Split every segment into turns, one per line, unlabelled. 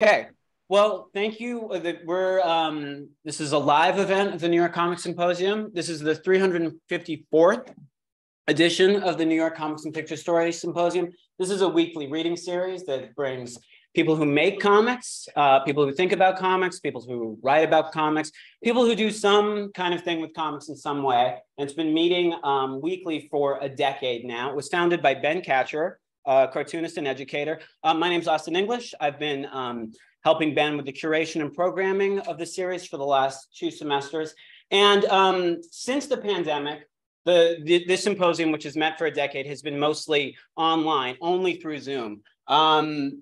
Okay, well, thank you. This is a live event of the New York Comics Symposium. This is the 354th edition of the New York Comics and Picture-story Symposium. This is a weekly reading series that brings people who make comics, people who think about comics, people who write about comics, people who do some kind of thing with comics in some way. And it's been meeting weekly for a decade now. It was founded by Ben Katcher, cartoonist and educator. My name's Austin English. I've been helping Ben with the curation and programming of the series for the last 2 semesters. And since the pandemic, this symposium, which has met for a decade, has been mostly online, only through Zoom. So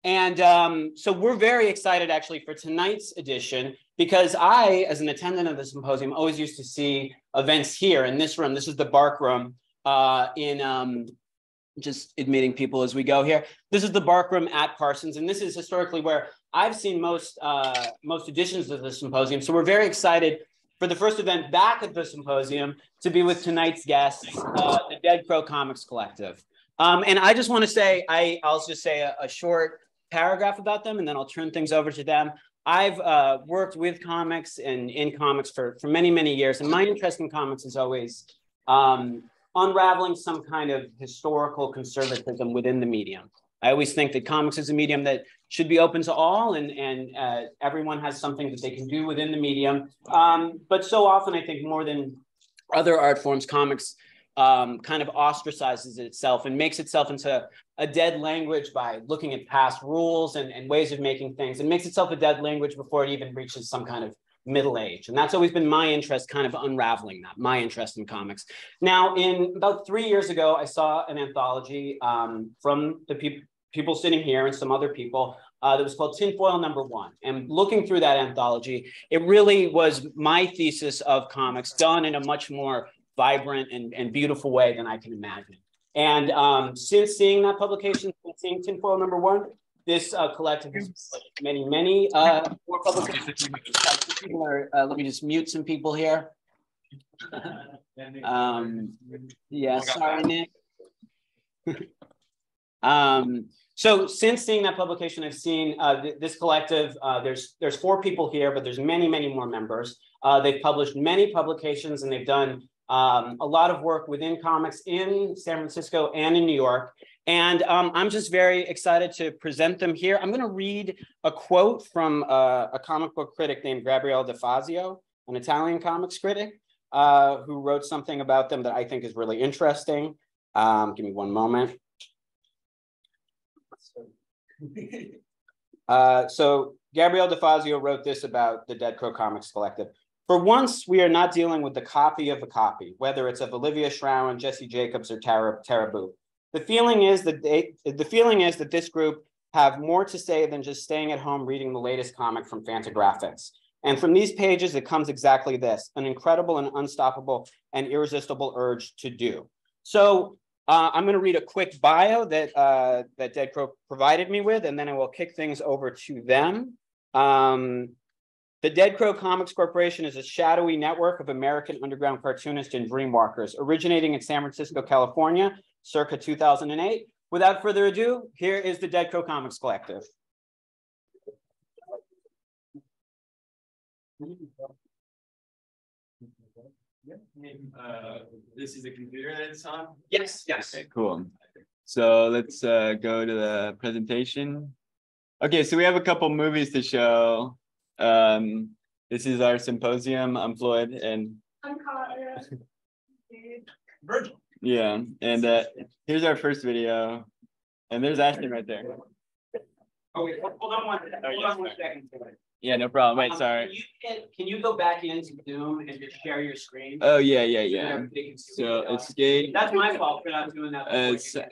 we're very excited actually for tonight's edition, because I, as an attendant of the symposium, always used to see events here in this room. This is the Bark Room just admitting people as we go here. This is the Bark Room at Parsons, and this is historically where I've seen most editions of the symposium. So we're very excited for the first event back at the symposium to be with tonight's guests, the Deadcrow Comix Collective. And I just want to say, I'll just say a short paragraph about them, and then I'll turn things over to them. I've worked with comics and in comics for many, many years, and my interest in comics is always unraveling some kind of historical conservatism within the medium. I always think that comics is a medium that should be open to all, and everyone has something that they can do within the medium. But so often, I think more than other art forms, comics kind of ostracizes itself and makes itself into a dead language by looking at past rules and ways of making things, and makes itself a dead language before it even reaches some kind of middle age. And that's always been my interest, kind of unraveling that, my interest in comics. Now, about 3 years ago, I saw an anthology from the people sitting here and some other people that was called Tinfoil #1. And looking through that anthology, it really was my thesis of comics done in a much more vibrant and beautiful way than I can imagine. And since seeing that publication, since seeing Tinfoil #1, this collective has many more publications. People are, let me just mute some people here. Yeah, sorry, Nick. So since seeing that publication, I've seen this collective. There's 4 people here, but there's many more members. They've published many publications, and they've done a lot of work within comics in San Francisco and in New York. And I'm just very excited to present them here. I'm going to read a quote from a comic book critic named Gabriele De Fazio, an Italian comics critic, who wrote something about them that I think is really interesting. Give me one moment. So Gabriele De Fazio wrote this about the Deadcrow Comix Collective. For once, we are not dealing with the copy of a copy, whether it's of Olivia Shrowen, Jesse Jacobs, or Tara Booth. The feeling is that this group have more to say than just staying at home reading the latest comic from Fantagraphics. And from these pages, it comes exactly this: an incredible and unstoppable and irresistible urge to do. So I'm going to read a quick bio that Deadcrow provided me with, and then I will kick things over to them. The Deadcrow Comix Corporation is a shadowy network of American underground cartoonists and dreamwalkers, originating in San Francisco, California, circa 2008. Without further ado, here is the Deadcrow Comix Collective.
This is the computer that's on?
Yes.
Okay, cool. So let's go to the presentation. Okay, so we have a couple movies to show. This is our symposium. I'm Floyd, and
I'm Chaia.
Virgil. Yeah, and here's our first video, and there's Ashton right there.
Oh wait, hold on one second.
Yeah, no problem. Wait, sorry.
Can you go back into Zoom and just share your screen?
Oh yeah. So escape.
That's my fault for not doing that.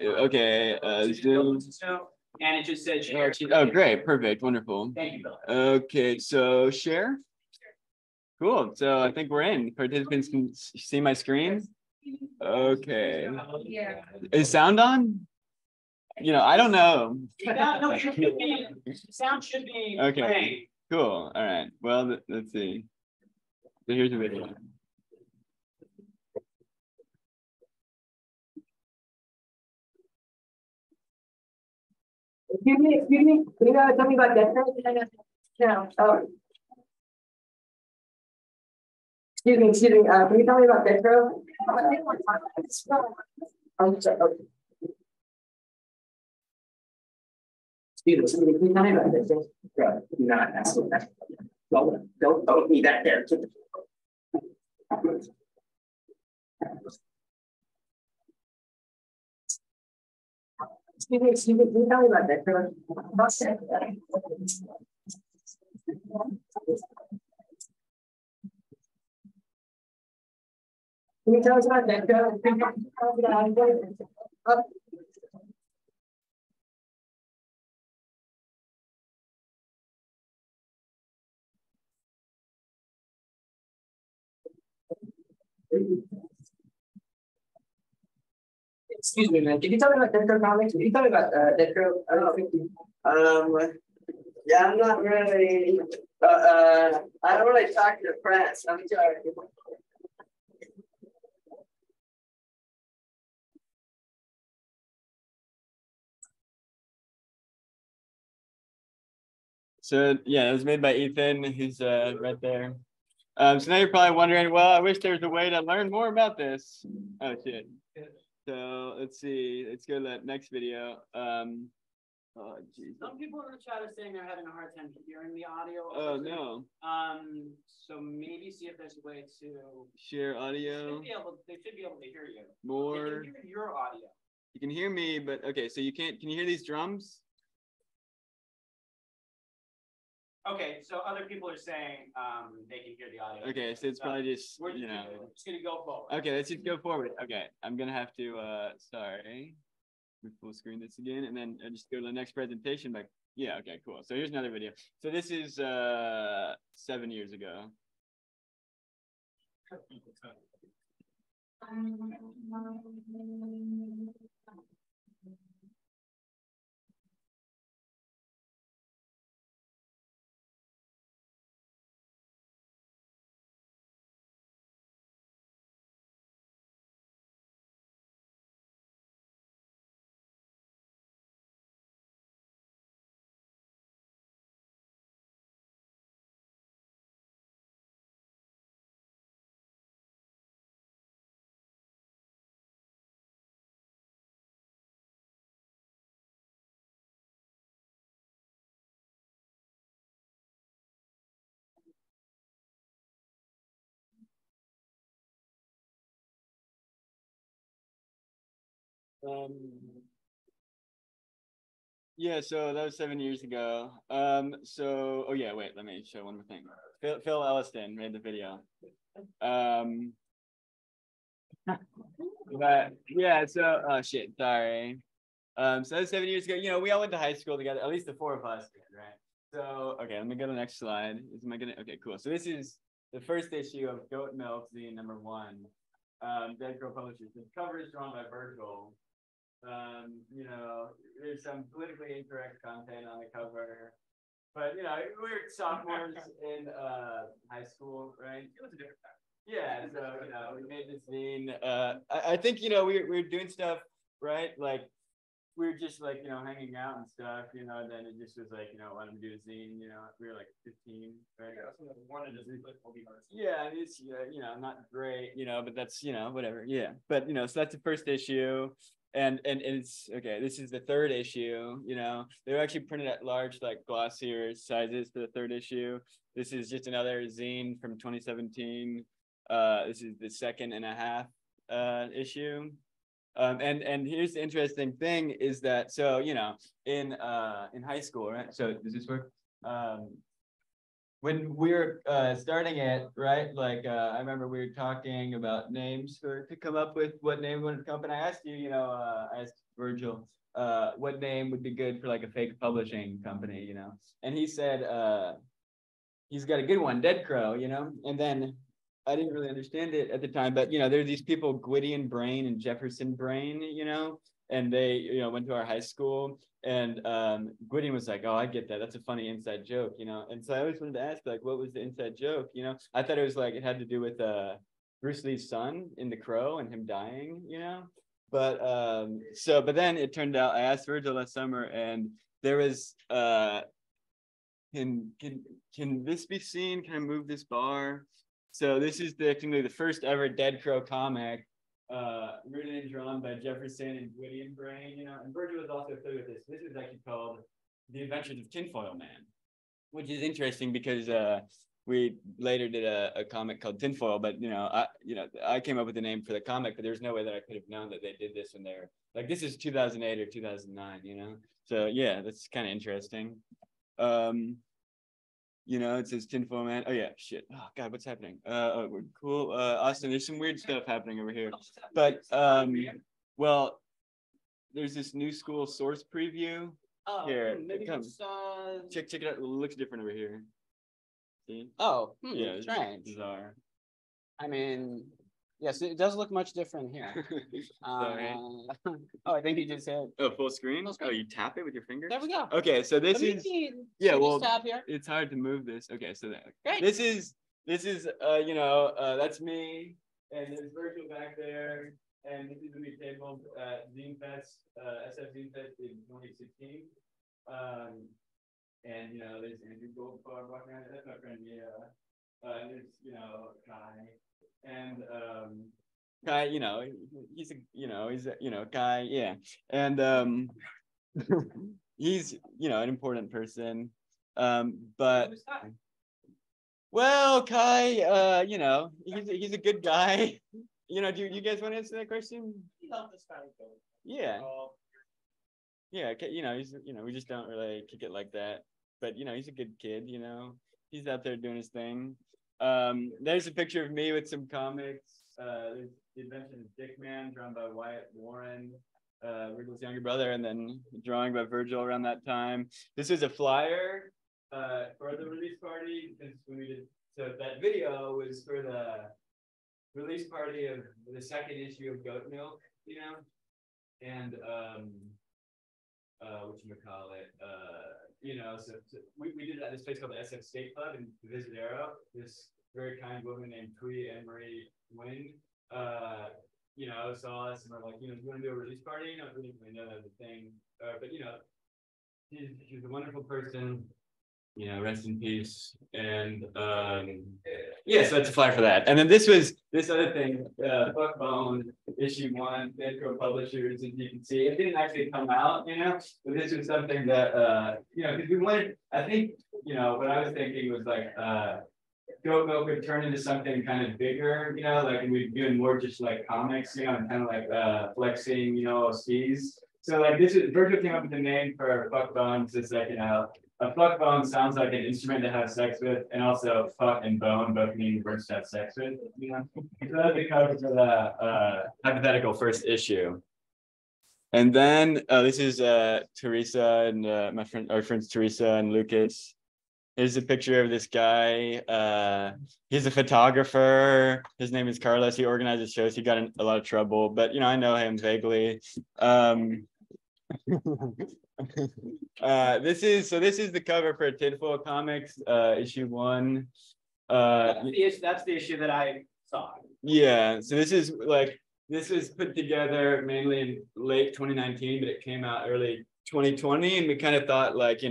Okay. Zoom.
And it just says share.
Oh, great, perfect, wonderful.
Thank you, Bill.
Okay, so share. Cool. So I think we're in. Participants can see my screen. Okay.
Yeah.
Is sound on? You know, I don't know.
No, sound should be
okay.
playing.
Cool. All right. Well, let's see. So here's the video.
Excuse me. Can you tell me about Deadcrow? No. Oh. Excuse me. Can you tell me about Deadcrow? I'm sorry. Okay. Excuse me. Can you tell me about Deadcrow? Bro, do not ask me that. Don't need that there. Excuse me. Can you tell me about Deadcrow? Can you tell us about Deadcrow? Excuse me, man. Can you tell me about Deadcrow Comics? Can you tell me about Deadcrow?
Yeah, I'm not really. I don't really talk to friends. I'm sorry.
So yeah, it was made by Ethan, who's right there. So now you're probably wondering, well, I wish there was a way to learn more about this. Oh shit. So let's see. Let's go to that next video. Oh geez.
Some people in the chat are saying they're having a hard time hearing the audio.
Oh no.
So maybe see if there's a way to
Share audio.
They should be able to hear you.
More.
They can hear your audio.
You can hear me, but okay. So you can't. Can you hear these drums?
Okay, so other people are saying they can hear the audio.
Okay, so it's probably just
we're just gonna go forward.
Okay, let's just go forward. Okay, I'm gonna have to sorry. We full screen this again, and then just go to the next presentation. But yeah, okay, cool. So here's another video. So this is 7 years ago. Yeah, so that was 7 years ago. So oh yeah, wait, let me show one more thing. Phil Elliston made the video. But yeah, so oh shit, sorry. So that was 7 years ago. You know, we all went to high school together, at least the four of us did, right? So okay, let me go to the next slide. Okay, cool. So this is the first issue of Goat Milk Z #1. Deadcrow Publishers. The cover is drawn by Virgil. You know, there's some politically incorrect content on the cover, but you know, we're sophomores in high school, right? It was a different time. Yeah, so you know, we made this zine. I think you know we're doing stuff, right? Like we were just like, you know, hanging out and stuff, you know, and then it just was like, you know, wanted to do a zine, you know, we were like 15, right? Yeah, it's, you know, not great, you know, but that's, you know, whatever. Yeah. But, you know, so that's the first issue. And it's, okay, this is the third issue, you know, they were actually printed at large, like glossier sizes for the third issue. This is just another zine from 2017. This is the second and a half issue. And here's the interesting thing is that, so, you know, in high school, right? So does this work? When we were starting it, right? Like, I remember we were talking about names to come up with what name we wanted to come up. And I asked you, you know, I asked Virgil, what name would be good for like a fake publishing company, you know? And he said, he's got a good one, Deadcrow, you know? And then I didn't really understand it at the time, but you know, there are these people, Gwydion Brain and Jefferson Brain, you know, and they, you know, went to our high school, and Gwydion was like, "Oh, I get that. That's a funny inside joke," you know. And so I always wanted to ask, like, what was the inside joke? You know, I thought it was like it had to do with Bruce Lee's son in The Crow and him dying, you know. But but then it turned out I asked Virgil last summer, and there was can this be seen? Can I move this bar? So this is technically the first ever Deadcrow comic, written and drawn by Jefferson and Whittian Brain, you know, and Virgil was also affiliated with this. This is actually called The Adventures of Tinfoil Man, which is interesting because we later did a comic called Tinfoil, but I came up with the name for the comic, but there's no way that I could have known that they did this when they're like, this is 2008 or 2009, you know? So yeah, that's kind of interesting. You know, it says Tinfoil Man. Oh yeah, shit. Oh God, what's happening? We're cool. Austin, there's some weird stuff happening over here. But well, there's this new school source preview.
Oh,
here,
maybe
check it out. It looks different over here. See?
Oh,
yeah,
strange.
Bizarre.
I mean, yes, it does look much different here. Oh, I think you just said.
Oh, full screen? Oh, you tap it with your finger?
There we go.
Okay, so this is well,
tap here.
it's hard to move this. Okay, so
Great.
this is that's me, and there's Virgil back there, and this is the new table at Zine Fest, SF Zine Fest in 2016. And there's Andrew Goldfarb walking around. That's my friend and there's Kai. And Kai, he's Kai, yeah. And he's an important person. But well, Kai, he's a good guy. Do you guys want to answer that question? Yeah. Yeah, he's we just don't really kick it like that. But he's a good kid, he's out there doing his thing. There's a picture of me with some comics. There's The Adventures of Dick Man, drawn by Wyatt Warren, Virgil's younger brother, and then drawing by Virgil around that time. This is a flyer for the release party, because when we did, so that video was for the release party of the second issue of Goat Milk, and whatchamacallit, so we did it at this place called the SF State Club in Visadero. This very kind woman named Kui and Marie Wing, saw us and we're like, do you want to do a release party? I don't really know that was a thing, but she's a wonderful person. Rest in peace. And yeah, so that's a flyer for that. And then this other thing, Fuck Bone, issue 1, Deadcrow Publishers, as you can see. It didn't actually come out, but this was something that because we wanted, I think, what I was thinking was like Goat Milk would turn into something kind of bigger, like we'd doing more just like comics, and kind of like flexing, skis. So like Virgil came up with the name for Fuck Bone, because it's like, a fuck bone sounds like an instrument to have sex with, and also fuck and bone both mean words to have sex with. So that's the cover for the hypothetical first issue. And then this is Teresa and our friends Teresa and Lucas. Here's a picture of this guy. He's a photographer. His name is Carlos. He organizes shows. He got in a lot of trouble, but I know him vaguely. This is the cover for Tinfoil Comics, issue 1.
That's the issue that I saw.
Yeah, so this was put together mainly in late 2019, but it came out early 2020, and we kind of thought like,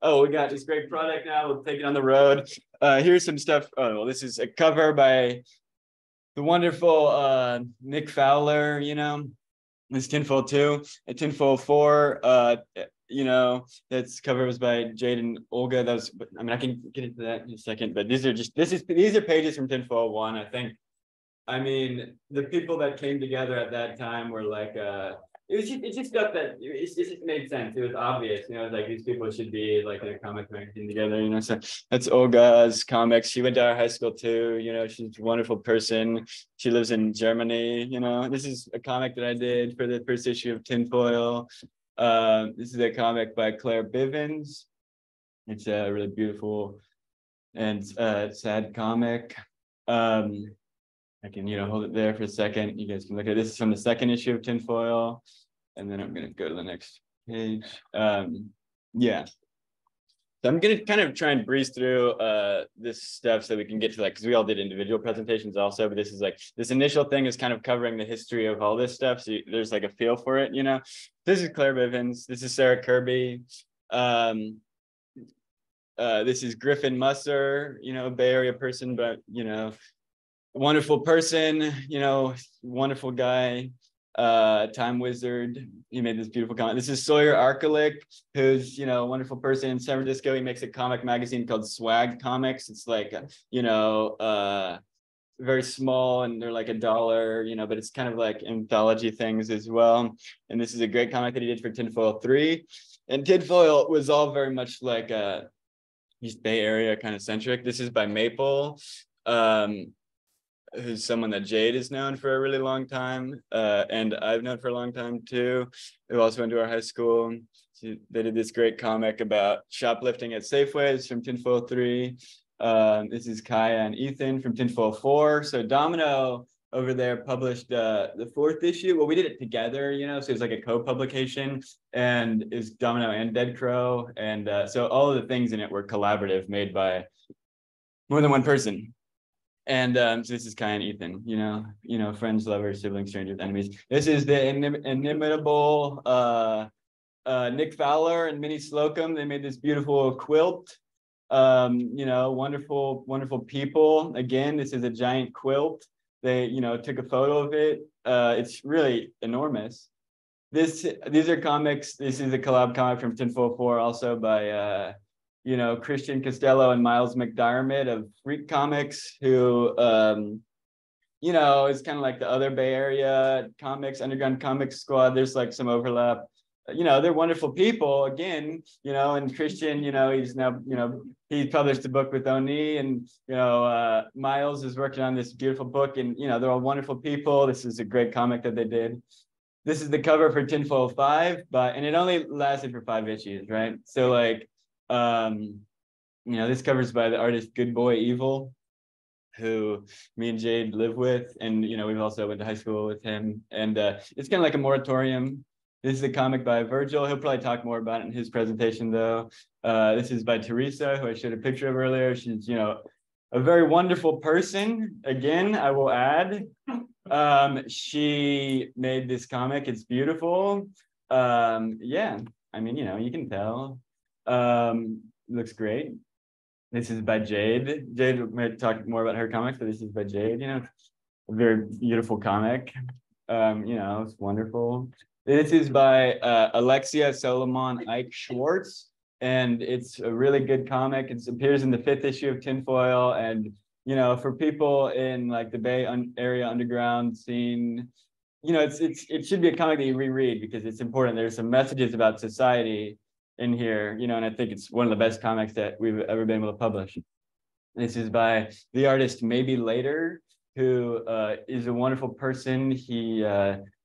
oh, we got this great product now, we'll take it on the road. Here's some stuff. Oh, well, this is a cover by the wonderful Nick Fowler, It's Tinfoil 2, and Tinfoil 4, that's cover was by Jade and Olga. That was, I can get into that in a second, but these are pages from Tinfoil 1, I think. The people that came together at that time were like, it's just stuff that it just made sense. It was obvious, it was like these people should be like in a comic magazine together, So that's Olga's comics. She went to our high school too, she's a wonderful person. She lives in Germany, This is a comic that I did for the first issue of Tinfoil. This is a comic by Claire Bivens. It's a really beautiful and sad comic. I can hold it there for a second. You guys can look at it. This is from the second issue of Tinfoil, and then I'm gonna go to the next page. Yeah. So I'm gonna kind of try and breeze through this stuff so we can get to because we all did individual presentations also, but this is like this initial thing is kind of covering the history of all this stuff. So there's like a feel for it, This is Claire Bivens. This is Sarah Kirby. This is Griffin Musser, Bay Area person, but, wonderful person, wonderful guy, time wizard. He made this beautiful comic. This is Sawyer Archelick, who's, a wonderful person in San Francisco. He makes a comic magazine called Swag Comics. It's like, very small, and they're like $1, but it's kind of like anthology things as well. And this is a great comic that he did for Tinfoil 3. And Tinfoil was all very much like East Bay Area kind of centric. This is by Maple, who's someone that Jade has known for a really long time, and I've known for a long time too, who also went to our high school. They did this great comic about shoplifting at Safeways from Tinfoil 3. This is Chaia and Ethan from Tinfoil 4. So Domino over there published the 4th issue. Well, we did it together, so it's like a co-publication, and it's Domino and Deadcrow. And so all of the things in it were collaborative, made by more than one person. And so this is Chaia and Ethan, friends, lovers, siblings, strangers, enemies. This is the inimitable Nick Fowler and Minnie Slocum. They made this beautiful quilt. Wonderful people. Again, this is a giant quilt. They, took a photo of it. It's really enormous. These are comics. This is a collab comic from Tinfoil 4, also by Christian Costello and Miles McDiarmid of Freak Comics, who is kind of like the other Bay Area comics, underground comics squad. There's like some overlap. They're wonderful people again, and Christian, he's now, he published a book with Oni, and, Miles is working on this beautiful book, and, they're all wonderful people. This is a great comic that they did. This is the cover for Tinfoil 5, and it only lasted for 5 issues, right? So like, this cover's by the artist Good Boy Evil, who me and Jade live with, and, we've also went to high school with him, and it's kind of like a moratorium. This is a comic by Virgil. He'll probably talk more about it in his presentation, though. This is by Teresa, who I showed a picture of earlier. She's, a very wonderful person. Again, I will add. She made this comic. It's beautiful. Yeah, I mean, you can tell. Looks great. This is by Jade. Jade might talk more about her comics, but this is by Jade. A very beautiful comic. It's wonderful. This is by Alexia Solomon Ike Schwartz, and it's a really good comic. It appears in the 5th issue of Tinfoil, and for people in like the Bay Area underground scene, it should be a comic that you reread because it's important. There's some messages about society in here, and I think it's one of the best comics that we've ever been able to publish. This is by the artist Maybe Later, who is a wonderful person. He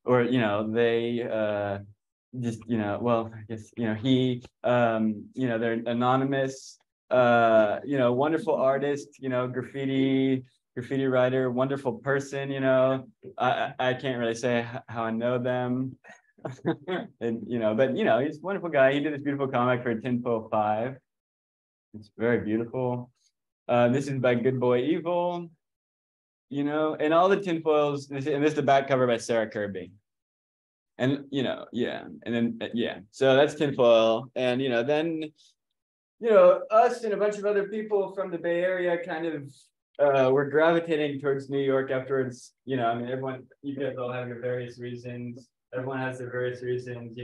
they just, well, I guess, he, they're anonymous, wonderful artist, graffiti writer, wonderful person, I can't really say how I know them. And, but, he's a wonderful guy. He did this beautiful comic for Tinfoil 5. It's very beautiful. This is by Good Boy Evil. And all the tinfoils, and this is the back cover by Sarah Kirby. And, yeah. And then, yeah. So that's tinfoil. And, then, us and a bunch of other people from the Bay Area kind of were gravitating towards New York afterwards. Everyone, you guys all have your various reasons. Everyone has their various reasons,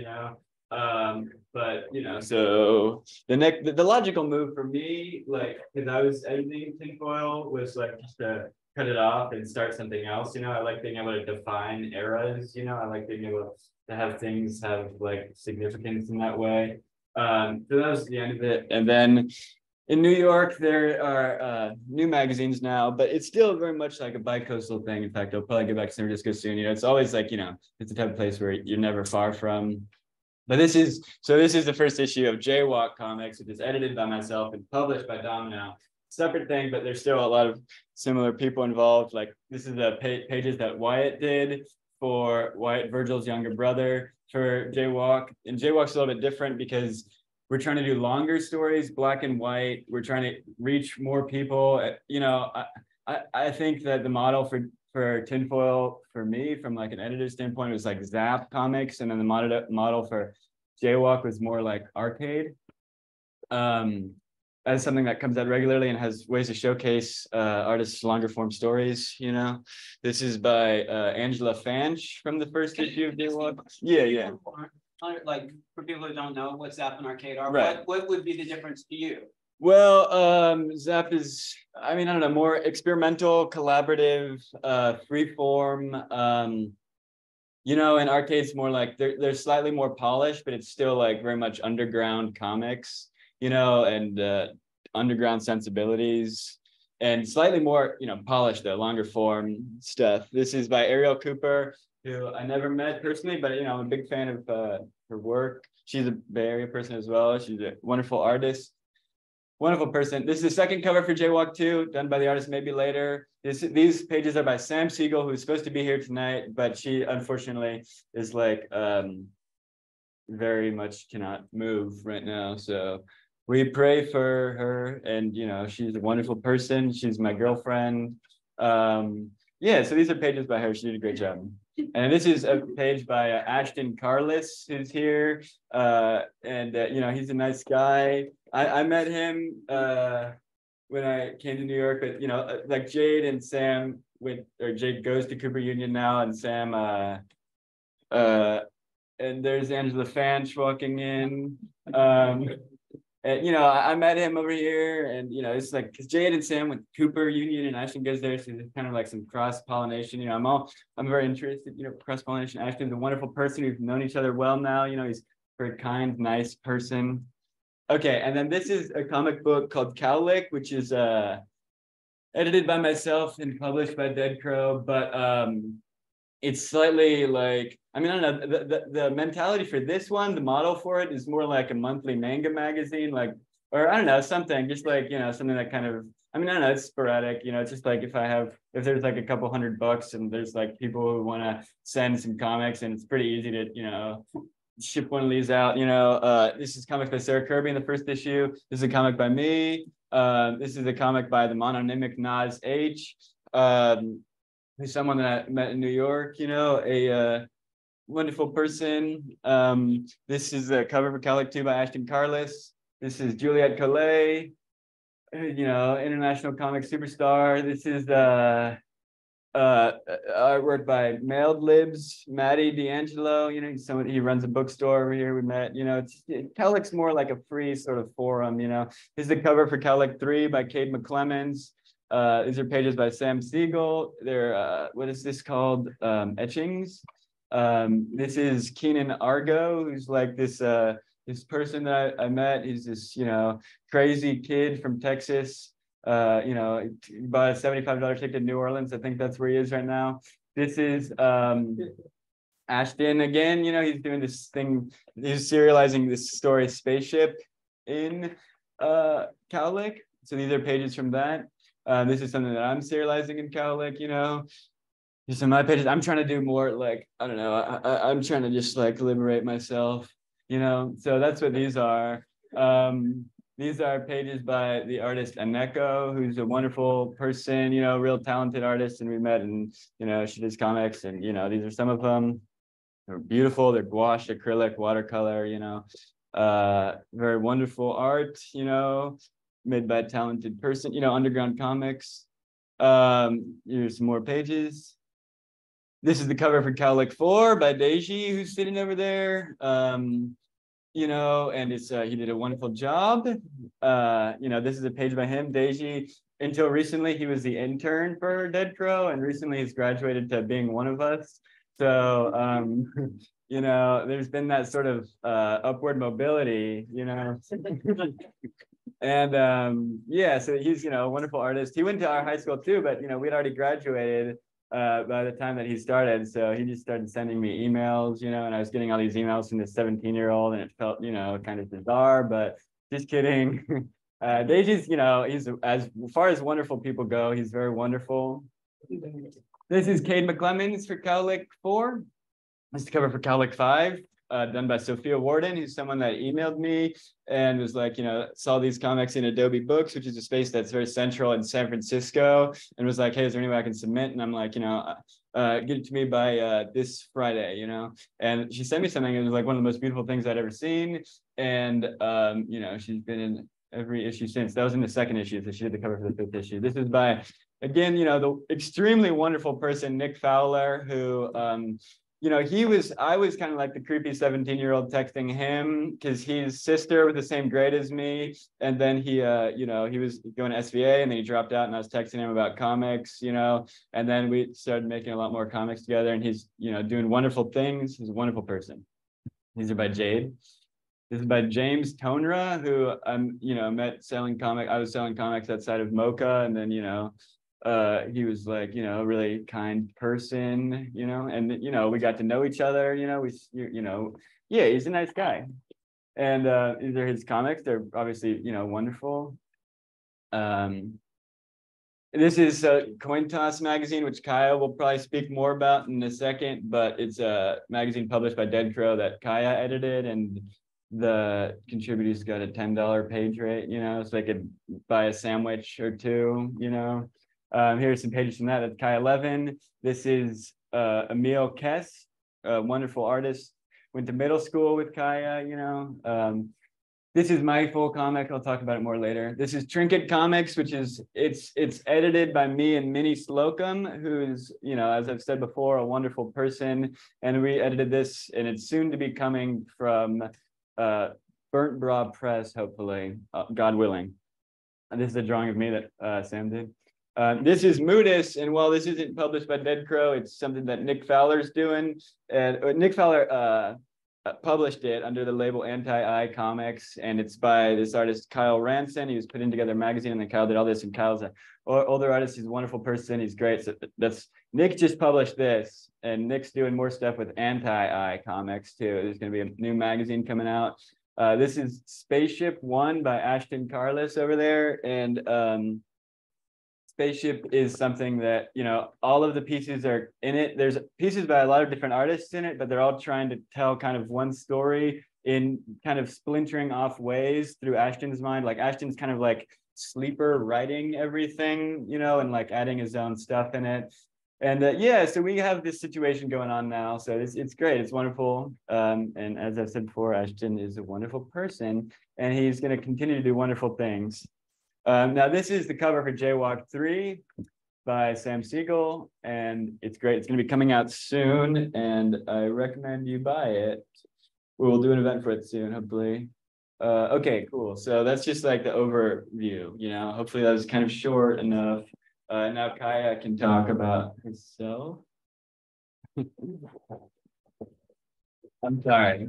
but so the logical move for me, like, because I was editing tinfoil, was like just to cut it off and start something else. I like being able to define eras. I like being able to have things have like significance in that way. So that was the end of it. And then in New York, there are new magazines now, but it's still very much like a bi-coastal thing. In fact, I'll probably get back to San Francisco soon. It's always like, it's the type of place where you're never far from. But this is the first issue of Jaywalk Comics, which is edited by myself and published by Domino. Separate thing, but there's still a lot of similar people involved. Like this is the pages that Wyatt did for Wyatt, Virgil's younger brother, for Jaywalk. And Jaywalk's a little bit different because we're trying to do longer stories, black and white. We're trying to reach more people. I think that the model for tinfoil for me, from like an editor standpoint, was like Zap Comics, and then the model for Jaywalk was more like arcade. as something that comes out regularly and has ways to showcase artists' longer form stories. You know, this is by Angela Fanch from the first issue of Dreamwalkers. Yeah.
Like for people who don't know what Zap and Arcade are,
Right.
what would be the difference to you?
Well, Zap is, I mean, I don't know, more experimental, collaborative, free form. You know, and Arcade's more like they're slightly more polished, but it's still like very much underground comics, you know, and underground sensibilities, and slightly more, you know, polished, though, longer form stuff. This is by Ariel Cooper, who I never met personally, but you know, I'm a big fan of her work. She's a Bay Area person as well. She's a wonderful artist. Wonderful person. This is the second cover for Jaywalk 2, done by the artist Maybe Later. These pages are by Sam Seigel, who's supposed to be here tonight, but she unfortunately is like very much cannot move right now. So we pray for her, and you know, she's a wonderful person. She's my girlfriend. Yeah, so these are pages by her. She did a great job. And this is a page by Ashton Carlis, who's here. And you know, he's a nice guy. I met him when I came to New York, but you know, like Jade and Sam Jade goes to Cooper Union now, and Sam and there's Angela Fanch walking in. And you know, I met him over here, and you know, it's like because Jade and Sam went to Cooper Union, and Ashton goes there, so there's kind of like some cross pollination. You know, I'm very interested. You know, cross pollination. Ashton's a wonderful person. We've known each other well now. You know, he's a very kind, nice person. Okay, and then this is a comic book called Cowlick, which is edited by myself and published by Deadcrow, but it's slightly like, I mean, I don't know, the mentality for this one, the model for it is more like a monthly manga magazine, like, or I don't know, something, just like, you know, something that kind of, I mean, I don't know, it's sporadic, you know, it's just like if there's like a couple $100 and there's like people who want to send some comics, and it's pretty easy to, you know, ship one of these out, you know. This is comic by Sarah Kirby in the first issue. This is a comic by me. This is a comic by the mononymic Nas H, who's someone that I met in New York, you know, a wonderful person. This is a cover for Cowlick 2 by Ashton Carlis. This is Juliette Collet, you know, international comic superstar. This is artwork by Mailed Libs, Matty D'Angelo, you know, he runs a bookstore over here. We met, you know, Cowlick's more like a free sort of forum, you know. This is the cover for Cowlick 3 by Cade McClemens. These are pages by Sam Seigel. They're what is this called? Etchings. This is Keenan Argo, who's like this person that I met. He's this, you know, crazy kid from Texas. You know, he bought a $75 ticket to New Orleans. I think that's where he is right now. This is Ashton again. You know, he's doing this thing. He's serializing this story, Spaceship, in Cowlick. So these are pages from that. This is something that I'm serializing in Cowlick. You know, these are my pages. I'm trying to do more like, I don't know. I'm trying to just like liberate myself. You know, so that's what these are. These are pages by the artist Aneko, who's a wonderful person, you know, real talented artist. And we met, and, you know, she does comics, and, you know, these are some of them. They're beautiful. They're gouache, acrylic, watercolor, you know, very wonderful art, you know, made by a talented person, you know, underground comics. Here's some more pages. This is the cover for Cowlick 4 by Deji, who's sitting over there. You know, and it's he did a wonderful job. You know, this is a page by him, Deji. Until recently, he was the intern for Deadcrow, and recently he's graduated to being one of us. So, you know, there's been that sort of upward mobility, you know. And yeah, so he's, you know, a wonderful artist. He went to our high school too, but, you know, we'd already graduated by the time that he started. So he just started sending me emails, you know, and I was getting all these emails from this 17-year-old, and it felt, you know, kind of bizarre, but just kidding. Deji's, you know, he's, as far as wonderful people go, he's very wonderful. This is Cade McClemens for Cowlick 4. This is the cover for Cowlick 5. Done by Sophia Warden, who's someone that emailed me and was like, you know, saw these comics in Adobe Books, which is a space that's very central in San Francisco, and was like, hey, is there any way I can submit? And I'm like, you know, get it to me by this Friday, you know. And she sent me something. It was like one of the most beautiful things I'd ever seen. And you know, she's been in every issue since. That was in the second issue, so she did the cover for the fifth issue. This is by, again, you know, the extremely wonderful person, Nick Fowler, who you know, I was kind of like the creepy 17-year-old texting him because his sister was the same grade as me. And then he, you know, he was going to SVA and then he dropped out and I was texting him about comics, you know, and then we started making a lot more comics together and he's, you know, doing wonderful things. He's a wonderful person. These are by Jade. This is by James Tonra, who you know, met selling comic. I was selling comics outside of Mocha, and then, you know, he was like, you know, a really kind person, you know, and, you know, we got to know each other, you know, you know, yeah, he's a nice guy. And these are his comics. They're obviously, you know, wonderful. This is Coin Toss magazine, which Chaia will probably speak more about in a second, but it's a magazine published by Deadcrow that Chaia edited, and the contributors got a $10 page rate, you know, so they could buy a sandwich or two, you know. Here's some pages from that. That's Chaia 11. This is Emil Kess, a wonderful artist. Went to middle school with Chaia, you know. This is my full comic. I'll talk about it more later. This is Trinket Comics, which is, it's edited by me and Minnie Slocum, who's, you know, as I've said before, a wonderful person. And we edited this, and it's soon to be coming from Burnt Bra Press, hopefully, God willing. And this is a drawing of me that Sam did. This is Moodus, and while this isn't published by Deadcrow, it's something that Nick Fowler's doing. And Nick Fowler published it under the label Anti-Eye Comics, and it's by this artist Kyle Ranson. He was putting together a magazine, and then Kyle did all this. And Kyle's an older artist. He's a wonderful person. He's great. So that's Nick just published this, and Nick's doing more stuff with Anti-Eye Comics too. There's going to be a new magazine coming out. This is Spaceship One by Ashton Carless over there, and Spaceship is something that, you know, all of the pieces are in it. There's pieces by a lot of different artists in it, but they're all trying to tell kind of one story in kind of splintering off ways through Ashton's mind. Like Ashton's kind of like sleeper writing everything, you know, and like adding his own stuff in it. And yeah, so we have this situation going on now. So it's great. It's wonderful. And as I've said before, Ashton is a wonderful person, and he's going to continue to do wonderful things. Now, this is the cover for Jaywalk 3 by Sam Seigel, and it's great. It's going to be coming out soon, and I recommend you buy it. We will do an event for it soon, hopefully. Okay, cool. So that's just like the overview, you know. Hopefully that was kind of short enough. Now Chaia can talk about herself. I'm sorry.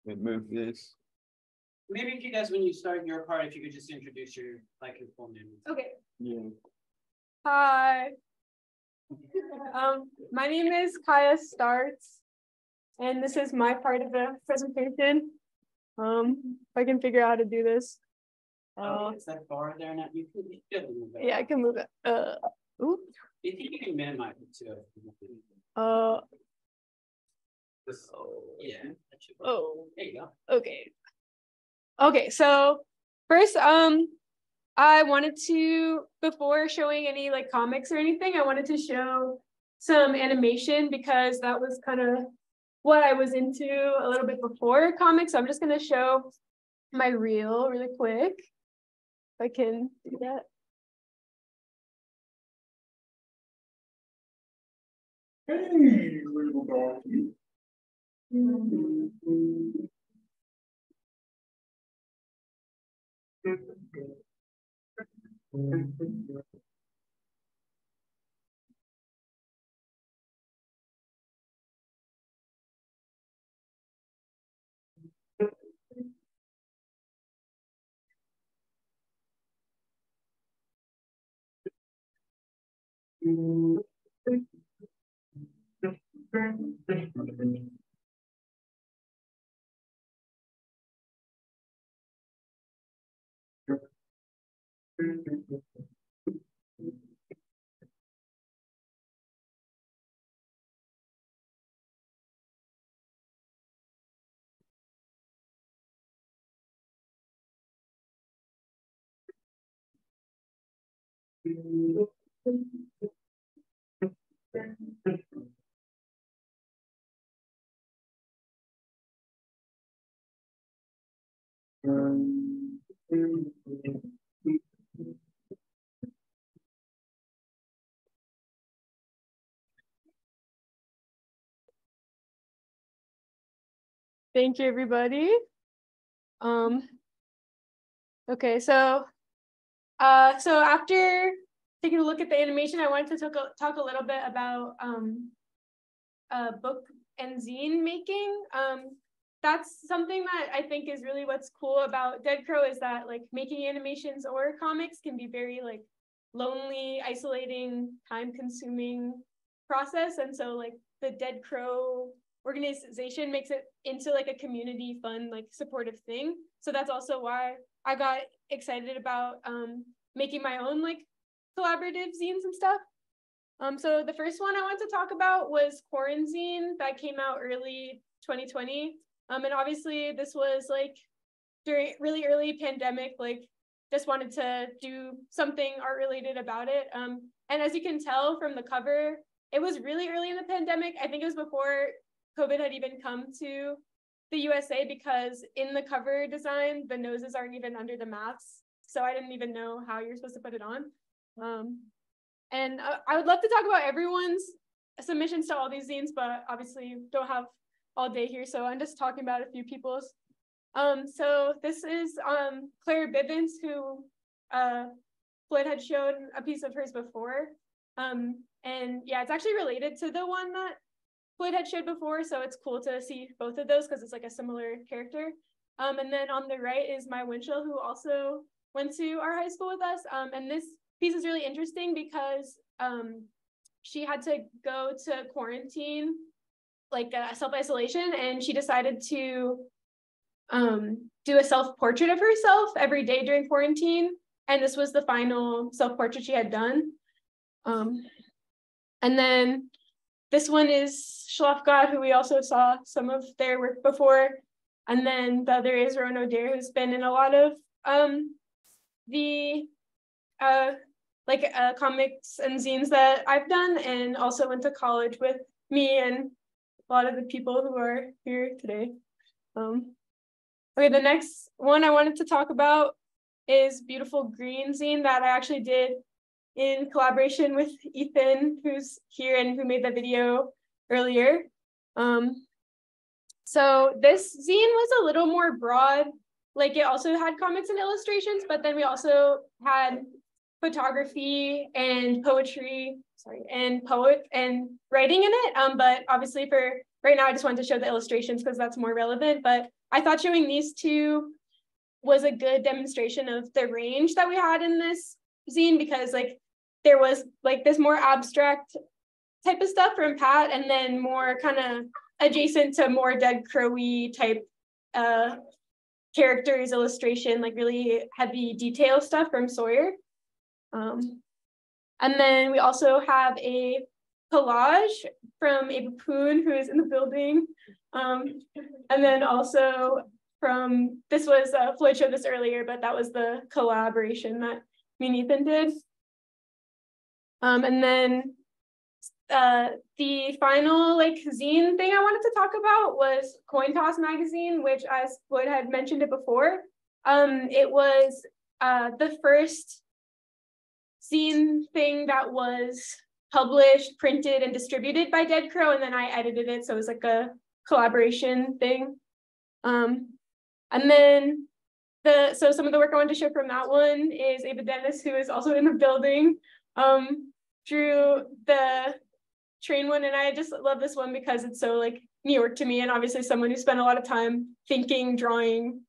Move this.
Maybe if you guys, when you start your part, if you could just introduce your full name.
Okay.
Yeah.
Hi. My name is Chaia Startz, and this is my part of the presentation. If I can figure out how to do this.
Is that bar there now? You can move it.
Yeah, I can move it. Oops.
You think you can minimize it too? Yeah.
Oh.
There you go.
Okay. Okay, so first, I wanted to, before showing any like comics or anything, I wanted to show some animation because that was kind of what I was into a little bit before comics. So I'm just gonna show my reel really quick, if I can do that.
Hey, little doggy.
Thank you, everybody. Okay, so after taking a look at the animation, I wanted to talk a little bit about book and zine making. That's something that I think is really what's cool about Deadcrow, is that like making animations or comics can be very like lonely, isolating, time-consuming process. And so like the Deadcrow organization makes it into like a community fun, like supportive thing. So that's also why I got excited about making my own like collaborative zines and stuff. So the first one I wanted to talk about was Quarantine, that came out early 2020. And obviously this was like during really early pandemic, like just wanted to do something art related about it. And as you can tell from the cover, it was really early in the pandemic. I think it was before COVID had even come to the USA, because in the cover design, the noses aren't even under the masks. So I didn't even know how you're supposed to put it on. And I would love to talk about everyone's submissions to all these zines, but obviously don't have all day here. So I'm just talking about a few people's. So this is Claire Bivens, who Floyd had shown a piece of hers before. And yeah, it's actually related to the one that Floyd had showed before. So it's cool to see both of those because it's like a similar character. And then on the right is Maya Winchell, who also went to our high school with us. And this piece is really interesting because she had to go to quarantine, like self-isolation, and she decided to do a self-portrait of herself every day during quarantine. And this was the final self-portrait she had done. And then this one is Schlafgott, who we also saw some of their work before. And then the other is Rowan O'Dare, who's been in a lot of the comics and zines that I've done, and also went to college with me and a lot of the people who are here today. Okay, the next one I wanted to talk about is Beautiful Green zine that I actually did in collaboration with Ethan, who's here and who made the video earlier. So this zine was a little more broad. Like, it also had comics and illustrations, but then we also had photography and poetry, and writing in it. But obviously for right now, I just wanted to show the illustrations because that's more relevant. But I thought showing these two was a good demonstration of the range that we had in this zine, because like there was like this more abstract type of stuff from Pat, and then more kind of adjacent to more Deadcrow-y type characters, illustration, like really heavy detail stuff from Sawyer. And then we also have a collage from Ava Poon, who is in the building. And then also from, this was, Floyd showed this earlier, but that was the collaboration that me and Ethan did. And then the final like zine thing I wanted to talk about was Coin Toss magazine, which, as Floyd had mentioned it before, it was the first zine thing that was published, printed, and distributed by Deadcrow, and then I edited it, so it was like a collaboration thing. And then so some of the work I wanted to show from that one is Ava Dennis, who is also in the building, drew the train one, and I just love this one because it's so like New York to me, and obviously someone who spent a lot of time thinking, drawing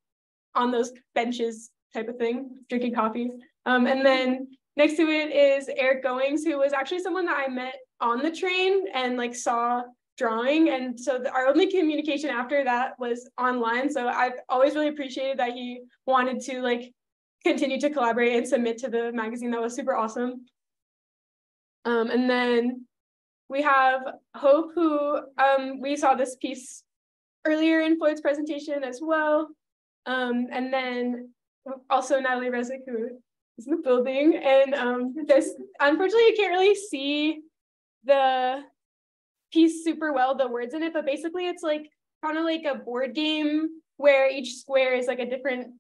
on those benches type of thing, drinking coffee. And then next to it is Eric Goings, who was actually someone that I met on the train and like saw drawing. And so our only communication after that was online. So I've always really appreciated that he wanted to like continue to collaborate and submit to the magazine. That was super awesome. And then we have Hope, who we saw this piece earlier in Floyd's presentation as well. And then also Natalie Rezick, who is in the building, and this, unfortunately, you can't really see the piece super well, the words in it, but basically it's like kind of like a board game where each square is like a different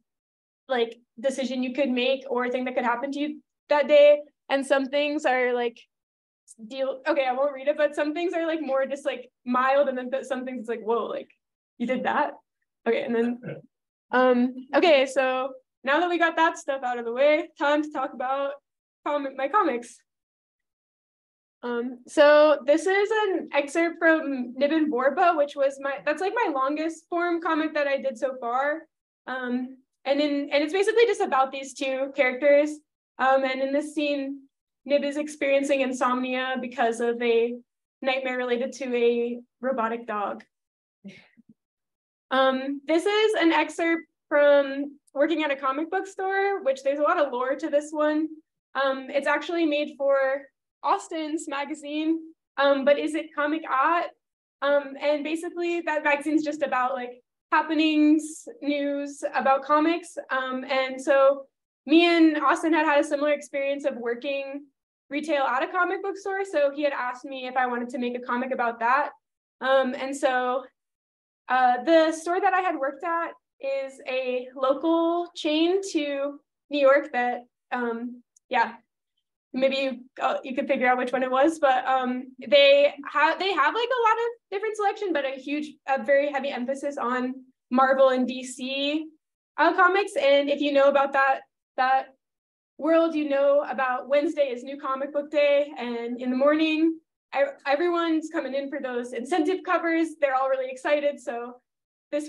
like decision you could make or thing that could happen to you that day, and some things are like okay, I won't read it, but some things are like more just like mild, and then some things it's like, whoa, like you did that. Okay, and then okay, so now that we got that stuff out of the way, time to talk about my comics. So this is an excerpt from Nib and Borba, which was that's like my longest form comic that I did so far. And it's basically just about these two characters. And in this scene, Nib is experiencing insomnia because of a nightmare related to a robotic dog. This is an excerpt from working at a comic book store, which there's a lot of lore to this one. It's actually made for Austin's magazine, but is it comic art? And basically that magazine's just about like happenings, news about comics. And so me and Austin had a similar experience of working retail at a comic book store. So he had asked me if I wanted to make a comic about that. And so the store that I had worked at is a local chain to New York that, yeah, maybe you could figure out which one it was, but they have like a lot of different selection, but a very heavy emphasis on Marvel and DC comics. And if you know about that world, you know about Wednesday is New Comic Book Day, and in the morning, everyone's coming in for those incentive covers. They're all really excited. So this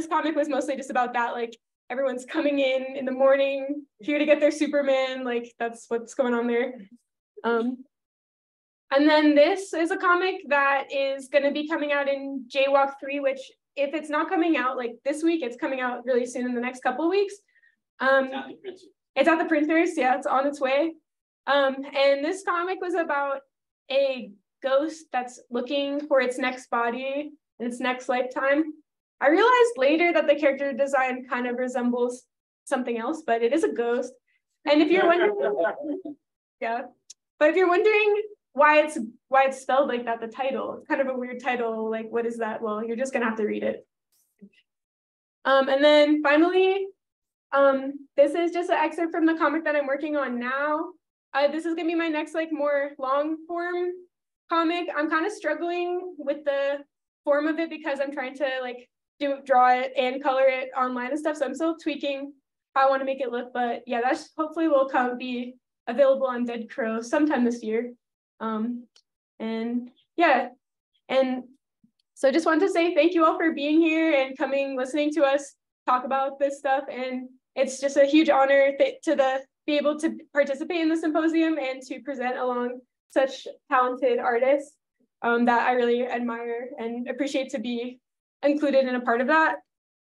comic was mostly just about that, like everyone's coming in the morning here to get their Superman, like that's what's going on there. And then this is a comic that is going to be coming out in Jaywalk 3, which if it's not coming out like this week, it's coming out really soon in the next couple of weeks. It's at the printers, yeah, it's on its way. And this comic was about a ghost that's looking for its next body in its next lifetime. I realized later that the character design kind of resembles something else, but it is a ghost. And if you're wondering, yeah, but if you're wondering why it's spelled like that, the title, it's kind of a weird title. Like, what is that? Well, you're just gonna have to read it. And then finally, this is just an excerpt from the comic that I'm working on now. This is gonna be my next like more long form comic. I'm kind of struggling with the form of it because I'm trying to like draw it and color it online and stuff. So I'm still tweaking how I want to make it look, but yeah, that's hopefully will be available on Deadcrow sometime this year. And yeah, and so just wanted to say thank you all for being here and listening to us talk about this stuff. And it's just a huge honor to be able to participate in the symposium and to present along such talented artists that I really admire and appreciate to be included in a part of that.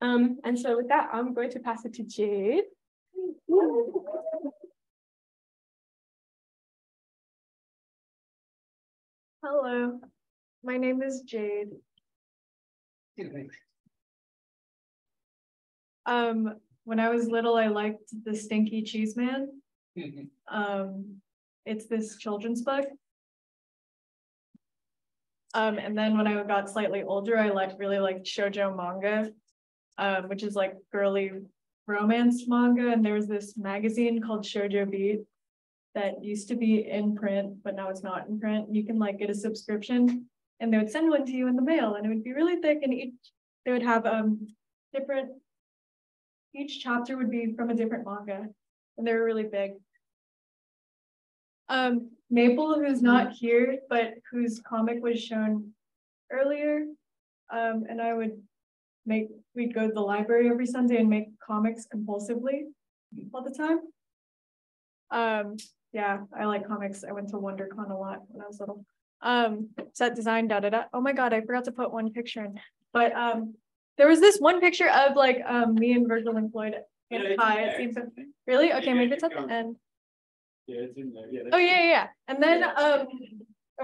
And so with that, I'm going to pass it to Jade.
Hello, my name is Jade. When I was little, I liked the Stinky Cheese Man. It's this children's book. And then when I got slightly older, I really liked shoujo manga, which is like girly romance manga. And there was this magazine called Shoujo Beat that used to be in print, but now it's not in print. You can like get a subscription and they would send one to you in the mail, and it would be really thick, and they would have each chapter would be from a different manga, and they were really big. Maple, who's not here, but whose comic was shown earlier, and we'd go to the library every Sunday and make comics compulsively all the time. Yeah, I like comics. I went to WonderCon a lot when I was little. Set design, Oh my God, I forgot to put one picture in. But there was this one picture of like me and Virgil and Floyd and Kai. Really? Okay, maybe it's at the end.
Yeah, it's in there. Yeah.
Oh yeah. And then I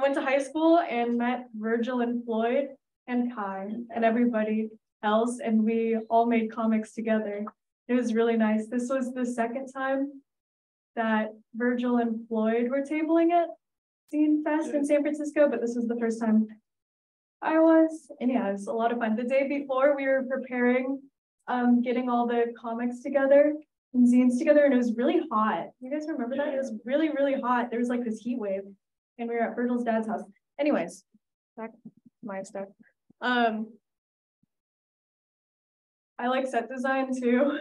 went to high school and met Virgil and Floyd and Kai and everybody else, and we all made comics together. It was really nice. This was the second time that Virgil and Floyd were tabling at Zine Fest in San Francisco, but this was the first time I was, and yeah, it was a lot of fun. The day before, we were preparing, getting all the comics together and zines together, and it was really hot. You guys remember that? It was really, really hot. There was like this heat wave, and we were at Virgil's dad's house. Anyways, back to my stuff. I like set design too.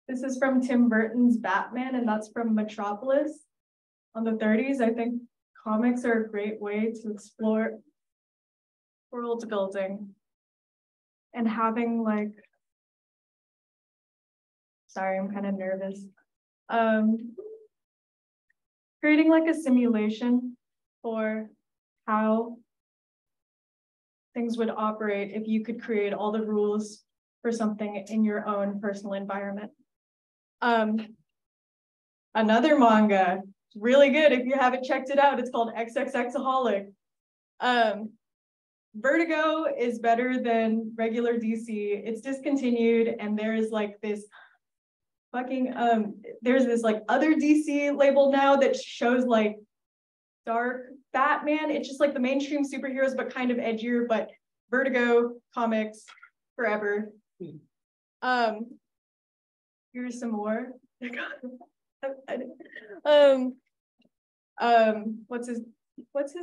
This is from Tim Burton's Batman, and that's from Metropolis on the 30s. I think comics are a great way to explore world building and having like, sorry, I'm kind of nervous. Creating like a simulation for how things would operate if you could create all the rules for something in your own personal environment. Another manga, really good if you haven't checked it out, it's called XXXaholic. Vertigo is better than regular DC. It's discontinued, and there's like this fucking there's this like other DC label now that shows like dark Batman. It's just like the mainstream superheroes, but kind of edgier. But Vertigo comics forever. Here's some more. What's his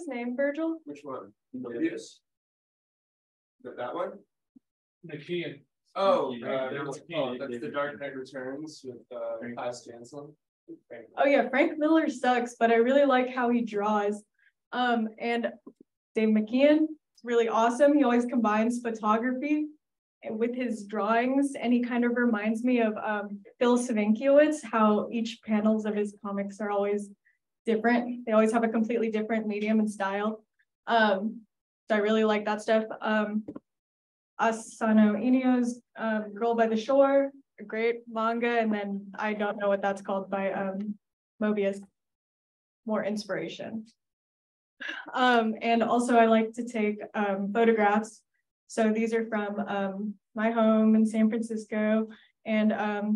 name, Virgil?
Which one? Yes. That one?
McKeon.
Oh, that's the Dark Knight Returns with Klaus Janson.
Oh yeah, Frank Miller sucks, but I really like how he draws. And Dave McKeon is really awesome. He always combines photography with his drawings, and he kind of reminds me of Phil Savinkiewicz, how each panels of his comics are always different. They always have a completely different medium and style. So I really like that stuff. Asano Inio's Girl by the Shore, a great manga, and then I don't know what that's called by Mobius, more inspiration. And also I like to take photographs. So these are from my home in San Francisco and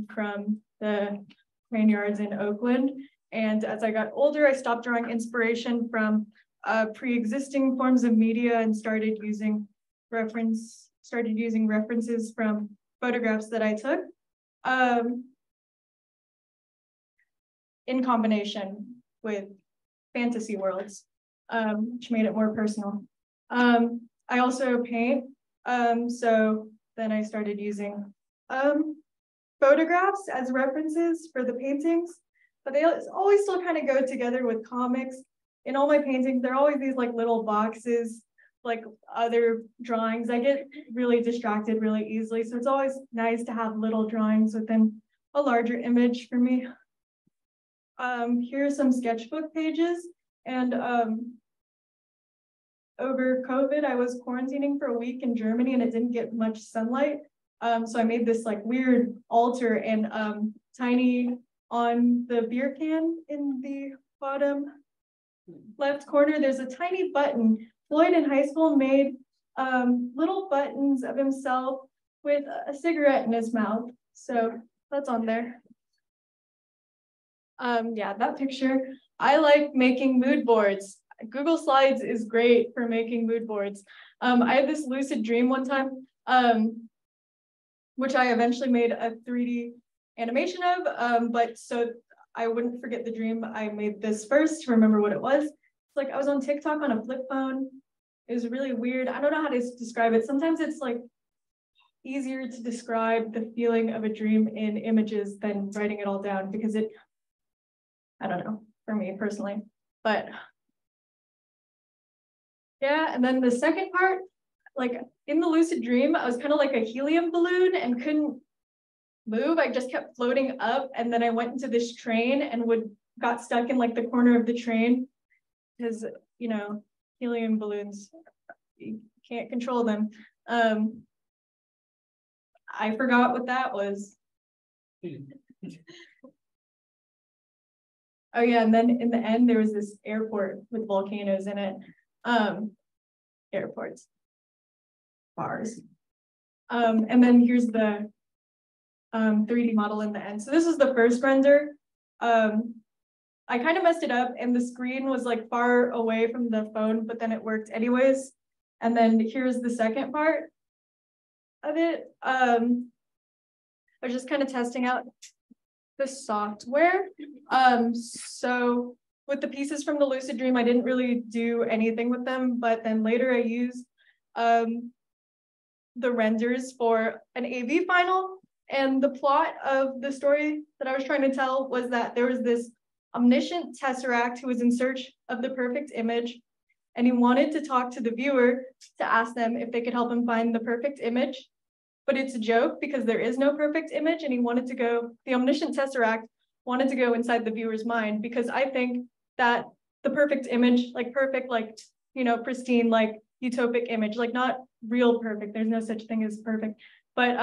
from the crane yards in Oakland. And as I got older, I stopped drawing inspiration from pre-existing forms of media and started using references from photographs that I took in combination with fantasy worlds, which made it more personal. I also paint, so then I started using photographs as references for the paintings, but they always still kind of go together with comics. In all my paintings, there are always these like little boxes, like other drawings. I get really distracted really easily, so it's always nice to have little drawings within a larger image for me. Here are some sketchbook pages, and over COVID, I was quarantining for a week in Germany, and it didn't get much sunlight. So I made this like weird altar, and tiny on the beer can in the bottom left corner, there's a tiny button. Floyd in high school made little buttons of himself with a cigarette in his mouth. So that's on there. Yeah, that picture. I like making mood boards. Google Slides is great for making mood boards. I had this lucid dream one time, which I eventually made a 3D animation of, but so I wouldn't forget the dream, I made this first to remember what it was. It's like I was on TikTok on a flip phone. It was really weird. I don't know how to describe it. Sometimes it's like easier to describe the feeling of a dream in images than writing it all down, because it, I don't know, for me personally, but yeah. And then the second part, like in the lucid dream, I was kind of like a helium balloon and couldn't move. I just kept floating up, and then I went into this train and got stuck in like the corner of the train, because you know, helium balloons, you can't control them. I forgot what that was. Oh yeah, and then in the end there was this airport with volcanoes in it. Airports, bars. And then here's the 3D model in the end. So this is the first render. I kind of messed it up and the screen was like far away from the phone, but then it worked anyways. And then here's the second part of it. I was just kind of testing out the software. So with the pieces from the lucid dream, I didn't really do anything with them, but then later I used the renders for an AV final. And the plot of the story that I was trying to tell was that there was this omniscient tesseract who was in search of the perfect image, and he wanted to talk to the viewer to ask them if they could help him find the perfect image. But it's a joke because there is no perfect image, and he wanted to go, the omniscient tesseract wanted to go inside the viewer's mind, because I think that the perfect image, like perfect, like, you know, pristine, like utopic image, like not real perfect, there's no such thing as perfect, but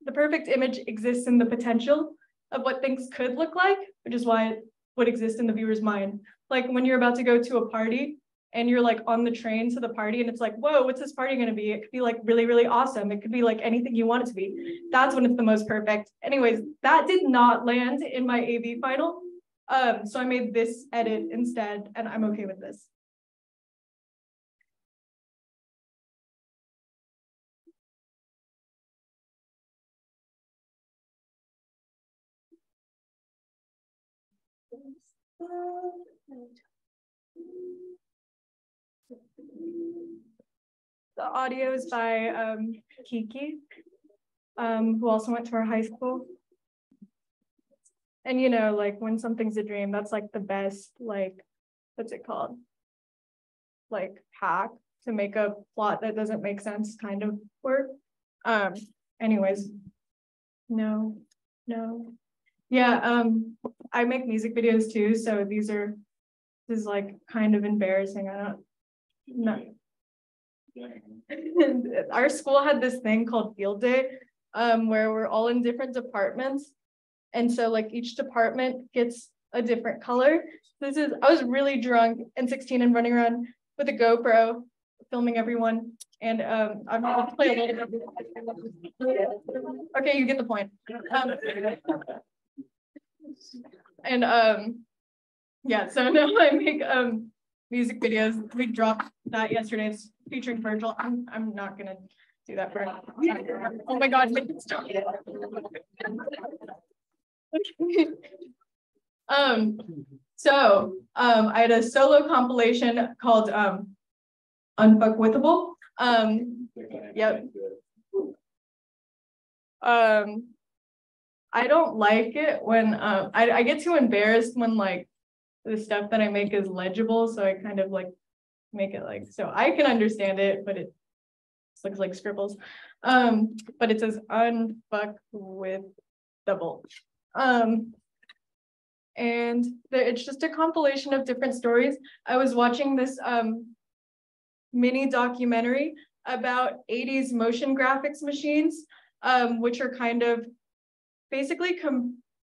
the perfect image exists in the potential of what things could look like, which is why it would exist in the viewer's mind. Like when you're about to go to a party and you're like on the train to the party and it's like, whoa, what's this party gonna be? It could be like really, really awesome. It could be like anything you want it to be. That's when it's the most perfect. Anyways, that did not land in my AV final. So I made this edit instead, and I'm okay with this. The audio is by Kiki, who also went to our high school. And you know, like when something's a dream, that's like the best, like, what's it called? Like hack to make a plot that doesn't make sense kind of work. Anyways, no. Yeah, I make music videos too, so this is like kind of embarrassing. I don't know. Our school had this thing called field day, where we're all in different departments. And so like each department gets a different color. I was really drunk and 16 and running around with a GoPro filming everyone. And I'm gonna play a little bit. Okay, you get the point. Yeah, so now I make music videos. We dropped that yesterday. It's featuring Virgil. I'm not gonna do that for oh my god, make it stop. I had a solo compilation called Unfuckwithable. Yep. I don't like it when I get too embarrassed when like the stuff that I make is legible, so I kind of like make it like so I can understand it, but it looks like scribbles. But it says Unfuckwithable. And it's just a compilation of different stories. I was watching this mini documentary about 80s motion graphics machines, which are kind of basically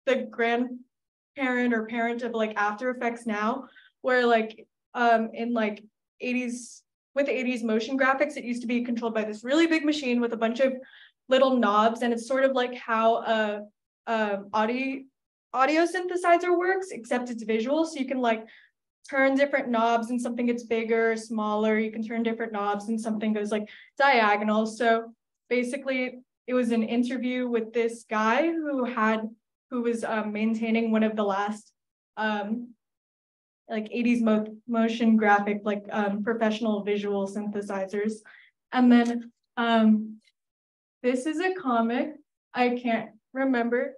the grandparent or parent of like After Effects now, where like in like 80s, with 80s motion graphics, it used to be controlled by this really big machine with a bunch of little knobs, and it's sort of like how audio synthesizer works, except it's visual. So you can like turn different knobs and something gets bigger, smaller. You can turn different knobs and something goes like diagonal. So basically it was an interview with this guy who was maintaining one of the last like 80s motion graphic, like professional visual synthesizers. And then this is a comic. I can't remember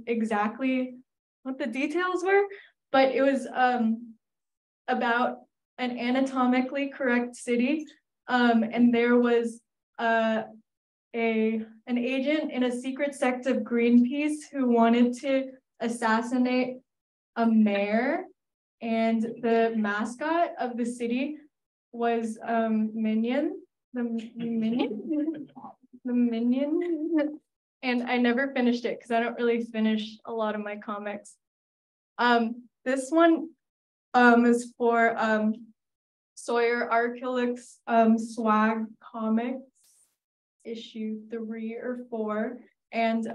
exactly what the details were, but it was about an anatomically correct city, and there was an agent in a secret sect of Greenpeace who wanted to assassinate a mayor, and the mascot of the city was Minion, the Minion. And I never finished it because I don't really finish a lot of my comics. This one is for Sawyer Archulix Swag Comics, issue 3 or 4. And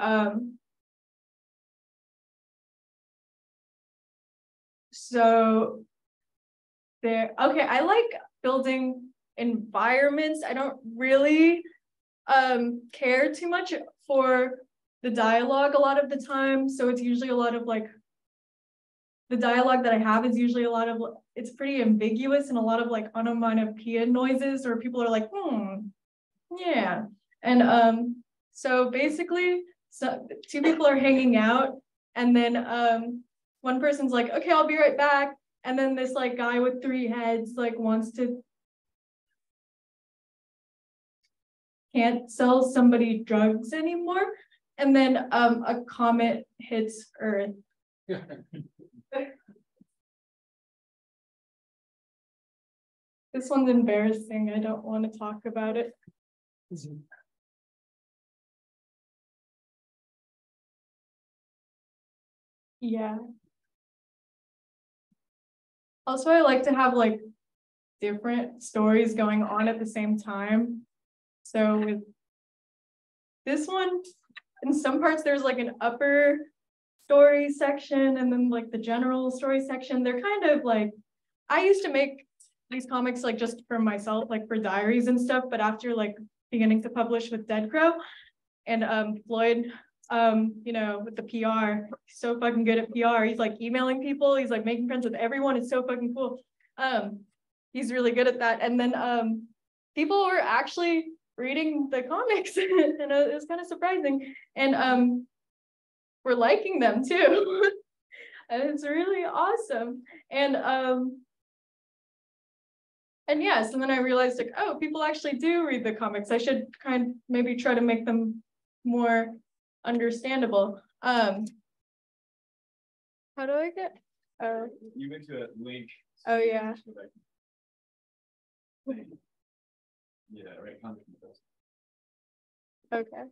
So there, okay, I like building environments. I don't really care too much for the dialogue a lot of the time. So it's usually a lot of like, the dialogue that I have is usually a lot of, it's pretty ambiguous and a lot of like onomatopoeia noises, or people are like, yeah. And so basically, two people are hanging out, and then one person's like, okay, I'll be right back. And then this like guy with 3 heads like can't sell somebody drugs anymore. And then a comet hits Earth. This one's embarrassing. I don't want to talk about it. Yeah. Also, I like to have like different stories going on at the same time. So with this one, in some parts, there's like an upper story section and then like the general story section. They're kind of like, I used to make these comics like just for myself, like for diaries and stuff, but after like beginning to publish with Deadcrow and Floyd, you know, with the PR, he's so fucking good at PR. He's like emailing people, he's like making friends with everyone. It's so fucking cool. He's really good at that. And then people were actually reading the comics and it was kind of surprising. And we're liking them too. And it's really awesome. And yes, and then I realized like, oh, people actually do read the comics. I should kind of maybe try to make them more understandable. How do I get? Oh.
You went to a link.
Oh yeah.
Yeah, right.
Okay.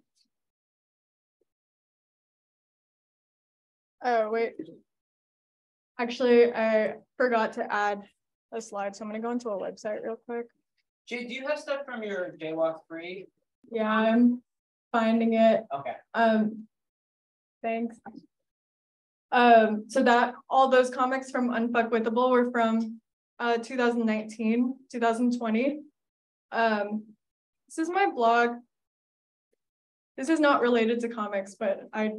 Oh wait. Actually, I forgot to add a slide, so I'm gonna go into a website real quick.
Jade, do you have stuff from your Jaywalk 3?
Yeah, I'm finding it.
Okay.
Thanks. So that all those comics from Unfuckwithable were from 2019, 2020. This is my blog. This is not related to comics, but I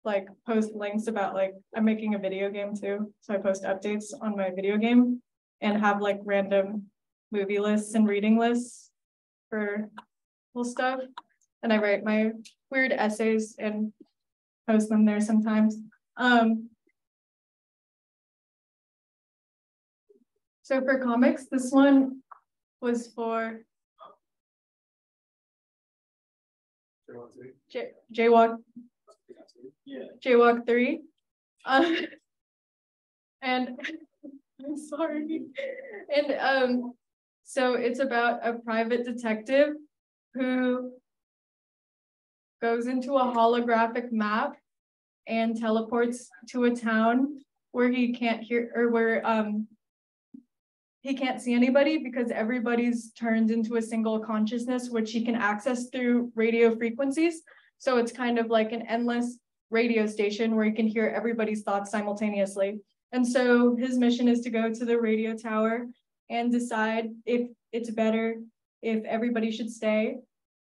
like post links about like, I'm making a video game too. So I post updates on my video game and have like random movie lists and reading lists for cool stuff. And I write my weird essays and post them there sometimes. So for comics, this one was for Jaywalk.
Yeah.
Jaywalk 3. And I'm sorry. And so it's about a private detective who goes into a holographic map and teleports to a town where he can't hear, or where he can't see anybody because everybody's turned into a single consciousness, which he can access through radio frequencies. So it's kind of like an endless radio station where you can hear everybody's thoughts simultaneously. And so his mission is to go to the radio tower and decide if it's better if everybody should stay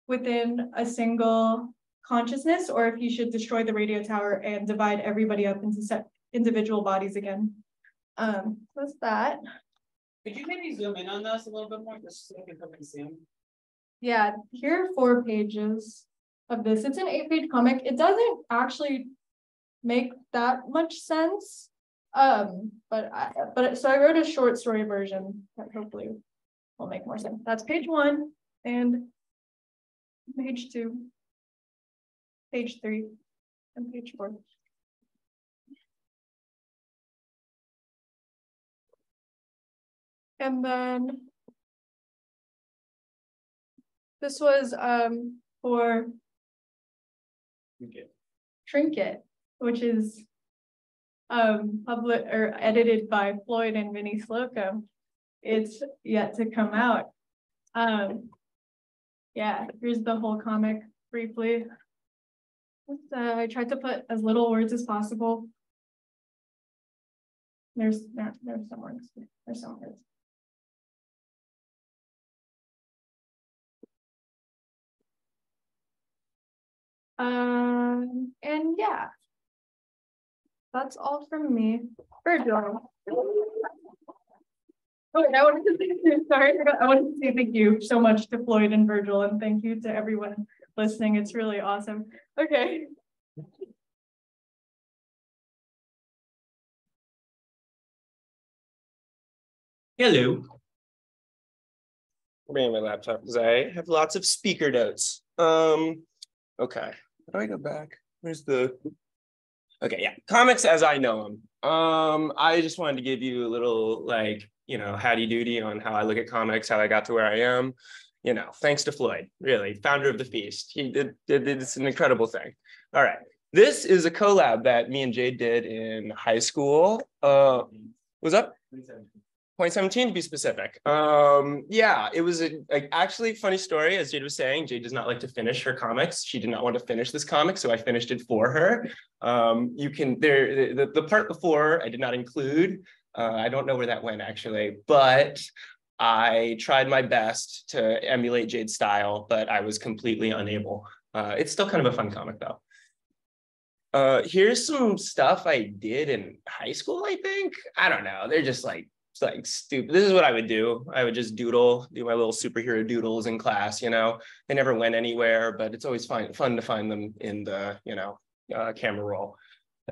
within a single consciousness or if he should destroy the radio tower and divide everybody up into individual bodies again. What's that?
Could you maybe zoom in on this a little bit more just so I can see them?
Yeah, here are 4 pages of this. It's an 8-page comic. It doesn't actually make that much sense. So I wrote a short story version that hopefully will make more sense. That's page 1 and page 2, page 3, and page 4. And then this was for Trinket, which is published or edited by Floyd and Vinnie Slocum. It's yet to come out. Yeah, here's the whole comic briefly. I tried to put as little words as possible. There's somewhere. There's somewhere. And yeah, that's all from me. Virgil. Oh, I wanted to say, sorry, I wanted to say thank you so much to Floyd and Virgil, and thank you to everyone listening. It's really awesome. Okay.
Hello. I'm bringing my laptop because I have lots of speaker notes. Okay. How do I go back? Where's the? Okay, yeah. Comics as I know them. I just wanted to give you a little like, you know, howdy doody on how I look at comics, how I got to where I am. You know, thanks to Floyd, really, founder of the Feast. He did it's an incredible thing. All right. This is a collab that me and Jade did in high school. What's up? 2017 to be specific. Yeah, it was actually funny story. As Jade was saying, Jade does not like to finish her comics. She did not want to finish this comic, so I finished it for her. You can the part before I did not include. I don't know where that went actually, but I tried my best to emulate Jade's style, but I was completely unable. It's still kind of a fun comic though. Here's some stuff I did in high school, I think. I don't know. They're just like stupid. This is what I would do. I would just do my little superhero doodles in class, you know. They never went anywhere, but it's always fun to find them in the, you know, camera roll.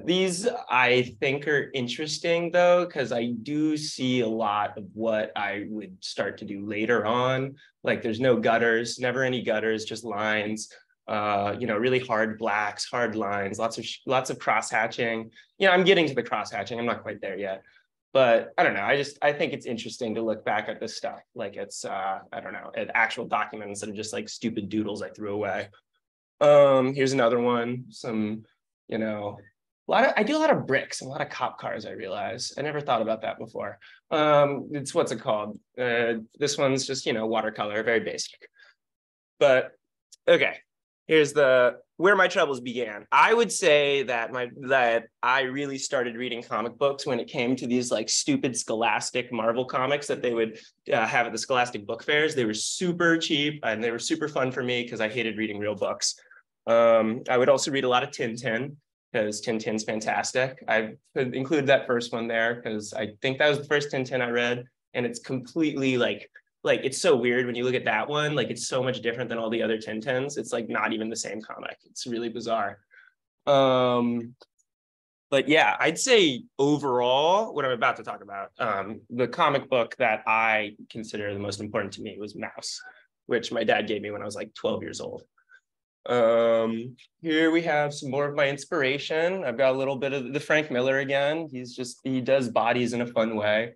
These I think are interesting though, because I do see a lot of what I would start to do later on. Like there's no gutters, never any gutters, just lines. You know, really hard blacks, hard lines, lots of cross hatching. You know, I'm getting to the cross hatching. I'm not quite there yet. But I don't know. I think it's interesting to look back at this stuff. Like it's, I don't know, at actual documents that are just like stupid doodles I threw away. Here's another one. Some, you know, I do a lot of bricks and a lot of cop cars, I realize. I never thought about that before. It's what's it called? This one's just, you know, watercolor, very basic. But okay, here's where my troubles began. I would say that I really started reading comic books when it came to these like stupid Scholastic Marvel comics that they would have at the Scholastic book fairs. They were super cheap and they were super fun for me because I hated reading real books. I would also read a lot of Tintin because Tintin's fantastic. I could include that first one there because I think that was the first Tintin I read, and it's completely like it's so weird when you look at that one, like it's so much different than all the other Tintins. It's like not even the same comic. It's really bizarre. But yeah, I'd say overall, what I'm about to talk about, the comic book that I consider the most important to me was Mouse, which my dad gave me when I was like 12 years old. Here we have some more of my inspiration. I've got a little bit of the Frank Miller again. He does bodies in a fun way.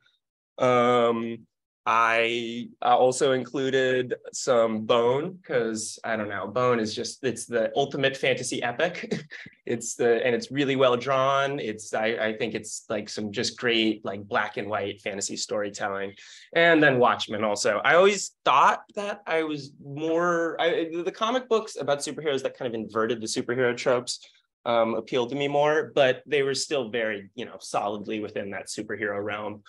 I also included some Bone because I don't know, Bone is it's the ultimate fantasy epic. And it's really well drawn. I think it's like some just great like black and white fantasy storytelling. And then Watchmen also. I always thought that I was the comic books about superheroes that kind of inverted the superhero tropes appealed to me more, but they were still very, you know, solidly within that superhero realm.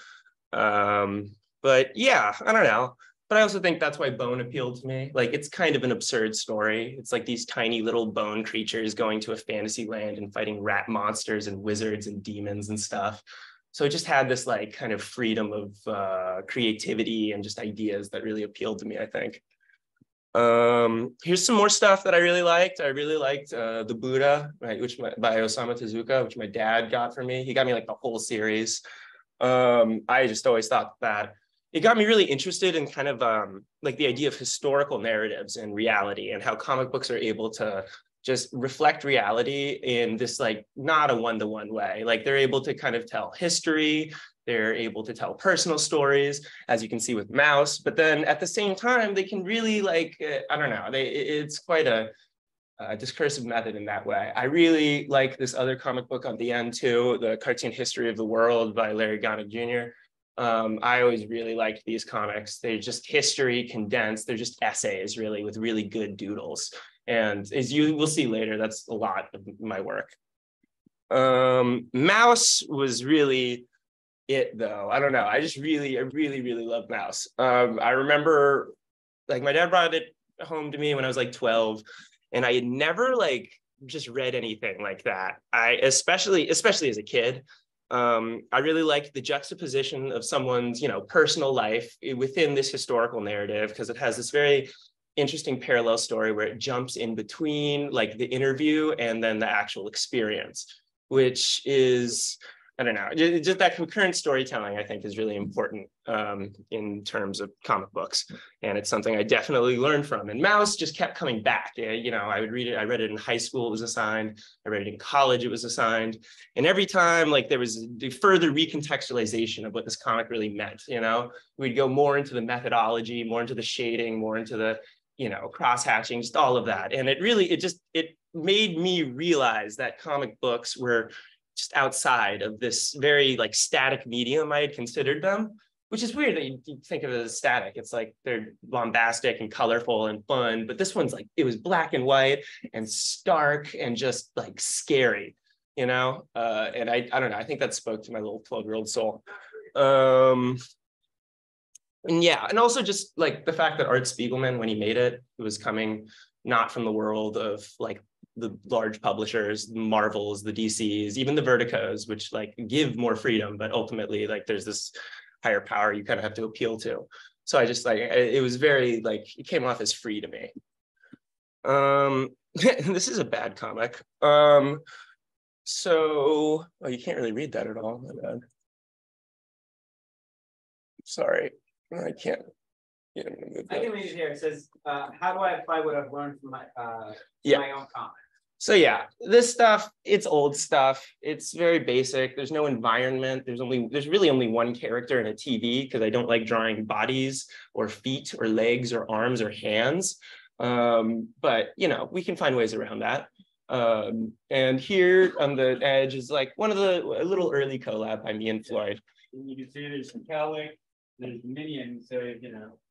But yeah, I don't know. But I also think that's why Bone appealed to me. Like, it's kind of an absurd story. It's like these tiny little bone creatures going to a fantasy land and fighting rat monsters and wizards and demons and stuff. So it just had this like kind of freedom of creativity and just ideas that really appealed to me, I think. Here's some more stuff that I really liked. I really liked The Buddha, right, by Osamu Tezuka, which my dad got for me. He got me like the whole series. I just always thought that it got me really interested in kind of like the idea of historical narratives and reality and how comic books are able to just reflect reality in this like not a one-to-one way. Like they're able to kind of tell history, they're able to tell personal stories, as you can see with Mouse, but then at the same time, they can really like, I don't know, it's quite a discursive method in that way. I really like this other comic book on the end too, The Cartoon History of the World by Larry Gonick Jr. I always really liked these comics. They're just history condensed. They're just essays really with really good doodles. And as you will see later, that's a lot of my work. Mouse was really, it though. I don't know. I really love Mouse. I remember like my dad brought it home to me when I was like 12, and I had never like just read anything like that. I especially as a kid. I really liked the juxtaposition of someone's, personal life within this historical narrative, because it has this very interesting parallel story where it jumps in between like the interview and then the actual experience, which is, I don't know, just that concurrent storytelling, I think, is really important in terms of comic books. And it's something I definitely learned from. And Mouse just kept coming back. I would read it. I read it in high school, it was assigned. I read it in college, it was assigned. And every time, like, there was the further recontextualization of what this comic really meant. We'd go more into the methodology, more into the shading, more into the, cross-hatching, just all of that. And it made me realize that comic books were just outside of this very like static medium I had considered them, which is weird that you think of it as static. It's like they're bombastic and colorful and fun, but this one's like, it was black and white and stark and just like scary, and I don't know, I think that spoke to my little 12-year-old soul. And yeah, and also just like the fact that Art Spiegelman, when he made it, it was coming not from the world of like the large publishers, the Marvels, the DCs, even the Verticos, which like give more freedom, but ultimately like there's this higher power you kind of have to appeal to. So I just like, it was very like, it came off as free to me. This is a bad comic. So, oh, you can't really read that at all, my bad. Sorry, I can't. Yeah,
I can read it here. It says, how do I apply what I've learned from my own comic?
So yeah, this stuff, it's old stuff. It's very basic. There's no environment. There's really only one character in a TV, because I don't like drawing bodies or feet or legs or arms or hands. But we can find ways around that. And here on the edge is like a little early collab by me and Floyd.
And you can see there's some cowlick, there's minion, so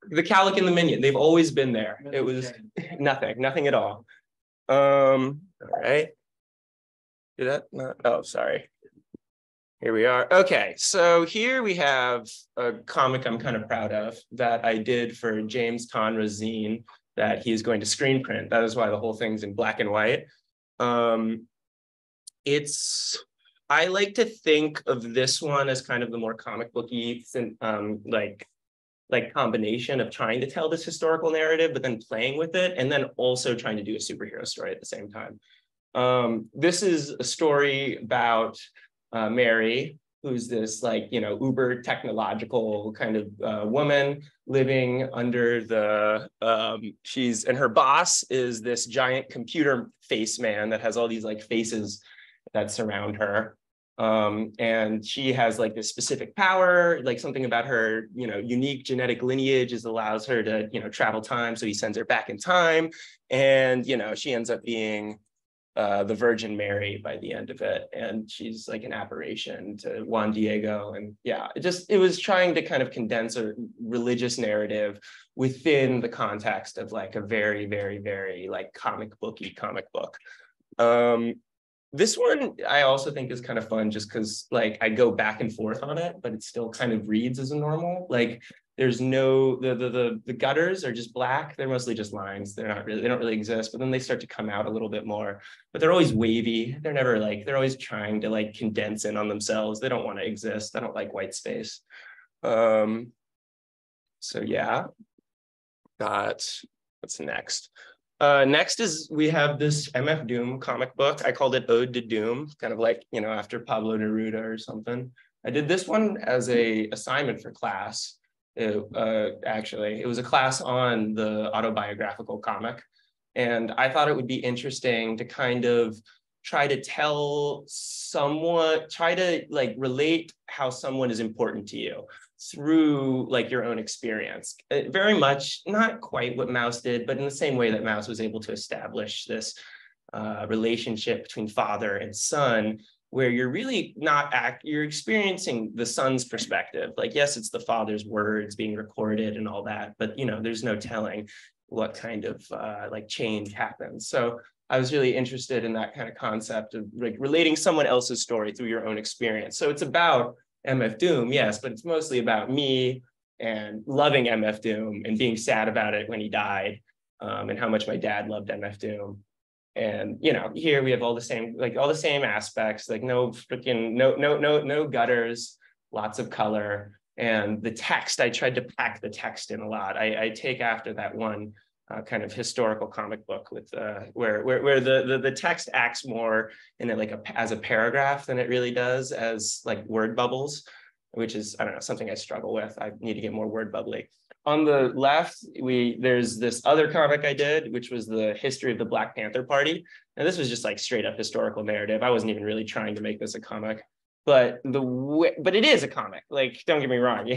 the cowlick and the minion, they've always been there. It was nothing at all. All right. Did that not? Oh, sorry. Here we are. Okay, so here we have a comic I'm kind of proud of that I did for James Tonra's zine that he is going to screen print. That is why the whole thing's in black and white. I like to think of this one as kind of the more comic booky, like combination of trying to tell this historical narrative, but then playing with it, and then also trying to do a superhero story at the same time. This is a story about Mary, who's this like, uber technological kind of woman living under the, and her boss is this giant computer face man that has all these like faces that surround her. And she has like this specific power, like something about her, unique genetic lineage allows her to, travel time. So he sends her back in time, and, she ends up being the Virgin Mary by the end of it. And she's like an apparition to Juan Diego. And yeah, it was trying to kind of condense a religious narrative within the context of like a very, very, very like comic booky comic book. This one I also think is kind of fun just because like I go back and forth on it, but it still kind of reads as a normal. Like there's no, the gutters are just black. They're mostly just lines. They don't really exist, but then they start to come out a little bit more, but they're always wavy. They're never like, they're always trying to like condense in on themselves. They don't want to exist. I don't like white space. So yeah, what's next? Next is we have this MF Doom comic book. I called it Ode to Doom, kind of like, after Pablo Neruda or something. I did this one as a assignment for class. Actually, it was a class on the autobiographical comic. And I thought it would be interesting to kind of try to like relate how someone is important to you through like your own experience. Very much, not quite what Mouse did, but in the same way that Mouse was able to establish this relationship between father and son, where you're really you're experiencing the son's perspective. Like, yes, it's the father's words being recorded and all that, but there's no telling what kind of like change happens. So I was really interested in that kind of concept of like relating someone else's story through your own experience. So it's about MF Doom, yes, but it's mostly about me and loving MF Doom and being sad about it when he died, and how much my dad loved MF Doom. And you know, here we have all the same aspects, like no gutters, lots of color, and the text. I tried to pack the text in a lot. I take after that one kind of historical comic book with where the text acts more in it as a paragraph than it really does as like word bubbles, which is, I don't know, something I struggle with. I need to get more word bubbly. On the left, there's this other comic I did, which was the history of the Black Panther Party. And this was just like straight up historical narrative. I wasn't even really trying to make this a comic, but it is a comic. Like, don't get me wrong.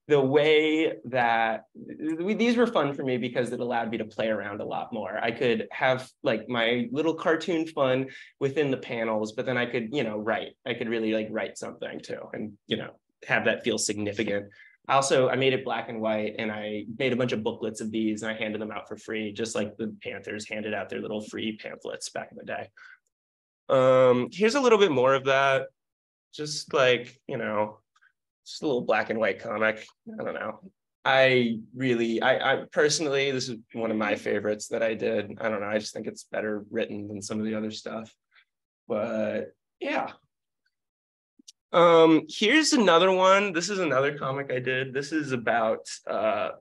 The way that these were fun for me because it allowed me to play around a lot more. I could have like my little cartoon fun within the panels, but then I could, you know, write. I could really like write something too, and you know, have that feel significant. I made it black and white, and I made a bunch of booklets of these, and I handed them out for free, just like the Panthers handed out their little free pamphlets back in the day. Here's a little bit more of that, just like, you know, just a little black and white comic. I don't know. I personally, this is one of my favorites that I did. I don't know. I just think it's better written than some of the other stuff. But yeah. Here's another one. This is another comic I did. This is about the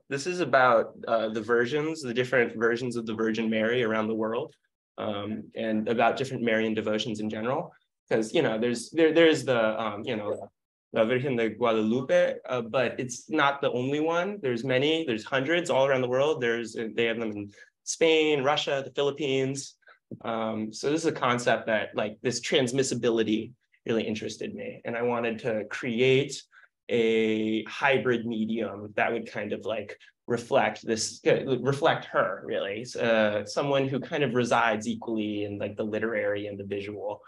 different versions of the Virgin Mary around the world, and about different Marian devotions in general. Because you know, there's the you know, La Virgen de Guadalupe, but it's not the only one. There's many. There's hundreds all around the world. They have them in Spain, Russia, the Philippines. So this is a concept that, like, this transmissibility really interested me, and I wanted to create a hybrid medium that would kind of like reflect her, really, someone who kind of resides equally in like the literary and the visual.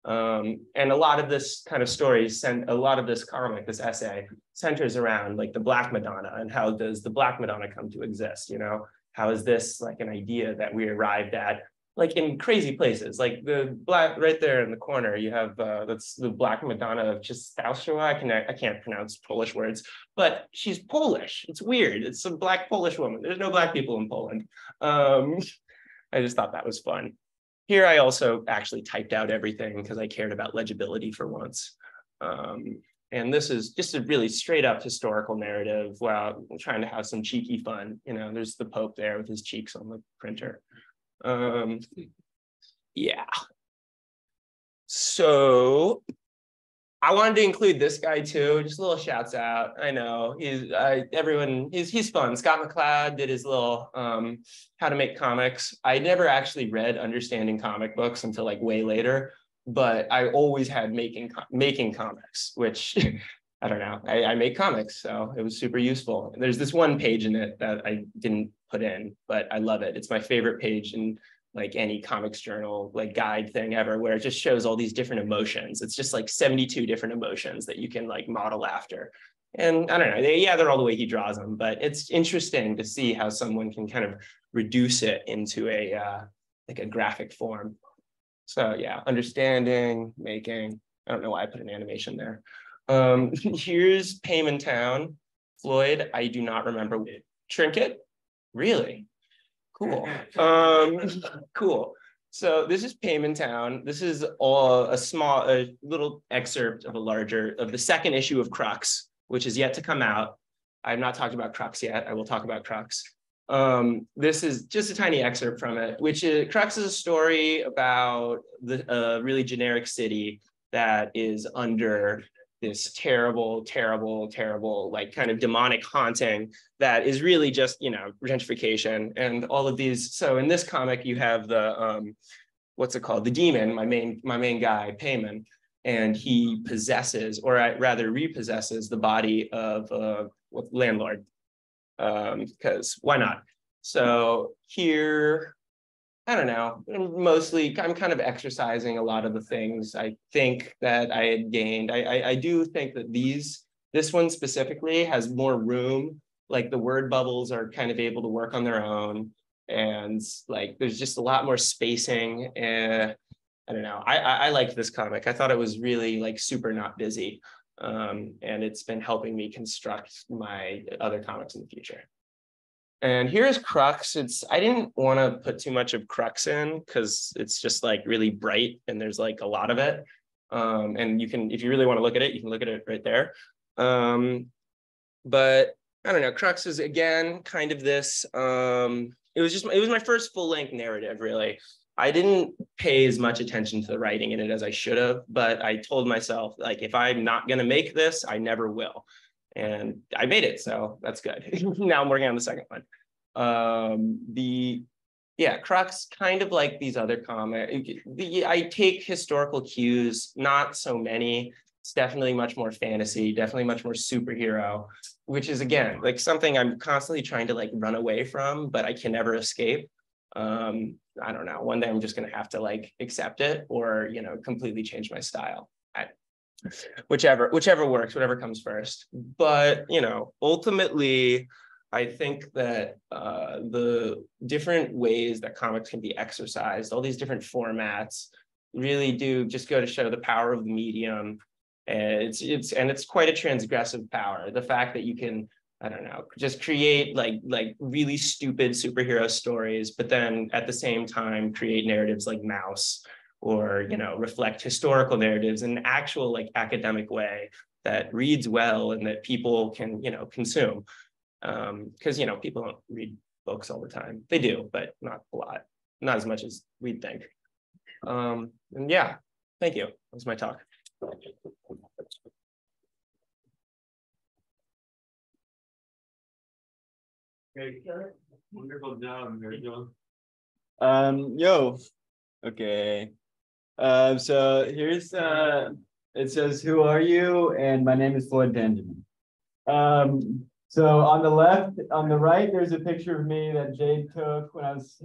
And a lot of this kind of stories, and a lot of this comic, this essay, centers around like the Black Madonna, and how does the Black Madonna come to exist? You know, how is this like an idea that we arrived at, like in crazy places, like the black right there in the corner, you have that's the Black Madonna of Chaia. I can't pronounce Polish words, but she's Polish. It's weird. It's a Black Polish woman. There's no Black people in Poland. I just thought that was fun. Here, I also actually typed out everything because I cared about legibility for once. And this is just a really straight up historical narrative while trying to have some cheeky fun. You know, there's the Pope there with his cheeks on the printer. Yeah. So I wanted to include this guy too. Just a little shouts out. I know he's fun. Scott McCloud did his little how to make comics. I never actually read Understanding Comic Books until like way later, but I always had making comics, which I don't know. I make comics, so it was super useful. There's this one page in it that I didn't put in, but I love it. It's my favorite page in like any comics journal, like guide thing ever, where it just shows all these different emotions. It's just like 72 different emotions that you can like model after. And I don't know, they're all the way he draws them, but it's interesting to see how someone can kind of reduce it into a like a graphic form. So yeah, understanding, making. I don't know why I put an animation there. Here's Payman Town, Floyd. I do not remember. Trinket, really cool. Cool. So this is Payman Town. This is all a little excerpt of the second issue of Crux, which is yet to come out. I've not talked about Crux yet. I will talk about Crux. This is just a tiny excerpt from it, Crux is a story about the really generic city that is under this terrible, like kind of demonic haunting that is really just, you know, gentrification and all of these. So in this comic, you have the, what's it called? The demon, my main guy, Payman, and he possesses, or rather repossesses the body of landlord, because why not? So here, I don't know, mostly I'm kind of exercising a lot of the things I think that I had gained. I do think that this one specifically has more room, like the word bubbles are kind of able to work on their own. And like, there's just a lot more spacing. I don't know, I liked this comic. I thought it was really like super not busy. And it's been helping me construct my other comics in the future. And here's Crux. I didn't want to put too much of Crux in because it's just like really bright and there's like a lot of it. And you can, if you really want to look at it, you can look at it right there. But I don't know, Crux is again kind of this. It was my first full-length narrative, really. I didn't pay as much attention to the writing in it as I should have, but I told myself, like, if I'm not going to make this, I never will. And I made it, so that's good. Now I'm working on the second one. Crux, kind of like these other comics. I take historical cues, not so many. It's definitely much more fantasy, definitely much more superhero, which is, again, like something I'm constantly trying to like run away from, but I can never escape. I don't know, one day I'm just going to have to like accept it or, you know, completely change my style. Whichever works, whatever comes first. But, you know, ultimately, I think that the different ways that comics can be exercised, all these different formats, really do just go to show the power of the medium. And it's quite a transgressive power. The fact that you can, I don't know, just create like really stupid superhero stories, but then at the same time create narratives like Mouse, or, you know, reflect historical narratives in an actual like academic way that reads well and that people can, you know, consume. Because, you know, people don't read books all the time. They do, but not a lot, not as much as we'd think. And yeah, thank you. That was my talk.
Great. Wonderful job, Virgil. Okay. So here's it says, "Who are you?" And my name is Floyd Tangeman. So on the left, on the right, there's a picture of me that Jade took when I was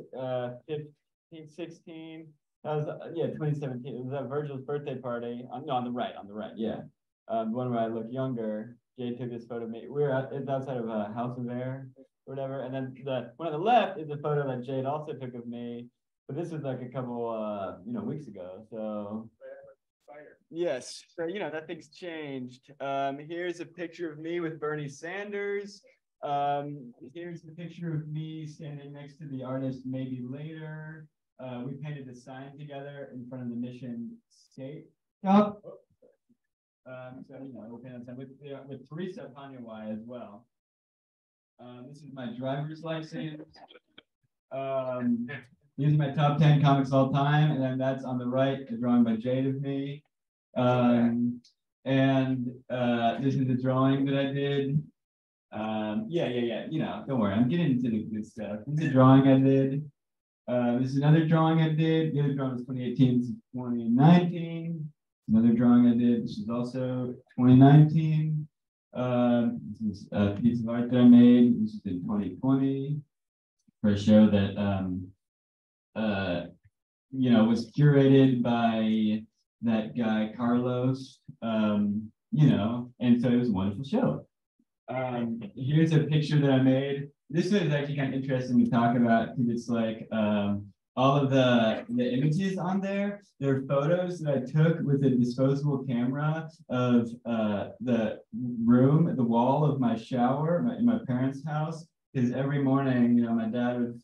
15, 16. That was 2017. It was at Virgil's birthday party. No, on the right, yeah. One where I look younger. Jade took this photo of me. It's outside of a House of Air or whatever. And then the one on the left is a photo that Jade also took of me. But this was like a couple weeks ago. So yes, so you know that thing's changed. Here's a picture of me with Bernie Sanders. Here's the picture of me standing next to the artist Maybe Later. We painted a sign together in front of the Mission Skate Shop. So you know, we'll paint that sign with Teresa Panyawai as well. This is my driver's license. These are my top 10 comics of all time, and then that's on the right, a drawing by Jade of me. This is a drawing that I did. You know, don't worry, I'm getting into the good stuff. This is a drawing I did. This is another drawing I did. The other drawing was 2018 to 2019. Another drawing I did. This is also 2019. This is a piece of art that I made. This is in 2020 for a show that you know, was curated by that guy Carlos. You know, and so it was a wonderful show. Here's a picture that I made. This one is actually kind of interesting to talk about because it's like all of the images on there. They're photos that I took with a disposable camera of the room, the wall of my shower in my parents' house. Because every morning, you know, my dad would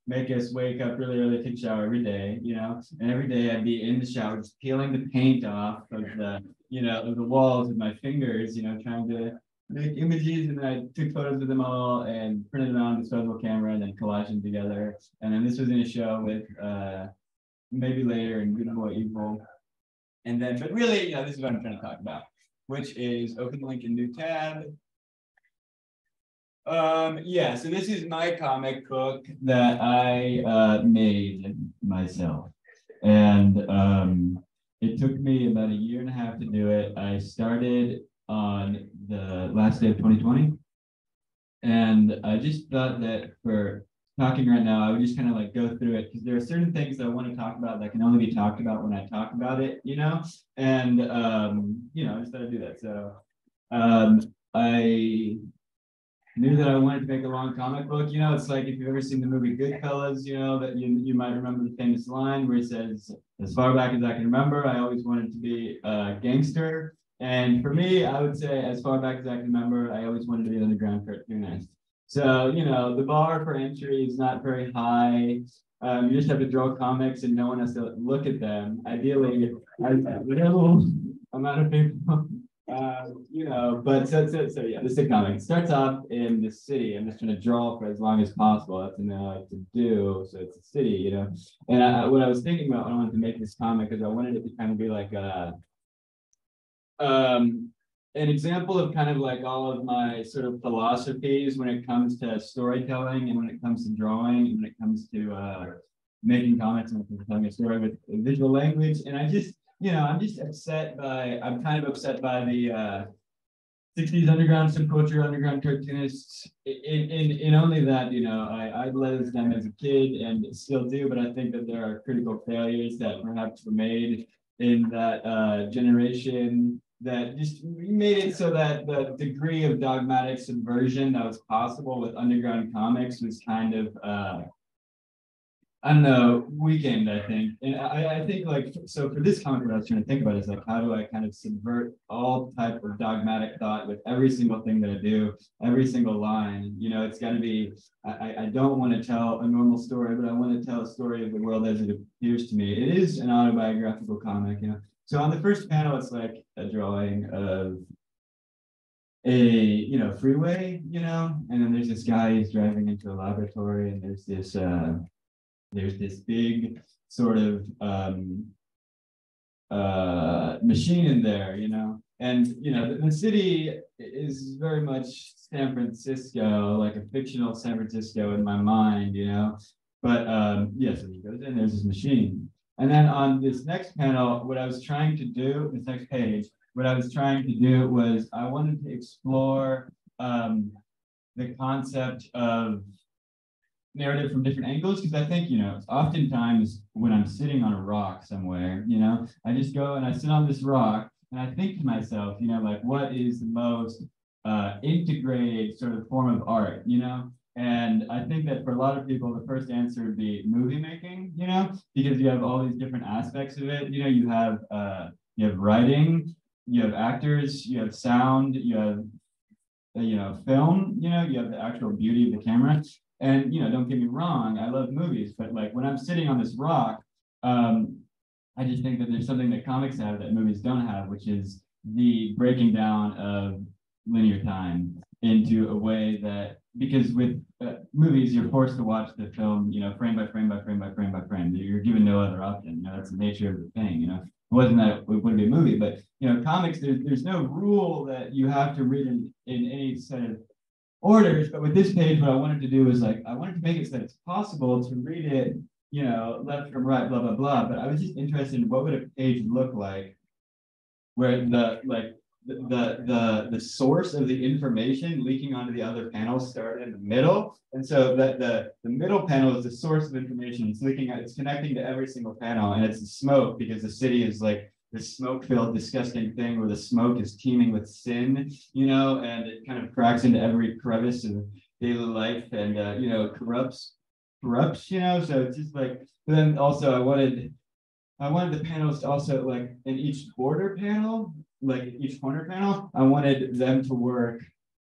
make us wake up really early, take a shower every day, you know, and every day I'd be in the shower just peeling the paint off of the, you know, of the walls with my fingers, you know, trying to make images, and then I took photos of them all and printed them on disposable camera and then collaged them together. And then this was in a show with Maybe Later and Good Boy Evil. And then, but really, you know, this is what I'm trying to talk about, which is open link in new tab. So this is my comic book that I made myself. And it took me about 1.5 years to do it. I started on the last day of 2020. And I just thought that for talking right now, I would just kind of like go through it because there are certain things that I want to talk about that can only be talked about when I talk about it, you know? And, you know, I just thought I'd do that. So I knew that I wanted to make a long comic book. You know, it's like if you've ever seen the movie Goodfellas, you know, that you might remember the famous line where it says, "As far back as I can remember, I always wanted to be a gangster." And for me, I would say, as far back as I can remember, I always wanted to be an underground cartoonist. So, you know, the bar for entry is not very high. You just have to draw comics and no one has to look at them. Ideally, a little amount of people, you know, but so yeah, this is a comic. It starts off in the city. I'm just trying to draw for as long as possible. That's something I like to do. So it's a city, you know. And what I was thinking about when I wanted to make this comic is I wanted it to kind of be like an example of kind of like all of my sort of philosophies when it comes to storytelling and when it comes to drawing and when it comes to making comics and telling a story with visual language. And I just, you know, I'm kind of upset by the 60s underground subculture, underground cartoonists, in only that, you know, I idolized them as a kid and still do, but I think that there are critical failures that perhaps were made in that generation that just made it so that the degree of dogmatic subversion that was possible with underground comics was kind of, I don't know, weakened, I think. And I think like, so for this comic, what I was trying to think about is like, how do I kind of subvert all type of dogmatic thought with every single thing that I do, every single line, you know, it's got to be, I don't want to tell a normal story, but I want to tell a story of the world as it appears to me. It is an autobiographical comic, you know. So on the first panel, it's like a drawing of a, you know, freeway, you know, and then there's this guy who's driving into a laboratory and there's this big sort of machine in there, you know, and, you know, the city is very much San Francisco, like a fictional San Francisco in my mind, you know, but yeah, so he goes in, there's this machine. And then on this next panel, what I was trying to do, this next page, what I was trying to do was I wanted to explore the concept of narrative from different angles, because I think, you know, oftentimes when I'm sitting on a rock somewhere, you know, I just go and I sit on this rock and I think to myself, you know, like what is the most integrated sort of form of art, you know? And I think that for a lot of people, the first answer would be movie making, you know, because you have all these different aspects of it. You know, you have writing, you have actors, you have sound, you have, you know, film, you know, you have the actual beauty of the camera. And, you know, don't get me wrong, I love movies, but like when I'm sitting on this rock, I just think that there's something that comics have that movies don't have, which is the breaking down of linear time into a way that, because with movies, you're forced to watch the film, you know, frame by frame by frame by frame by frame. You're given no other option. You know, that's the nature of the thing. You know, it wasn't that it wouldn't be a movie, but you know, comics, there's no rule that you have to read in any set of orders. But with this page, what I wanted to do was like, I wanted to make it so that it's possible to read it, you know, left from right, blah blah blah. But I was just interested in what would a page look like where the source of the information leaking onto the other panels started in the middle. And so that the middle panel is the source of information. It's leaking out, it's connecting to every single panel, and it's the smoke, because the city is like this smoke-filled, disgusting thing where the smoke is teeming with sin, you know, and it kind of cracks into every crevice of daily life and you know, corrupts, you know. So it's just like, but then also I wanted the panels to also, like, in each border panel, like each corner panel, I wanted them to work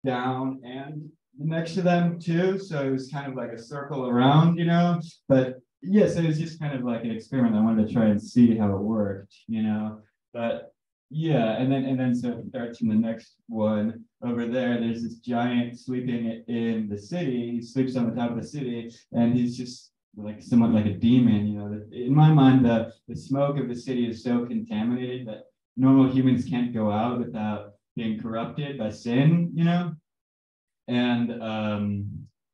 down and next to them too. So it was kind of like a circle around, you know. But yes, it was just kind of like an experiment. I wanted to try and see how it worked, you know. But yeah, and then so it starts from the next one over there. There's this giant sleeping in the city. He sleeps on the top of the city, and he's just like somewhat like a demon, you know. In my mind, the smoke of the city is so contaminated that normal humans can't go out without being corrupted by sin, you know. And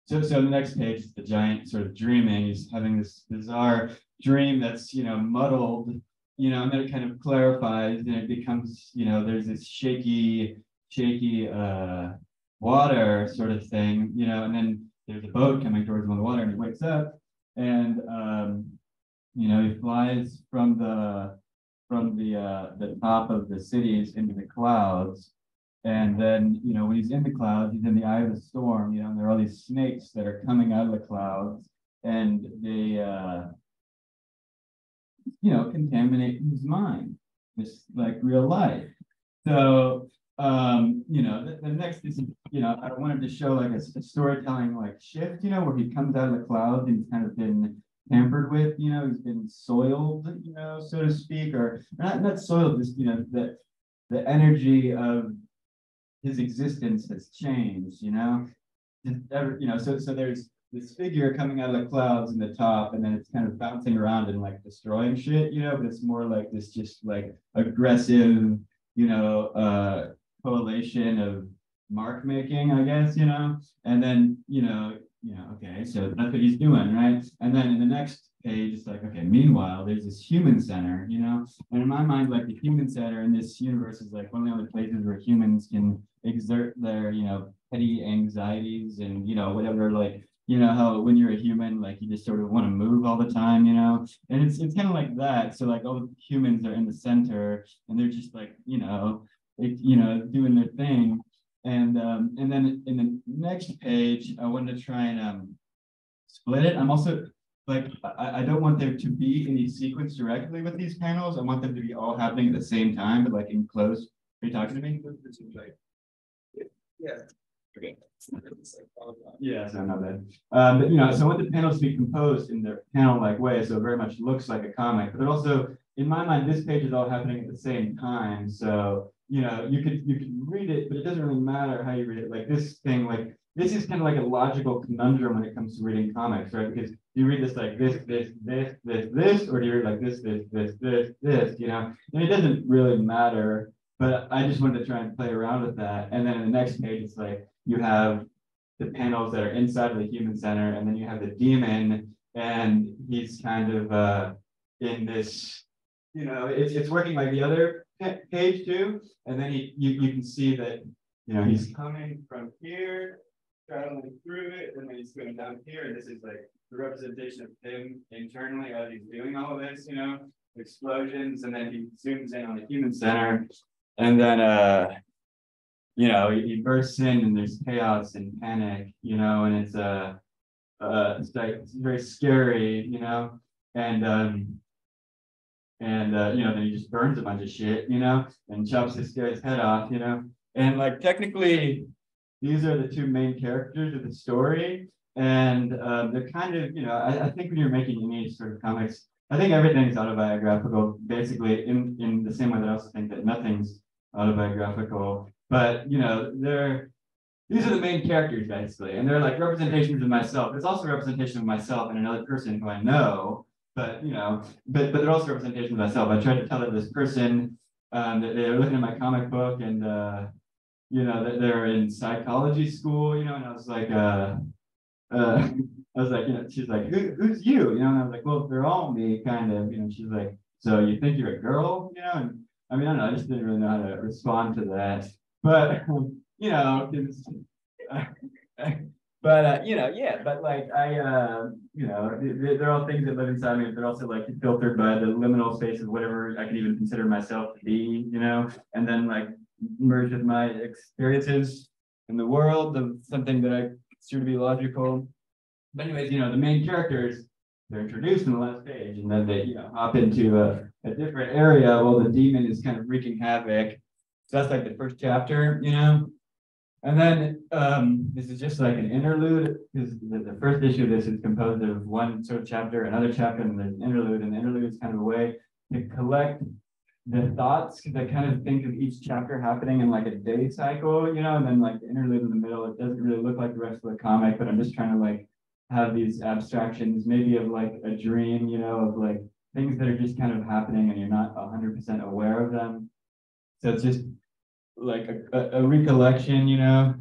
so the next page is the giant sort of dreaming. He's having this bizarre dream that's, you know, muddled, you know, and then it kind of clarifies and it becomes, you know, there's this shaky water sort of thing, you know, and then there's a boat coming towards him on the water, and he wakes up and you know, he flies from the top of the cities into the clouds. And then, you know, when he's in the clouds, he's in the eye of the storm, you know, and there are all these snakes that are coming out of the clouds, and they, you know, contaminate his mind, just like real life.
So, you know, the next is, you know, I wanted to show like a storytelling like shift, you know, where he comes out of the clouds and he's kind of been tampered with, you know, he's been soiled, you know, so to speak, or not soiled, just, you know, the energy of his existence has changed, you know, you know, so there's this figure coming out of the clouds in the top, and then it's kind of bouncing around and like destroying shit, you know, but it's more like this just like aggressive, you know, correlation of mark making, I guess, you know, and then, you know, okay, so that's what he's doing, right? And then in the next page, it's like, okay, meanwhile, there's this human center, you know, and in my mind, like the human center in this universe is like one of the only places where humans can exert their, you know, petty anxieties and, you know, whatever, like, you know, how when you're a human, like you just sort of want to move all the time, you know, and it's kind of like that. So like all the humans are in the center and they're just like, you know, doing their thing. And then in the next page, I wanted to try and split it. I'm also like, I don't want there to be any sequence directly with these panels. I want them to be all happening at the same time, but like in close. Are you talking to me?
Yeah.
Okay. Yeah, so not bad. But you know, so I want the panels to be composed in their panel-like way, so it very much looks like a comic. But also, in my mind, this page is all happening at the same time. So you know, you could read it, but it doesn't really matter how you read it. Like this thing, like this is kind of like a logical conundrum when it comes to reading comics, right? Because you read this like this, or do you read like this, you know? And it doesn't really matter. But I just wanted to try and play around with that. And then in the next page, it's like you have the panels that are inside of the human center, and then you have the demon, and he's kind of in this, you know, it's working like the other page too. And then you can see that, you know, he's coming from here, traveling through it, and then he's going down here. And this is like the representation of him internally as he's doing all of this, you know, explosions, and then he zooms in on the human center. And then, you know, he bursts in and there's chaos and panic, you know, and it's like, it's very scary, you know, and you know, then he just burns a bunch of shit, you know, and chops this guy's head off, you know, and like technically these are the two main characters of the story, and they're kind of, you know, I think when you're making any sort of comics, I think everything's autobiographical, basically, in the same way that I also think that nothing's autobiographical, but you know, these are the main characters basically, and they're like representations of myself. It's also a representation of myself and another person who I know, but you know, but they're also representations of myself. I tried to tell it this person that they're looking at my comic book, and you know, that they're in psychology school, you know, and I was like, you know, she's like, who's you? You know, and I was like, well, they're all me, kind of, you know. She's like, so you think you're a girl, you know? And I mean, I don't know, I just didn't really know how to respond to that. But, you know, but, you know, yeah, but like you know, they're all things that live inside me. They're also like filtered by the liminal space of whatever I can even consider myself to be, you know, and then like merged with my experiences in the world of something that I consider to be logical. But anyways, you know, the main characters, they're introduced in the last page, and then they, you know, hop into a different area while the demon is kind of wreaking havoc. So that's like the first chapter, you know. And then this is just like an interlude, because the first issue of this is composed of one sort of chapter, another chapter, and there's an interlude, and the interlude is kind of a way to collect the thoughts that kind of think of each chapter happening in like a day cycle, you know, and then like the interlude in the middle, it doesn't really look like the rest of the comic, but I'm just trying to like have these abstractions, maybe of like a dream, you know, of like things that are just kind of happening and you're not 100% aware of them. So it's just like a recollection, you know.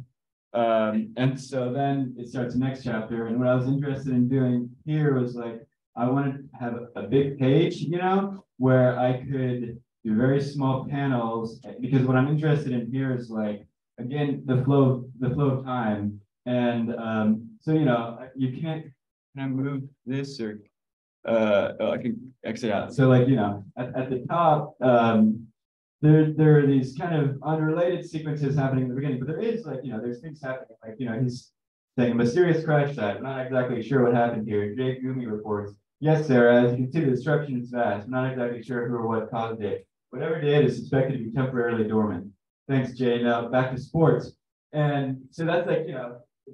And so then it starts the next chapter. And what I was interested in doing here was like, I wanted to have a big page, you know, where I could do very small panels, because what I'm interested in here is like, again, the flow of time. And so, you know, you can't, can I move this, or oh, I can exit out. So like, you know, at the top, there are these kind of unrelated sequences happening in the beginning, but there is like, you know, there's things happening, like, you know, he's saying a mysterious crash site. I'm not exactly sure what happened here. Jake Gumi reports, yes, Sarah, as you can see, the destruction is vast. I'm not exactly sure who or what caused it. Whatever did is suspected to be temporarily dormant. Thanks, Jay. Now back to sports. And so that's like,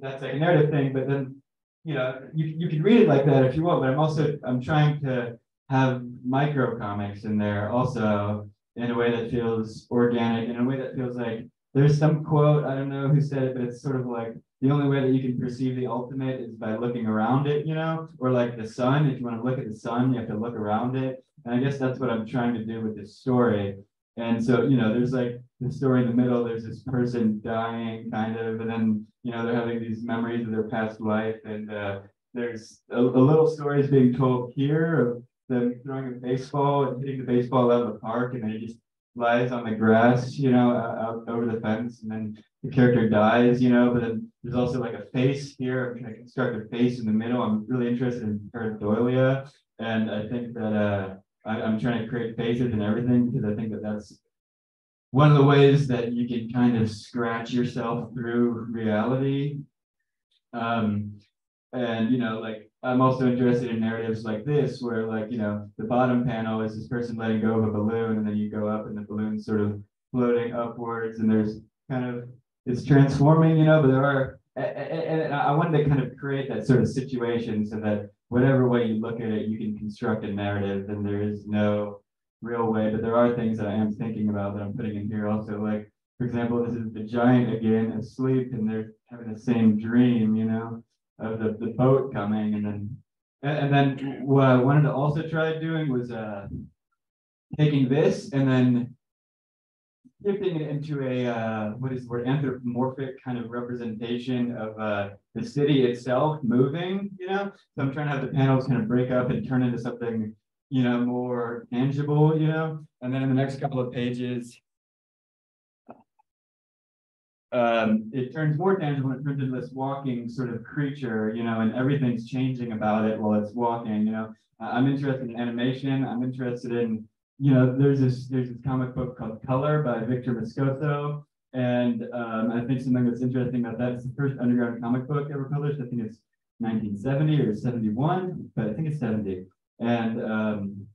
that's like a narrative thing, but then, you can read it like that if you want, but I'm trying to have micro comics in there also in a way that feels organic, in a way that feels like there's some quote, I don't know who said it, but it's sort of like the only way that you can perceive the ultimate is by looking around it, or like the sun. If you want to look at the sun, you have to look around it. And I guess that's what I'm trying to do with this story. And so, there's like the story in the middle, there's this person dying kind of, and then, they're having these memories of their past life. And there's a little story is being told here of them throwing a baseball and hitting the baseball out of the park, and then he just lies on the grass, out over the fence, and then the character dies, but then there's also like a face here. I'm trying to construct a face in the middle. I'm really interested in pareidolia, and I think that I'm trying to create faces and everything, because I think that that's one of the ways that you can kind of scratch yourself through reality. And like I'm also interested in narratives like this, where like the bottom panel is this person letting go of a balloon, and then you go up and the balloon's sort of floating upwards, and there's kind of it's transforming, but there are, and I wanted to kind of create that sort of situation so that whatever way you look at it, you can construct a narrative, and there is no real way, but there are things that I am thinking about that I'm putting in here also. Like, for example, this is the giant again asleep, and they're having the same dream, of the boat coming, and then what I wanted to also try doing was taking this and then shifting it into a what is the word, anthropomorphic kind of representation of the city itself moving, So I'm trying to have the panels kind of break up and turn into something, more tangible, And then in the next couple of pages, it turns more tangible. It turns into this walking sort of creature, and everything's changing about it while it's walking. I'm interested in animation. I'm interested in, there's this comic book called Color by Victor Moscoso, and I think something that's interesting about that is the first underground comic book ever published. I think it's 1970 or 71, but I think it's 70. And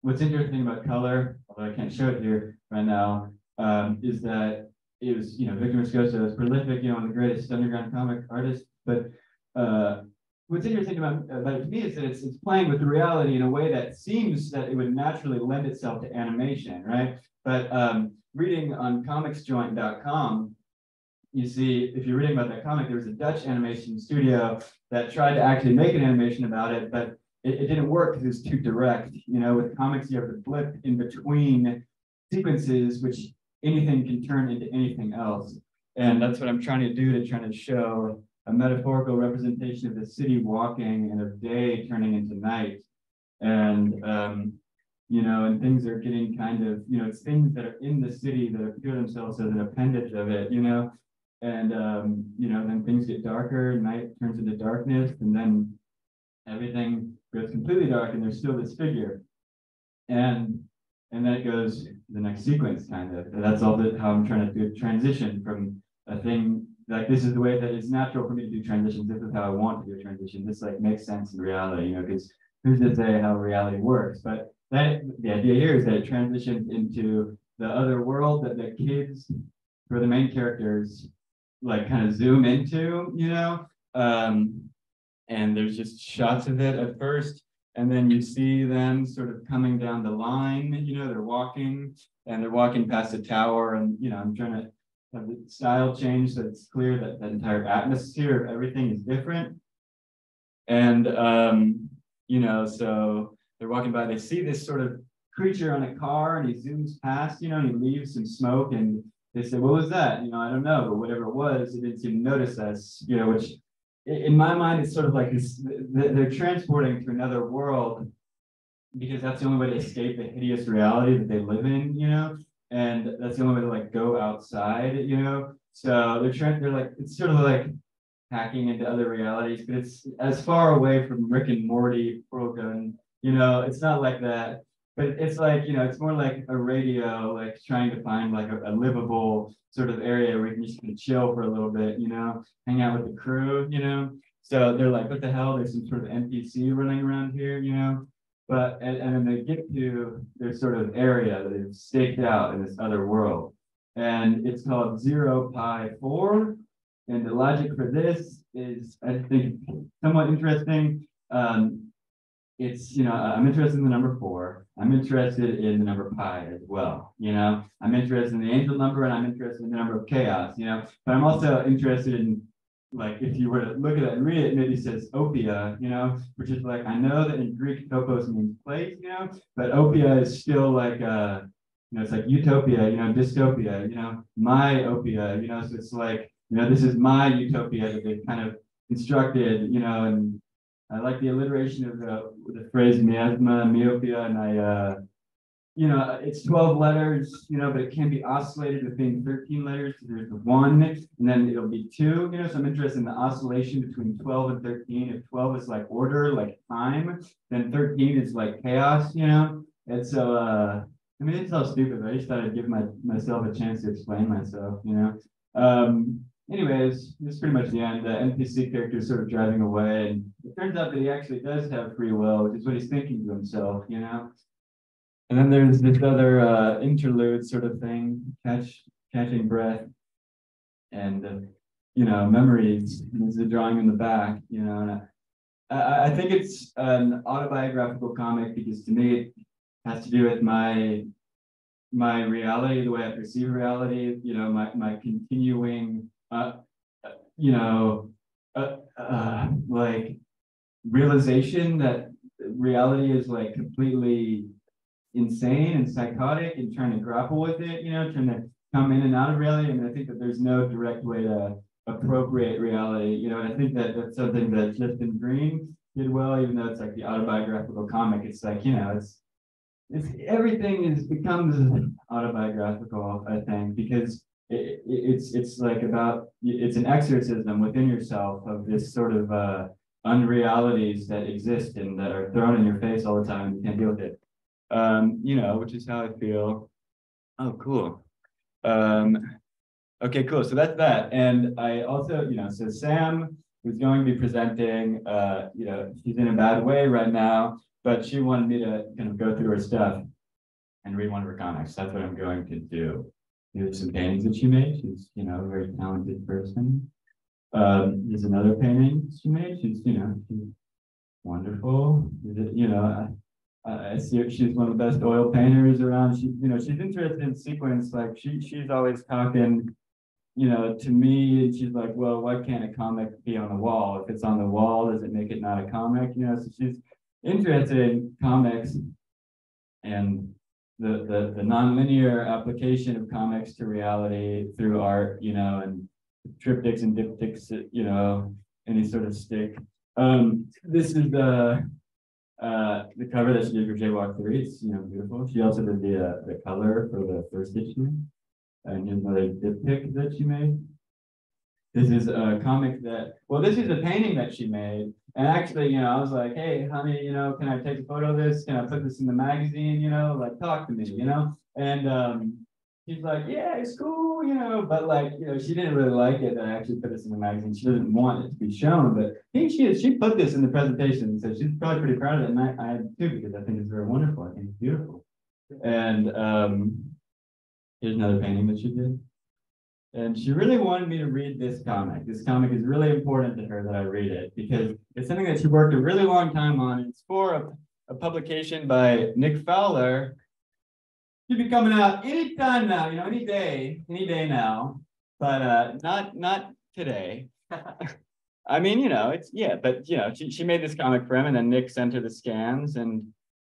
what's interesting about Color, although I can't show it here right now, is that it was, Victor Moscoso is prolific, one of the greatest underground comic artists. But what's interesting about it to me is that it's playing with the reality in a way that seems that it would naturally lend itself to animation, right? But reading on comicsjoint.com, you see, if you're reading about that comic, there was a Dutch animation studio that tried to actually make an animation about it, but it didn't work because it was too direct. With comics, you have to blip in between sequences, which anything can turn into anything else. And that's what I'm trying to do, to try to show a metaphorical representation of the city walking and of day turning into night. And, and things are getting kind of, it's things that are in the city that appear themselves as an appendage of it, and, then things get darker, night turns into darkness, and then everything goes completely dark, and there's still this figure. And then it goes to the next sequence, kind of. And that's all how I'm trying to do a transition from a thing, like this is the way that it's natural for me to do transitions. This is how I want to do a transition. This like makes sense in reality, because who's to say how reality works? But the idea here is that it transitions into the other world that the kids, who are the main characters, like kind of zoom into, and there's just shots of it at first. And then you see them sort of coming down the line, they're walking past the tower, and, I'm trying to have the style change so it's clear that the entire atmosphere of everything is different. And, so they're walking by, they see this sort of creature on a car, and he zooms past, and he leaves some smoke, and they say, what was that? I don't know, but whatever it was, it didn't seem to notice us, which in my mind, it's sort of like this, they're transporting to another world, because that's the only way to escape the hideous reality that they live in, and that's the only way to like go outside, so they're like, it's sort of like hacking into other realities, but it's as far away from Rick and Morty, Broken, it's not like that. But it's like, it's more like a radio, like trying to find like a livable sort of area where you can just kind of chill for a little bit, hang out with the crew, So they're like, what the hell? There's some sort of NPC running around here, But, and then they get to their sort of area that they've staked out in this other world. and it's called 0 pi 4. And the logic for this is, I think, somewhat interesting. It's, I'm interested in the number 4. I'm interested in the number pi as well. I'm interested in the angel number, and I'm interested in the number of chaos. But I'm also interested in, like, if you were to look at it and read it, maybe it says opia, which is like, I know that in Greek topos means place, but opia is still like, it's like utopia, dystopia, myopia, so it's like, this is my utopia that they've kind of constructed, and I like the alliteration of the phrase miasma, myopia, and it's 12 letters, but it can be oscillated between 13 letters. So there's the 1, and then it'll be 2, so I'm interested in the oscillation between 12 and 13. If 12 is like order, like time, then 13 is like chaos, and so, it's all stupid, but I just thought I'd give myself a chance to explain myself, Anyways, this is pretty much the end. The NPC character is sort of driving away, and it turns out that he actually does have free will, which is what he's thinking to himself, And then there's this other interlude sort of thing, catching breath, and memories. There's a drawing in the back, And I think it's an autobiographical comic because to me it has to do with my reality, the way I perceive reality. My continuing, like realization that reality is like completely insane and psychotic, and trying to grapple with it, trying to come in and out of reality. I think that there's no direct way to appropriate reality, and I think that that's something that Clifton Green did well, even though it's like the autobiographical comic. It's like, it's everything becomes autobiographical, I think, because it's like it's an exorcism within yourself of this sort of unrealities that exist and that are thrown in your face all the time, and you can't deal with it. Which is how I feel. Oh, cool. Okay, cool. So that's that. And I also, so Sam was going to be presenting, she's in a bad way right now, but she wanted me to kind of go through her stuff and read one of her comics. That's what I'm going to do. Here's some paintings that she made. She's, a very talented person. Here's another painting she made. She's wonderful. I see her, she's one of the best oil painters around. She's interested in sequence. Like she's always talking, to me, and she's like, well, why can't a comic be on the wall? If it's on the wall, does it make it not a comic? So she's interested in comics and the nonlinear application of comics to reality through art, and triptychs and diptychs, any sort of stick. This is the cover that she did for Jaywalk 3. It's beautiful. She also did the color for the first issue. And here's another diptych that she made. This is a comic this is a painting that she made. And actually, I was like, hey, honey, can I take a photo of this? Can I put this in the magazine? Like, talk to me, And she's like, yeah, it's cool, but like, she didn't really like it that I actually put this in the magazine. She doesn't want it to be shown, but I think she put this in the presentation, so she's probably pretty proud of it, and I am too, because I think it's very wonderful. I think it's beautiful. And here's another painting that she did. And she really wanted me to read this comic. This comic is really important to her that I read it, because it's something that she worked a really long time on. It's for a publication by Nick Fowler. Should be coming out any time now, any day now, but not today. I mean, it's, yeah, but she made this comic for him, and then Nick sent her the scans, and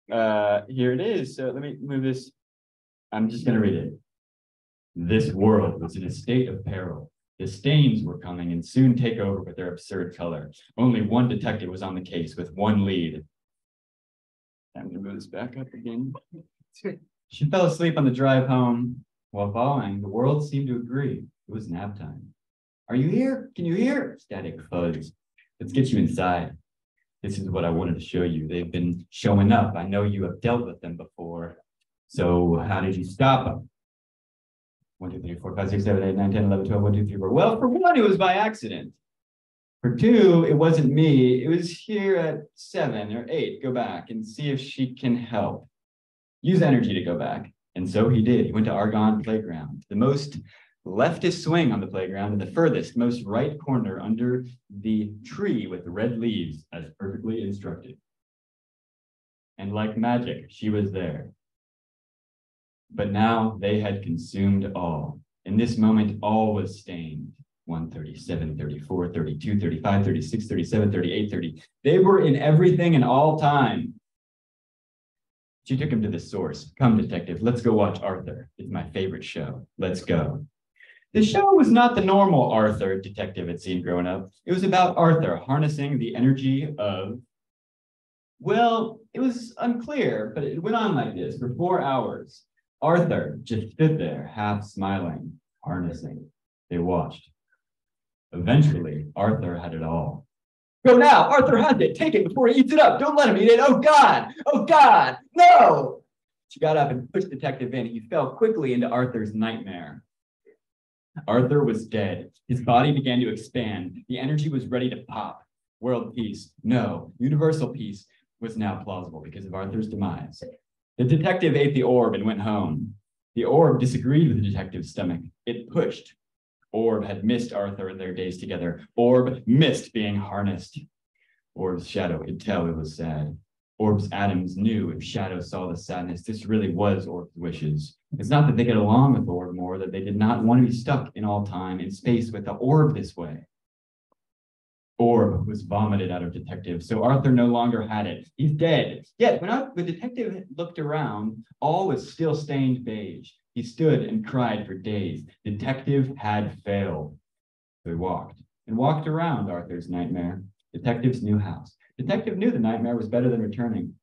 here it is. So let me move this. I'm just gonna read it. This world was in a state of peril. The stains were coming and soon take over with their absurd color. Only one detective was on the case with one lead. I'm gonna move this back up again. She fell asleep on the drive home. While following, the world seemed to agree. It was nap time. Are you here? Can you hear? Static fuzz. Let's get you inside. This is what I wanted to show you. They've been showing up. I know you have dealt with them before. So how did you stop them? 1, 2, 3, 4, 5, 6, 7, 8, 9, 10, 11, 12, 1, 2, 3, 4. Well, for one, it was by accident. For two, it wasn't me. It was here at 7 or 8. Go back and see if she can help. Use energy to go back. And so he did. He went to Argonne Playground, the most leftist swing on the playground, and the furthest, most right corner under the tree with the red leaves, as perfectly instructed. And like magic, she was there. But now they had consumed all. In this moment, all was stained. 137, 34, 32, 35, 36, 37, 38, 30. They were in everything and all time. She took him to the source. Come, detective, let's go watch Arthur. It's my favorite show. Let's go. The show was not the normal Arthur detective had seen growing up. It was about Arthur harnessing the energy of, well, it was unclear, but it went on like this for 4 hours. Arthur just stood there, half smiling, harnessing. They watched. Eventually, Arthur had it all. Go now, Arthur has it. Take it before he eats it up. Don't let him eat it. Oh God, no. She got up and pushed the detective in. He fell quickly into Arthur's nightmare. Arthur was dead. His body began to expand. The energy was ready to pop. World peace, no. Universal peace was now plausible because of Arthur's demise. The detective ate the orb and went home. The orb disagreed with the detective's stomach. It pushed. Orb had missed Arthur and their days together. Orb missed being harnessed. Orb's shadow could tell it was sad. Orb's atoms knew if Shadow saw the sadness, this really was Orb's wishes. It's not that they get along with Orb more, that they did not want to be stuck in all time in space with the Orb this way. Orb was vomited out of detective, so Arthur no longer had it. He's dead. Yet, when the detective looked around, all was still stained beige. He stood and cried for days. Detective had failed. So he walked around Arthur's nightmare, detective's new house. Detective knew the nightmare was better than returning.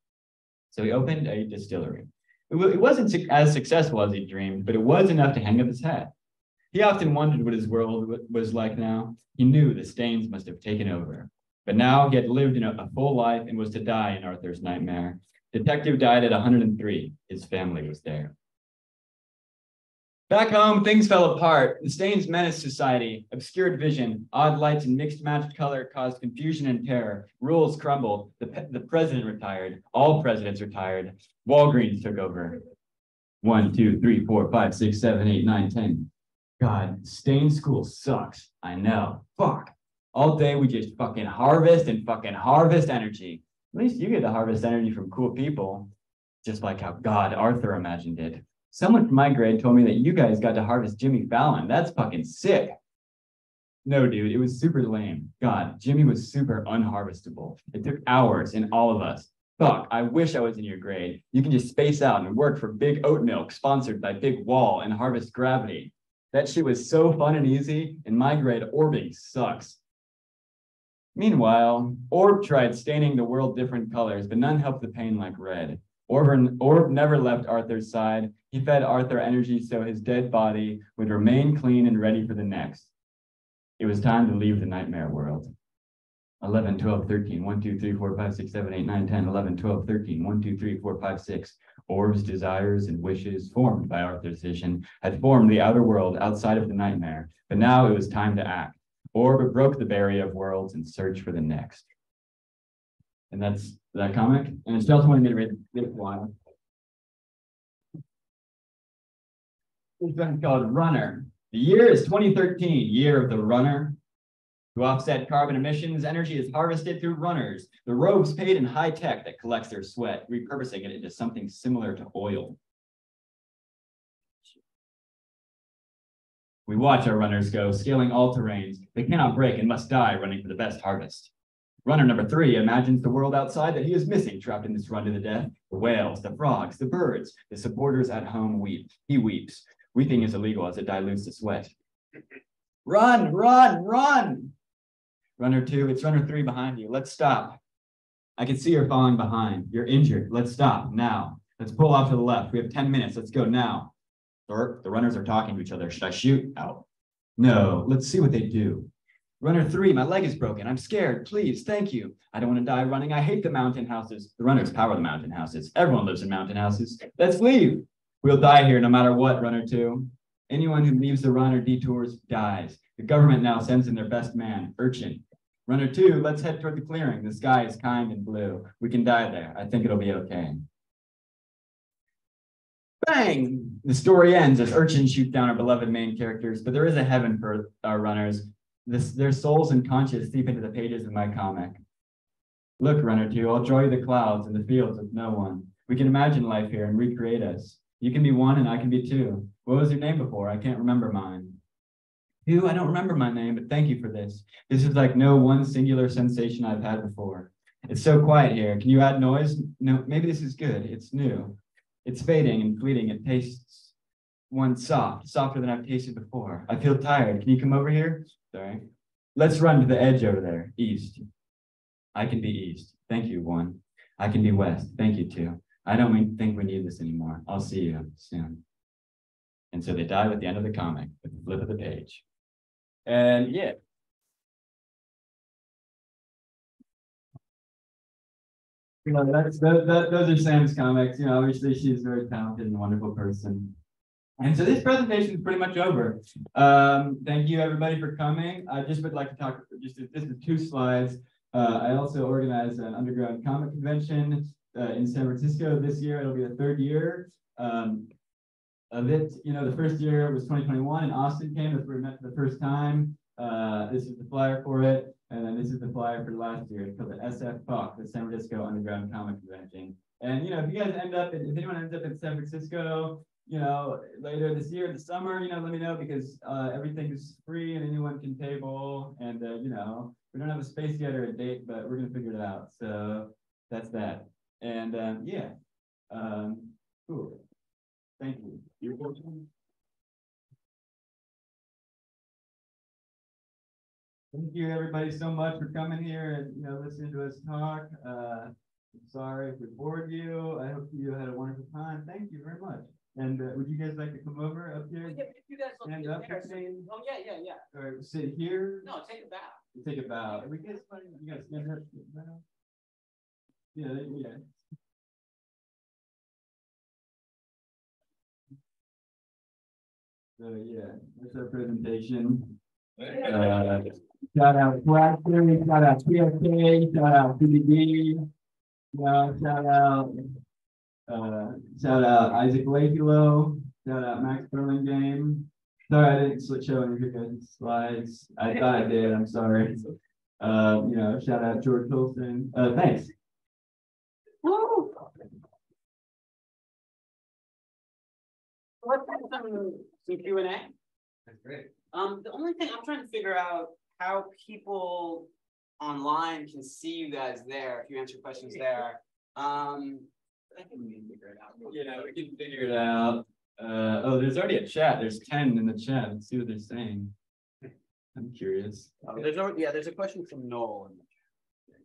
So he opened a distillery. It wasn't as successful as he dreamed, but it was enough to hang up his hat. He often wondered what his world was like now. He knew the stains must have taken over. But now he had lived in a full life and was to die in Arthur's nightmare. Detective died at 103. His family was there. Back home, things fell apart. The stains menaced society. Obscured vision, odd lights and mixed matched color caused confusion and terror. Rules crumbled. The president retired. All presidents retired. Walgreens took over. 1, 2, 3, 4, 5, 6, 7, 8, 9, 10. God, stain school sucks. I know. Fuck. All day we just fucking harvest energy. At least you get to harvest energy from cool people. Just like how God, Arthur imagined it. Someone from my grade told me that you guys got to harvest Jimmy Fallon. That's fucking sick. No, dude, it was super lame. God, Jimmy was super unharvestable. It took hours in all of us. Fuck, I wish I was in your grade. You can just space out and work for Big Oat Milk, sponsored by Big Wall, and harvest gravity. That shit was so fun and easy. In my grade, orbing sucks. Meanwhile, Orb tried staining the world different colors, but none helped the pain like red. Orb never left Arthur's side. He fed Arthur energy so his dead body would remain clean and ready for the next. It was time to leave the nightmare world. 11, 12, 13, 1, 2, 3, 4, 5, 6, 7, 8, 9, 10, 11, 12, 13, 1, 2, 3, 4, 5, 6. Orb's desires and wishes, formed by Arthur's vision, had formed the outer world outside of the nightmare, but now it was time to act. Orb broke the barrier of worlds and searched for the next. And that's that comic. And she also wanted me to read this one. This one's called Runner. The year is 2013, year of the runner. To offset carbon emissions, energy is harvested through runners. The robes paid in high tech that collects their sweat, repurposing it into something similar to oil. We watch our runners go, scaling all terrains. They cannot break and must die running for the best harvest. Runner number 3 imagines the world outside that he is missing, trapped in this run to the death. The whales, the frogs, the birds, the supporters at home weep. He weeps. Weeping is illegal as it dilutes the sweat. Run, run, run! Runner 2, it's runner 3 behind you. Let's stop. I can see you're falling behind. You're injured. Let's stop now. Let's pull off to the left. We have 10 minutes. Let's go now. Or the runners are talking to each other. Should I shoot? Out. No, let's see what they do. Runner 3, my leg is broken. I'm scared. Please, thank you. I don't want to die running. I hate the mountain houses. The runners power the mountain houses. Everyone lives in mountain houses. Let's leave. We'll die here no matter what, runner 2. Anyone who leaves the run or detours dies. The government now sends in their best man, Urchin. Runner 2, let's head toward the clearing. The sky is kind and blue. We can die there. I think it'll be okay. bang! The story ends as urchins shoot down our beloved main characters, but there is a heaven for our runners. Their souls and conscience seep into the pages of my comic. Look, Runner 2, I'll draw you the clouds and the fields with no one. We can imagine life here and recreate us. You can be one and I can be two. What was your name before? I can't remember mine. I don't remember my name, but thank you for this. This is like no one singular sensation I've had before. It's so quiet here. Can you add noise? No, maybe this is good. It's new. It's fading and fleeting. It tastes softer than I've tasted before. I feel tired. Can you come over here? Sorry. Let's run to the edge over there, east. I can be east. Thank you, one. I can be west. Thank you, two. I don't think we need this anymore. I'll see you soon. And so they dive at the end of the comic with the flip of the page. And yeah. You know, those are Sam's comics. You know, obviously she's a very talented and wonderful person. And so this presentation is pretty much over. Thank you everybody for coming. I just would like to talk, this is 2 slides. I also organized an underground comic convention in San Francisco this year. It'll be the 3rd year of it. You know, the first year was 2021 and Austin came. That's where we met for the first time. This is the flyer for it. And then this is the flyer for last year. It's called the SF Puck, the San Francisco Underground Comic Convention. And, you know, if you guys if anyone ends up in San Francisco, you know, later this year, the summer, you know, let me know because everything is free and anyone can table. And, you know, we don't have a space yet or a date, but we're going to figure it out. So that's that. And yeah, cool. Thank you. You're welcome. Thank you everybody so much for coming here and, you know, listening to us talk. I'm sorry if we bored you. I hope you had a wonderful time. Thank you very much. And would you guys like to come over up here?
Yeah, if you guys
stand up.
Oh yeah.
Or sit here.
No, take a bow.
Take a bow. We guys, you guys stand up. Bow. Yeah. So yeah, that's our presentation. Shout out Blackberry, shout out PFK, shout out PDD, shout out Isaac Lakelo, shout out Max Burlingame. Sorry, I didn't show any of your guys' slides. I thought I did, I'm sorry. You know, shout out George Wilson. Thanks.
Woo! Let's have some Q&A.
That's great.
The only thing I'm trying to figure out how people online can see you guys there if you answer questions there. I think we can figure it out.
Yeah, we can figure it out. Oh, there's already a chat. There's 10 in the chat. Let's see what they're saying. I'm curious.
There's a question from Noel.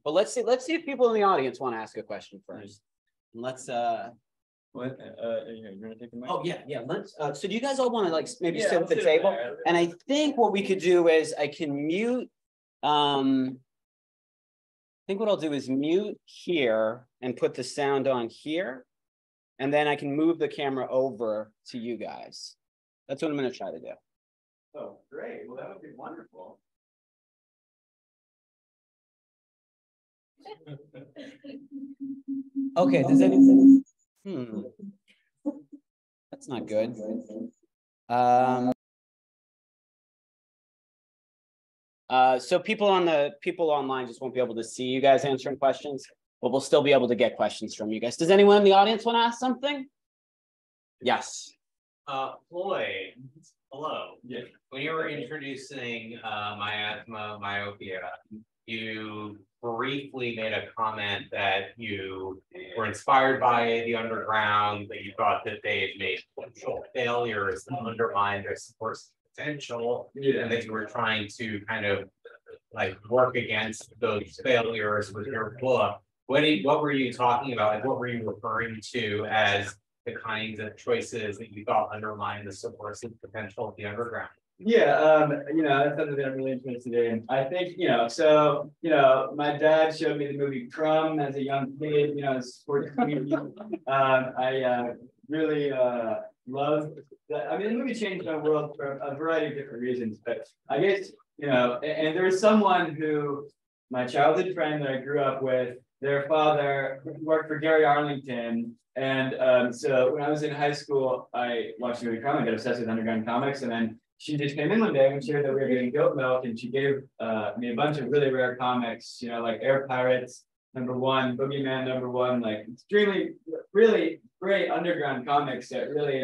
But let's see if people in the audience want to ask a question first. Let's
What? You're gonna take the mic?
Oh yeah. Let's. So do you guys all want to like maybe sit at the table? And I think what we could do is I can mute. I think what I'll do is mute here and put the sound on here, and then I can move the camera over to you guys. That's what I'm going to try to do.
Oh, great! Well, that would be wonderful.
Okay. Does anyone? That's not good. So people online just won't be able to see you guys answering questions, but we'll still be able to get questions from you guys. Does anyone in the audience want to ask something? Yes.
Floyd, hello.
Yeah.
When you were introducing miasma, myopia, you briefly made a comment that you were inspired by the underground, that you thought that they had made potential failures that undermined their support potential, and that you were trying to kind of like work against those failures with your book. What were you talking about? Like, what were you referring to as the kinds of choices that you thought undermined the subversive potential of the underground?
Yeah, you know, that's something that I'm really interested in. I think, you know, so, you know, my dad showed me the movie Crumb as a young kid, you know, sports comedian. I really love that. I mean, the movie changed my world for a variety of different reasons, but I guess, you know, and there was someone who, my childhood friend that I grew up with, their father worked for Gary Arlington. And so when I was in high school, I watched the movie Crumb. I got obsessed with underground comics. And then she just came in one day and shared that we were getting goat milk. And she gave me a bunch of really rare comics, you know, like Air Pirates #1, Boogeyman #1, like extremely, really great underground comics that really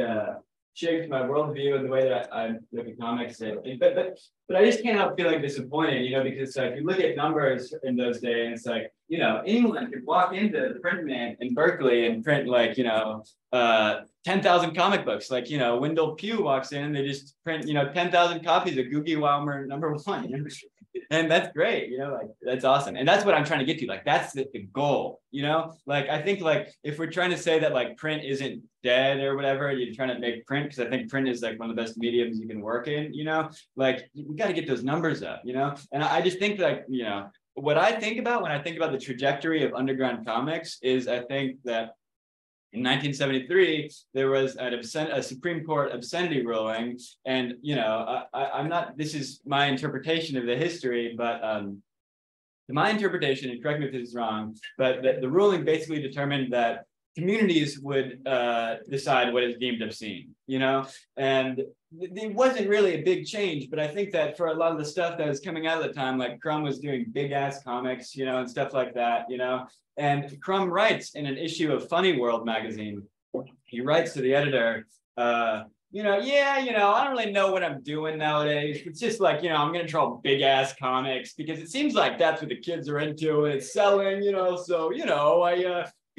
shaped my worldview and the way that I look at comics. But I just can't help feeling disappointed, you know, because like you look at numbers in those days, and it's like, you know, anyone could walk into the print man in Berkeley and print like, you know, 10,000 comic books. Like, you know, Wendell Pugh walks in and they just print, you know, 10,000 copies of Googie Wowmer #1. And that's great, you know, like that's awesome. And that's what I'm trying to get to. Like, that's the goal, you know, like I think like if we're trying to say that like print isn't dead or whatever, you're trying to make print, because I think print is like one of the best mediums you can work in, you know, like we got to get those numbers up, you know. And I just think like, you know, what I think about when I think about the trajectory of underground comics is I think that in 1973, there was a Supreme Court obscenity ruling, and you know, I'm not. This is my interpretation of the history, but my interpretation, and correct me if this is wrong, but the ruling basically determined that communities would decide what is deemed obscene, you know, and it wasn't really a big change, but I think that for a lot of the stuff that was coming out at the time, like Crumb was doing big ass comics, you know, and stuff like that, you know, and Crumb writes in an issue of Funny World magazine, he writes to the editor, you know, yeah, you know, I don't really know what I'm doing nowadays. It's just like, you know, I'm going to draw big ass comics because it seems like that's what the kids are into and it's selling, you know, so, you know, I'm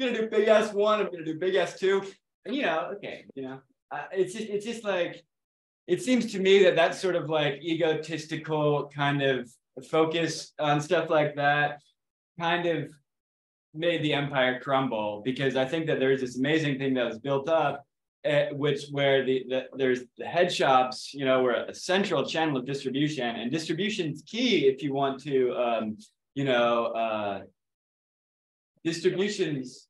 going to do big ass 1, I'm going to do big ass 2, and, you know, okay, you know, it's just like, it seems to me that that's sort of like egotistical kind of focus on stuff like that kind of made the empire crumble, because I think that there's this amazing thing that was built up, where there's the head shops, you know, were a central channel of distribution, and distribution's key if you want to, you know, distribution's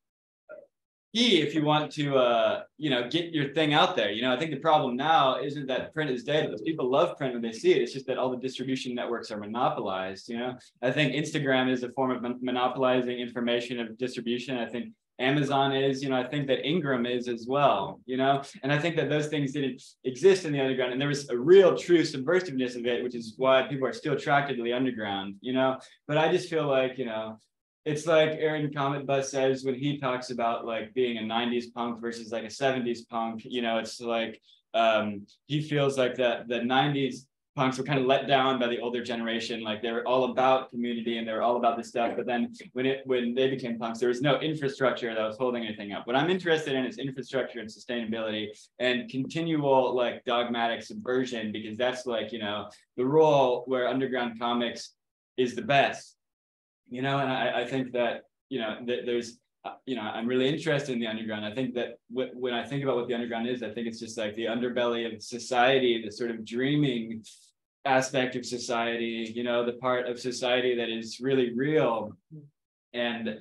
key if you want to, you know, get your thing out there. You know, I think the problem now isn't that print is dead. People love print when they see it. It's just that all the distribution networks are monopolized. You know, I think Instagram is a form of monopolizing information of distribution. I think Amazon is, you know, I think that Ingram is as well, you know, and I think that those things didn't exist in the underground, and there was a real true subversiveness of it, which is why people are still attracted to the underground, you know. But I just feel like, you know, it's like Aaron Comet Bus says when he talks about like being a 90s punk versus like a 70s punk, you know, it's like he feels like the 90s punks were kind of let down by the older generation. Like they were all about community and they were all about this stuff. But then when they became punks, there was no infrastructure that was holding anything up. What I'm interested in is infrastructure and sustainability and continual like dogmatic subversion, because that's like, you know, the role where underground comics is the best. You know, and I think that, you know, there's, you know, I'm really interested in the underground. I think that when I think about what the underground is, I think it's just like the underbelly of society, the sort of dreaming aspect of society, you know, the part of society that is really real. And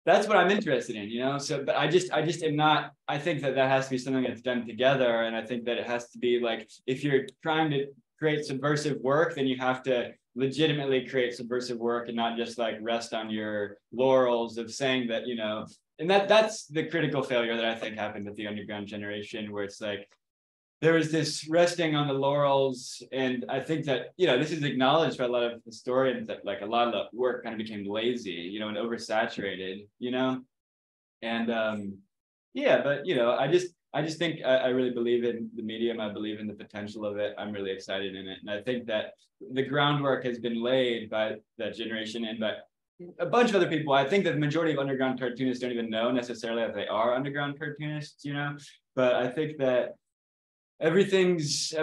that's what I'm interested in, you know. So, but I just am not, I think that has to be something that's done together. And I think that it has to be like, if you're trying to create subversive work, then you have to legitimately create subversive work and not just like rest on your laurels of saying that, you know, and that's the critical failure that I think happened with the underground generation, where it's like there was this resting on the laurels. And I think that, you know, this is acknowledged by a lot of historians, that like a lot of the work kind of became lazy, you know, and oversaturated, you know. And yeah, but, you know, I just think I really believe in the medium. I believe in the potential of it. I'm really excited in it. And I think that the groundwork has been laid by that generation and by a bunch of other people. I think that the majority of underground cartoonists don't even know necessarily that they are underground cartoonists, you know, but I think that everything's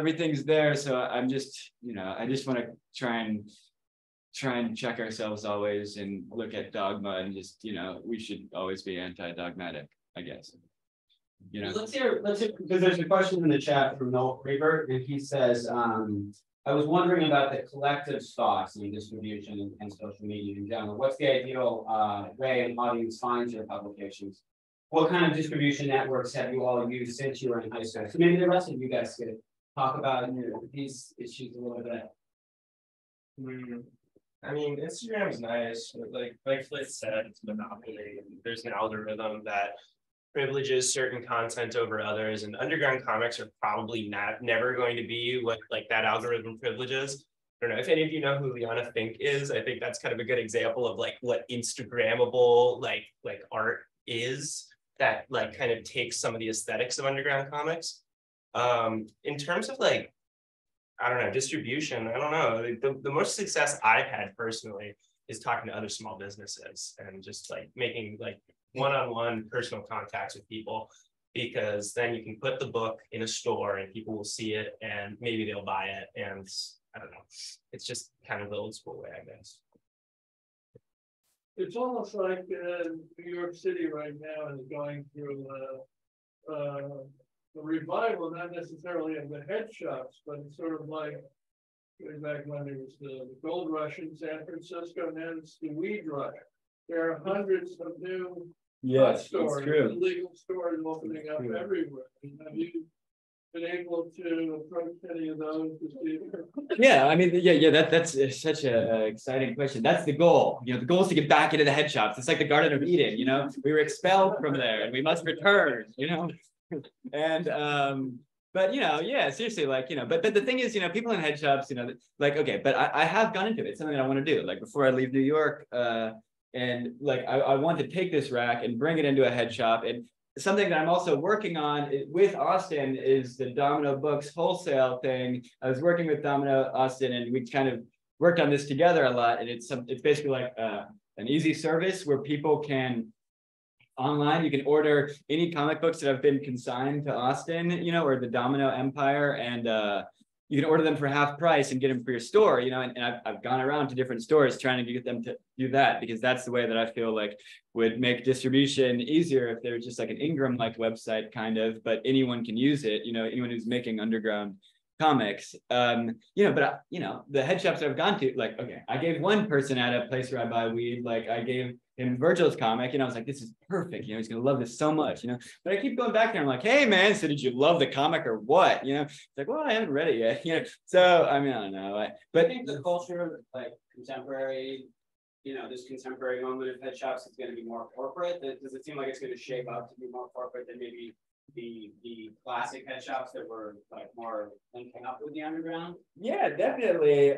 there. So I'm just, you know, I just want to try and check ourselves always and look at dogma and just, you know, we should always be anti-dogmatic, I guess. You know,
let's hear, because there's a question in the chat from Noel Reber, and he says, I was wondering about the collective thoughts in distribution and social media in general. What's the ideal way an audience finds your publications? What kind of distribution networks have you all used since you were in high school? So maybe the rest of you guys could talk about these issues a little bit.
I mean, Instagram's nice, but like Floyd said, it's monopoly. There's an algorithm that privileges certain content over others, and underground comics are probably never going to be what like that algorithm privileges. I don't know if any of you know who Liana Fink is. I think that's kind of a good example of like what Instagrammable like art is, that like kind of takes some of the aesthetics of underground comics. In terms of like, I don't know, distribution, I don't know. The most success I've had personally is talking to other small businesses and just like making like one-on-one personal contacts with people, because then you can put the book in a store and people will see it and maybe they'll buy it. And I don't know, it's just kind of the old school way, I guess.
It's almost like New York City right now is going through a revival, not necessarily of the head shops, but it's sort of like way back when there was the gold rush in San Francisco, and now it's the weed rush. There are hundreds of new stores, illegal stores opening up everywhere. Have you been able to approach any of those to see?
Yeah, I mean, that's such a exciting question. That's the goal. You know, the goal is to get back into the head shops. It's like the Garden of Eden. You know, we were expelled from there, and we must return. You know, and but you know, yeah, seriously, like you know, but the thing is, you know, people in head shops, you know, like okay, but I have gone into it. It's something that I want to do. Like before I leave New York, and like I want to take this rack and bring it into a head shop. And something that I'm also working on with Austin is the Domino Books wholesale thing. I was working with Domino Austin, and we kind of worked on this together a lot. And it's basically like an easy service where people can online, you can order any comic books that have been consigned to Austin, you know, or the Domino Empire, and you can order them for half price and get them for your store, you know, and I've gone around to different stores trying to get them to do that, because that's the way that I feel like would make distribution easier if there was just like an Ingram-like website kind of, but anyone can use it, you know, anyone who's making underground comics, you know, but you know, the head shops I've gone to, like, okay, I gave one person at a place where I buy weed, like I gave him Virgil's comic, and I was like, this is perfect, you know, he's gonna love this so much, you know, but I keep going back there, I'm like, hey man, so did you love the comic or what, you know? It's like, well, I haven't read it yet, you know, so I mean, I don't know, but
I think the culture of like contemporary, you know, this contemporary moment of head shops is going to be more corporate. Does it seem like it's going to shape up to be more corporate than maybe the classic head shops that were like more linking up with the underground?
Yeah, definitely.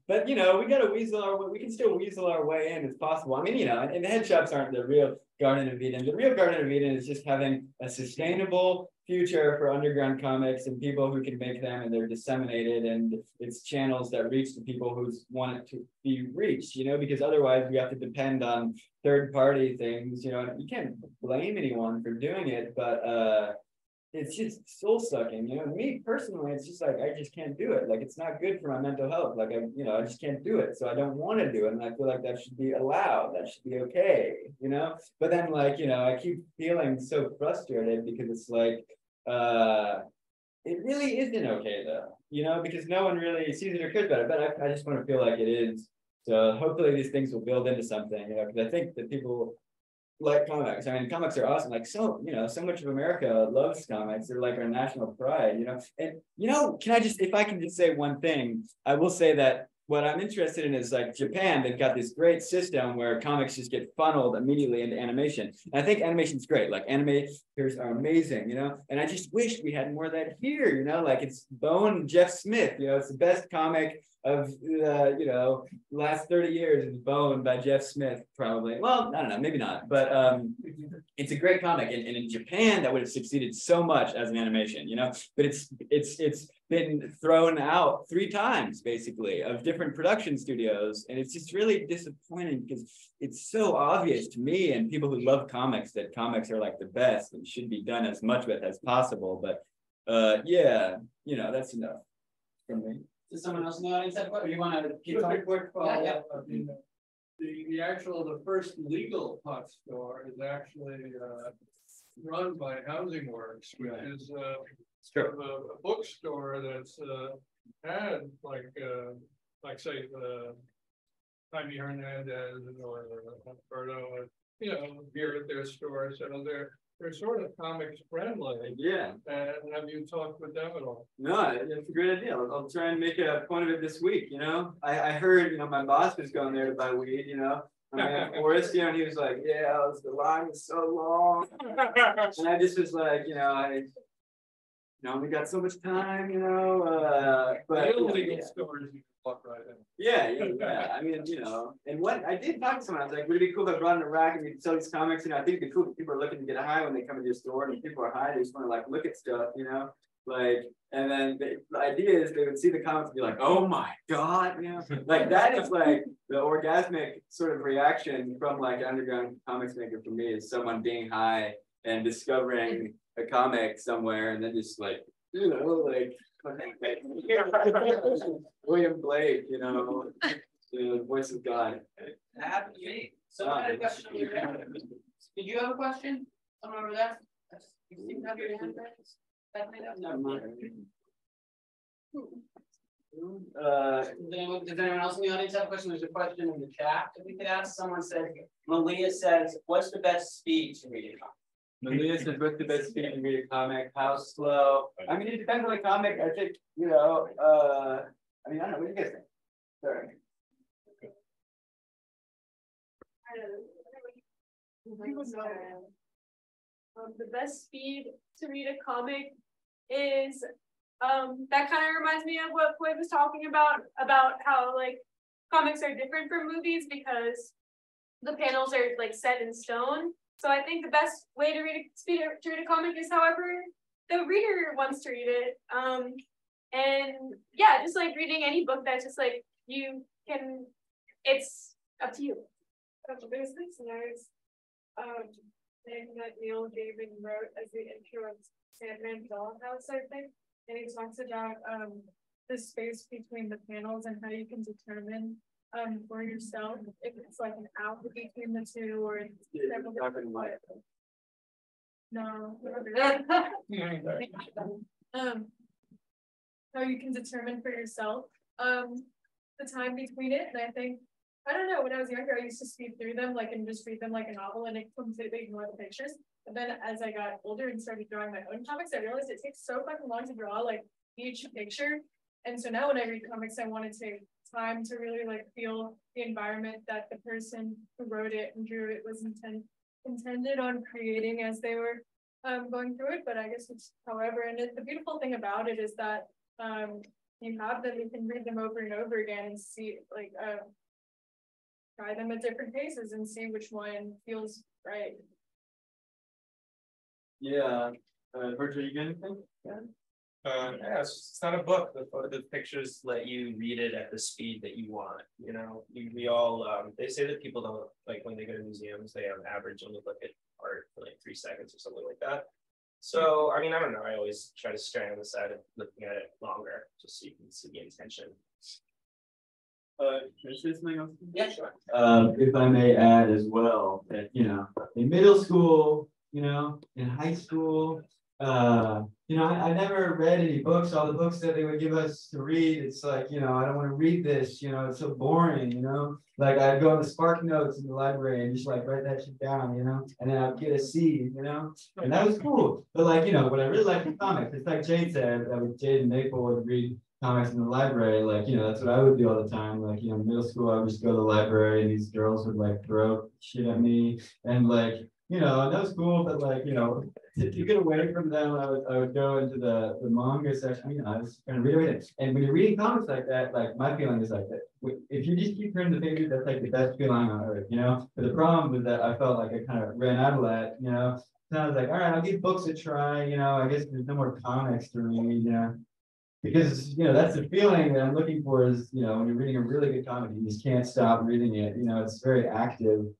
But you know, we can still weasel our way in as possible. I mean, you know, and the head shops aren't the real Garden of Eden. The real Garden of Eden is just having a sustainable future for underground comics and people who can make them, and they're disseminated, and it's channels that reach the people who want it to be reached, you know, because otherwise we have to depend on third-party things, you know, and you can't blame anyone for doing it, but it's just soul-sucking, you know. Me personally, it's just like I just can't do it. Like it's not good for my mental health. Like I just can't do it. So I don't want to do it, and I feel like that should be allowed. That should be okay, you know. But then, like, you know, I keep feeling so frustrated because it's like it really isn't okay though, you know, because no one really sees it or cares about it. But I just want to feel like it is. So hopefully these things will build into something, you know, because I think that people like comics. I mean, comics are awesome. Like, so, you know, so much of America loves comics. They're like our national pride, you know. And, you know, if I can just say one thing, I will say that what I'm interested in is like Japan, they've got this great system where comics just get funneled immediately into animation. And I think animation's great. Like animators are amazing, you know, and I just wish we had more of that here, you know, like it's Bone Jeff Smith, you know, it's the best comic of you know, last 30 years is Bone by Jeff Smith, probably. Well, I don't know, maybe not, but it's a great comic, and in Japan that would have succeeded so much as an animation, you know. But it's been thrown out 3 times basically of different production studios, and it's just really disappointing because it's so obvious to me and people who love comics that comics are like the best and should be done as much with as possible. But yeah, you know, that's enough from me.
Does someone else in the audience have a question? Or you want to keep talking?
The first legal pot store is actually run by Housing Works, which is sort of a bookstore that's had like say Jaime Hernandez or Alberto, you know, here at their store. So they're sort of comics friendly.
Yeah.
And have you talked with them at all?
No, it's a great idea. I'll try and make a point of it this week. You know, I heard, my boss was going there to buy weed. Forrest, and he was like, yeah, the line was so long. And I just was like, we got so much time, but
Illegal stores you can walk right in.
Yeah. I mean, and what I did talk to someone, I was like, would it be cool if I brought in a rack and we could sell these comics? I think it'd be cool if people are looking to get high when they come into your store, and if people are high, they just want to like look at stuff, and then the idea is they would see the comics and be like, oh my God, like that is like the orgasmic sort of reaction from like an underground comics maker for me, is someone being high and discovering a comic somewhere and then just like, William Blake, the voice of God.
That happened to me. Someone had a question over there. Did you have a question? Someone over there? You seem to have your hand raised. Does anyone else in the audience have a question? There's a question in the chat that we could ask. Someone said, Malia says, what's the best speed to read a comic?
Malia says, what's the best speed to read a comic? How slow? I mean, it depends on the comic. I think, I don't know. What do you guys think? Sorry.
The best speed to read a comic is that kind of reminds me of what Floyd was talking about how like comics are different from movies because the panels are like set in stone. So I think the best way to read a comic is however the reader wants to read it. And yeah, just like reading any book that's just like it's up to you. There's this nice thing that Neil Gaiman wrote as the intro of Sandman Dollhouse, I think. And he talks about the space between the panels and how you can determine for yourself if it's like an out between the two or several different ways. No. How you can determine for yourself the time between it. And I think, I don't know, when I was younger, I used to speed through them and just read them like a novel and completely ignore the pictures. But then as I got older and started drawing my own comics, I realized it takes so fucking long to draw each picture. And so now when I read comics, I want to take time to really feel the environment that the person who wrote it and drew it was intended on creating as they were going through it. But I guess it's however, and the beautiful thing about it is that you have them, you can read them over and over again and see try them at different paces and see which one feels right.
Yeah. Virgil, you got anything?
Yeah, it's not a book. The pictures let you read it at the speed that you want. We all they say that people don't when they go to museums, they on average only look at art for 3 seconds or something like that. So I don't know. I always try to stray on the side of looking at it longer, just so you can see the intention.
Can I say something else?
Yeah, sure.
If I may add as well that in middle school, in high school, I never read any books. All the books that they would give us to read, it's I don't want to read this. It's so boring. I'd go on the Spark Notes in the library and just write that shit down. And then I'd get a C. And that was cool. But what I really liked in comics, it's like Jade said, that with Jade and Maple would read comics in the library. That's what I would do all the time. In middle school, I would just go to the library and these girls would throw shit at me and that was cool, but to get away from them, I would go into the manga section. I was trying to read it. And when you're reading comics like that, my feeling is that if you just keep turning the pages, that's the best feeling on earth, But the problem was that I felt I kind of ran out of that, So I was all right, I'll give books a try, I guess there's no more comics to read, Because that's the feeling that I'm looking for is when you're reading a really good comic, you just can't stop reading it. It's very active.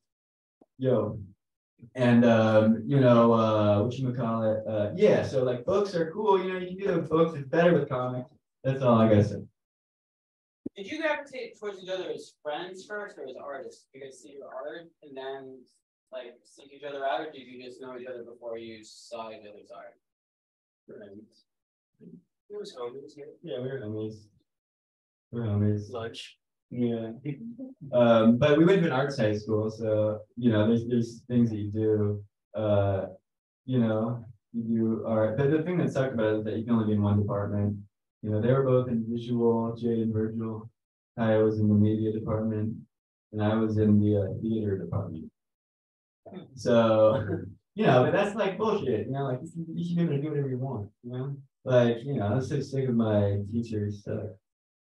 And whatchamacallit, yeah, so books are cool, you can do those books, it's better with comics. That's all I gotta say.
Did you gravitate towards each other as friends first or as artists? Did you guys see your art and then seek each other out, or did you just know each other before you saw each other's art?
Friends. It was homies.
Yeah, we were homies. We're homies.
Lunch.
Yeah. But we went to an arts high school, so there's things that you do you know, you do art. But the thing that sucked about it is that you can only be in one department. You know, they were both in visual, Jade and Virgil. I was in the media department, and I was in the theater department. So, you know, but that's like bullshit. You know, like you should be able to do whatever you want. You know, like I was so sick of my teachers. You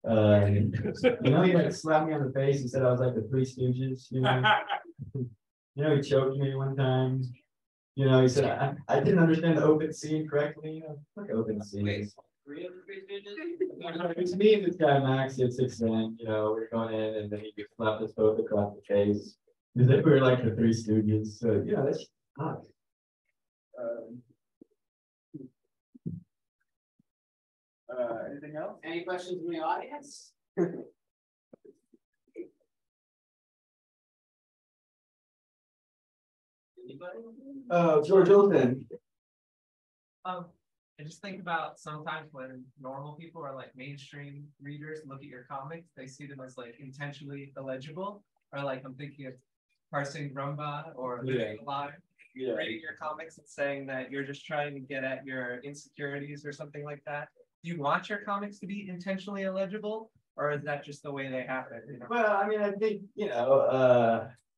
know, he like slapped me on the face and said I was like the Three Stooges. You know, he choked me one time. You know, he said I didn't understand the open scene correctly. You know, fuck open scenes. It's me and this guy Max at 6'10", you know, we're going in and then he slapped us both across the face. Because we were like the Three Stooges. So yeah, that's hot.
Anything else?
Any questions from the audience? Anybody?
George Olsen.
I just think about sometimes when normal people are like mainstream readers look at your comics, they see them as like intentionally illegible, or like I'm thinking of parsing Rumba or Living Alive, reading your comics and saying that you're just trying to get at your insecurities or something like that. Do you want your comics to be intentionally illegible, or is that just the way they happen? You know?
Well, I mean, I think,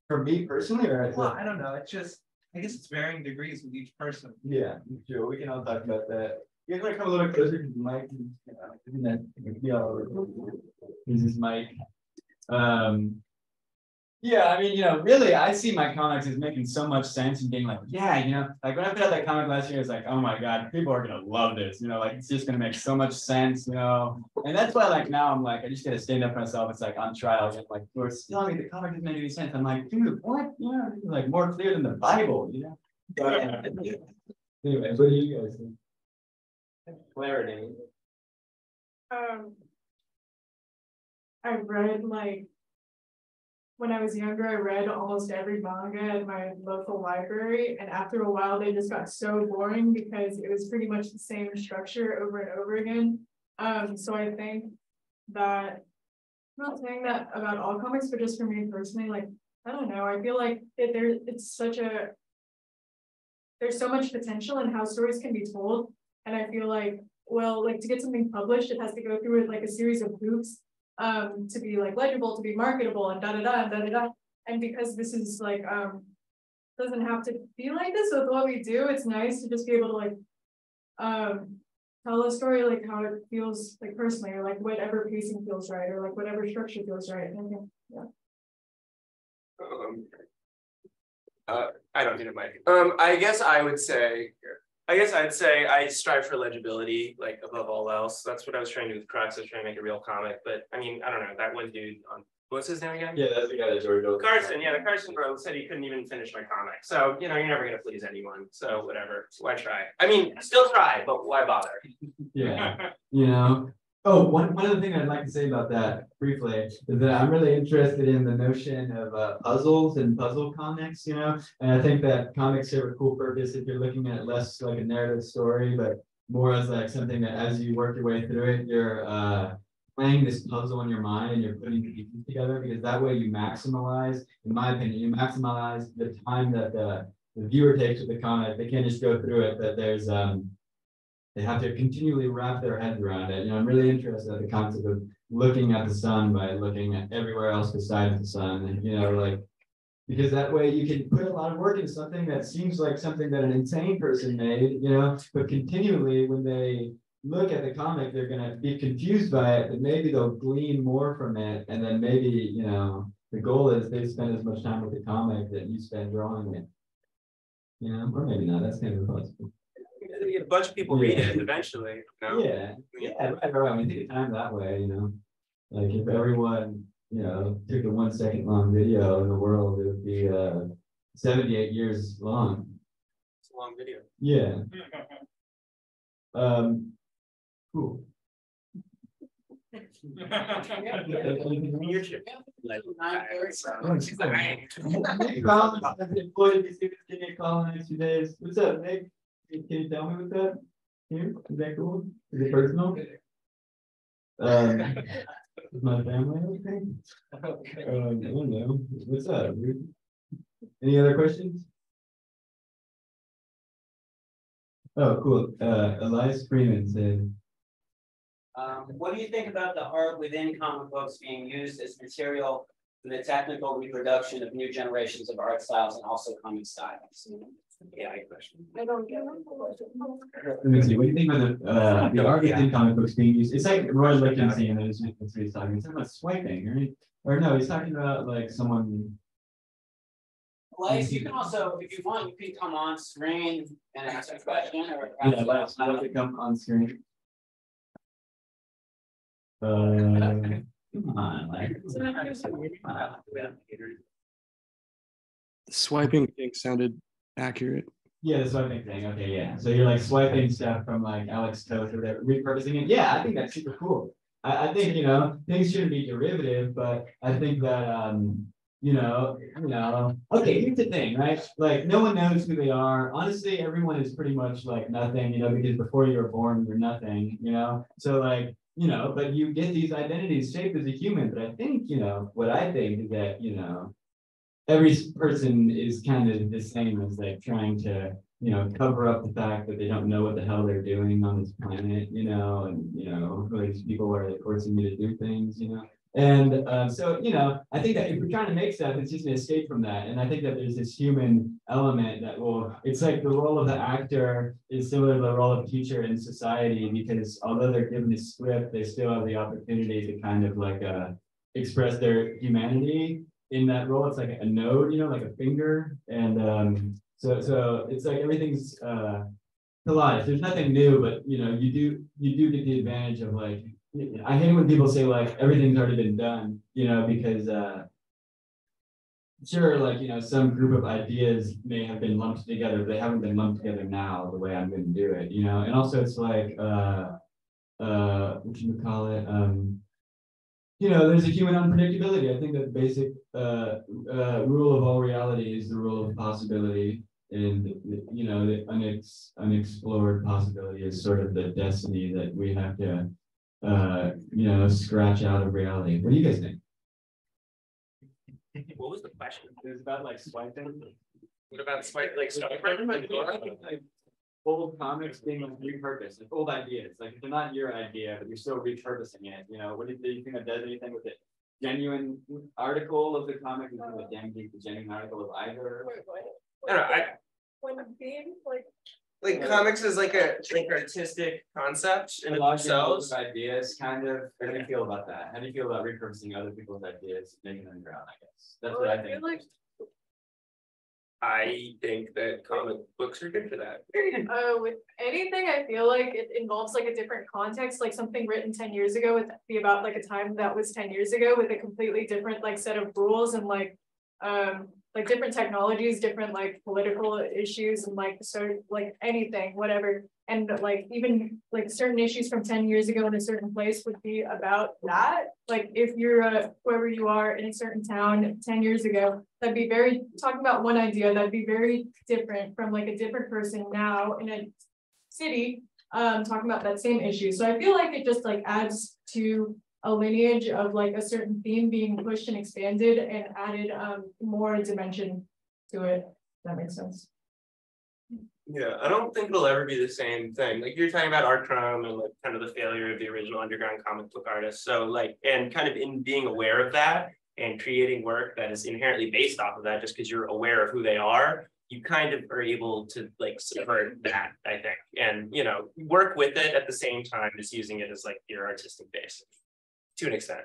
for me personally, or
well, I don't know. It's just, I guess it's varying degrees with each person.
yeah, sure. We can all talk about that. You guys want to come a little closer to the mic? This is Mike. Yeah, I mean, really, I see my comics as making so much sense and being like, yeah, like when I put out that comic last year, it's like, oh my God, people are gonna love this, like it's just gonna make so much sense, and that's why, like now, I'm like, I just gotta stand up for myself. It's like on trial, and like, we're telling me the comic doesn't make any sense. I'm like, dude, what? It's like more clear than the Bible, But, anyway, what do you guys think?
Clarity.
I read when I was younger, I read almost every manga at my local library, and after a while, they just got so boring because it was pretty much the same structure over and over again. So I think that, I'm not saying that about all comics, but just for me personally, I don't know, I feel like there's so much potential in how stories can be told, and I feel like, well, to get something published, it has to go through a series of hoops. To be legible, to be marketable, and da da da and da da da. And because this is doesn't have to be like this with what we do, it's nice to just be able to tell a story how it feels personally, or whatever pacing feels right, or whatever structure feels right. And I think, yeah.
I don't need a mic. I guess I'd say I strive for legibility, above all else. That's what I was trying to do with Crux. I was trying to make a real comic, but I mean, I don't know, that one dude on, what's his name again?
Yeah, that's the guy that George Olsen.
Carson, yeah, the Carson bro said he couldn't even finish my comic. So, you're never gonna please anyone. So whatever, why try? I mean, still try, but why bother?
Yeah, Oh, one other thing I'd like to say about that briefly is that I'm really interested in the notion of puzzles and puzzle comics, and I think that comics serve a cool purpose if you're looking at it less like a narrative story, but more as something that as you work your way through it, you're playing this puzzle in your mind and you're putting the pieces together, because that way you maximize, in my opinion, you maximize the time that the viewer takes with the comic. They can't just go through it, but there's they have to continually wrap their heads around it. I'm really interested in the concept of looking at the sun by looking at everywhere else besides the sun. Because that way you can put a lot of work into something that seems like something that an insane person made, but continually when they look at the comic, they're gonna be confused by it, but maybe they'll glean more from it. And then maybe, the goal is they spend as much time with the comic that you spend drawing it. Or maybe not, that's kind of possible.
A bunch of people read it eventually.
Yeah, right. I mean, take your time that way, if everyone, took a 1 second long video in the world, it would be 78 years long.
It's a long video.
Yeah. Cool. What's up, Nick? Can you tell me what's up? Here? Is that cool? Is it personal? Is my family okay? I don't know. What's up, dude? Any other questions? Oh, cool. Elias Freeman said,
What do you think about the art within comic books being used as material for the technical reproduction of new generations of art styles and also comic styles? Yeah, question.
I don't get
let me see, what do you think about the art within comic books being used? It's like Roy Lichtenstein, that's what he's talking. He's talking about swiping, right? Or no, he's talking about like someone.
Elias, you can also, if you want, you can come on screen and ask a question. Or
Yeah, let's come on screen. Come on, like.
The swiping thing sounded accurate.
Yeah, the swiping thing. Okay, yeah. So you're like swiping stuff from like Alex Toth or whatever, repurposing it. Yeah, I think that's super cool. I think, you know, things shouldn't be derivative, but I think that okay, here's the thing, right? Like no one knows who they are. Honestly, everyone is pretty much like nothing, you know, because before you were born, you're nothing, you know. So like, you know, but you get these identities shaped as a human. But I think, you know, what I think is that, you know, every person is kind of the same as like trying to, you know, cover up the fact that they don't know what the hell they're doing on this planet, you know, and, you know, who these people are forcing me to do things, you know. And so, you know, I think that if we're trying to make stuff, it's just an escape from that. And I think that there's this human element that will, it's like the role of the actor is similar to the role of teacher in society, because although they're given a script, they still have the opportunity to kind of like express their humanity in that role. It's like a node, you know, like a finger. And so it's like everything's collage. There's nothing new, but you know, you do get the advantage of like, I hate when people say like everything's already been done, you know, because sure, like, you know, some group of ideas may have been lumped together, but they haven't been lumped together now the way I'm going to do it, you know. And also it's like what you would call it, you know, there's a human unpredictability. I think that the basic rule of all reality is the rule of possibility. And, you know, the unexplored possibility is sort of the destiny that we have to, you know, scratch out of reality. What do you guys think?
What was the question?
It was about like swiping.
What about swipe, like
Old comics being like repurposed, like old ideas. Like they're not your idea, but you're still repurposing it. You know, do you think that does anything with it? Genuine article of the comic is kind of a damn deep, the genuine article of either.
I don't know,
when being
like comics is like a artistic concept in themselves.
Ideas, kind of. How do you feel about that? How do you feel about repurposing other people's ideas, making them your own? I guess that's what I think.
I think that comic books are good for that.
With anything, I feel like it involves like a different context, like something written 10 years ago would be about like a time that was 10 years ago with a completely different like set of rules and like different technologies, different like political issues and like sort of like anything, whatever. And like even like certain issues from 10 years ago in a certain place would be about that. Like if you're whoever you are in a certain town 10 years ago, that'd be very, talking about one idea, that'd be very different from like a different person now in a city talking about that same issue. So I feel like it just like adds to a lineage of like a certain theme being pushed and expanded and added more dimension to it. If that makes sense.
Yeah, I don't think it'll ever be the same thing. Like you're talking about art crime and like kind of the failure of the original underground comic book artists. So like, and kind of in being aware of that and creating work that is inherently based off of that, just because you're aware of who they are, you kind of are able to like subvert that, I think, and you know, work with it at the same time as using it as like your artistic base to an extent.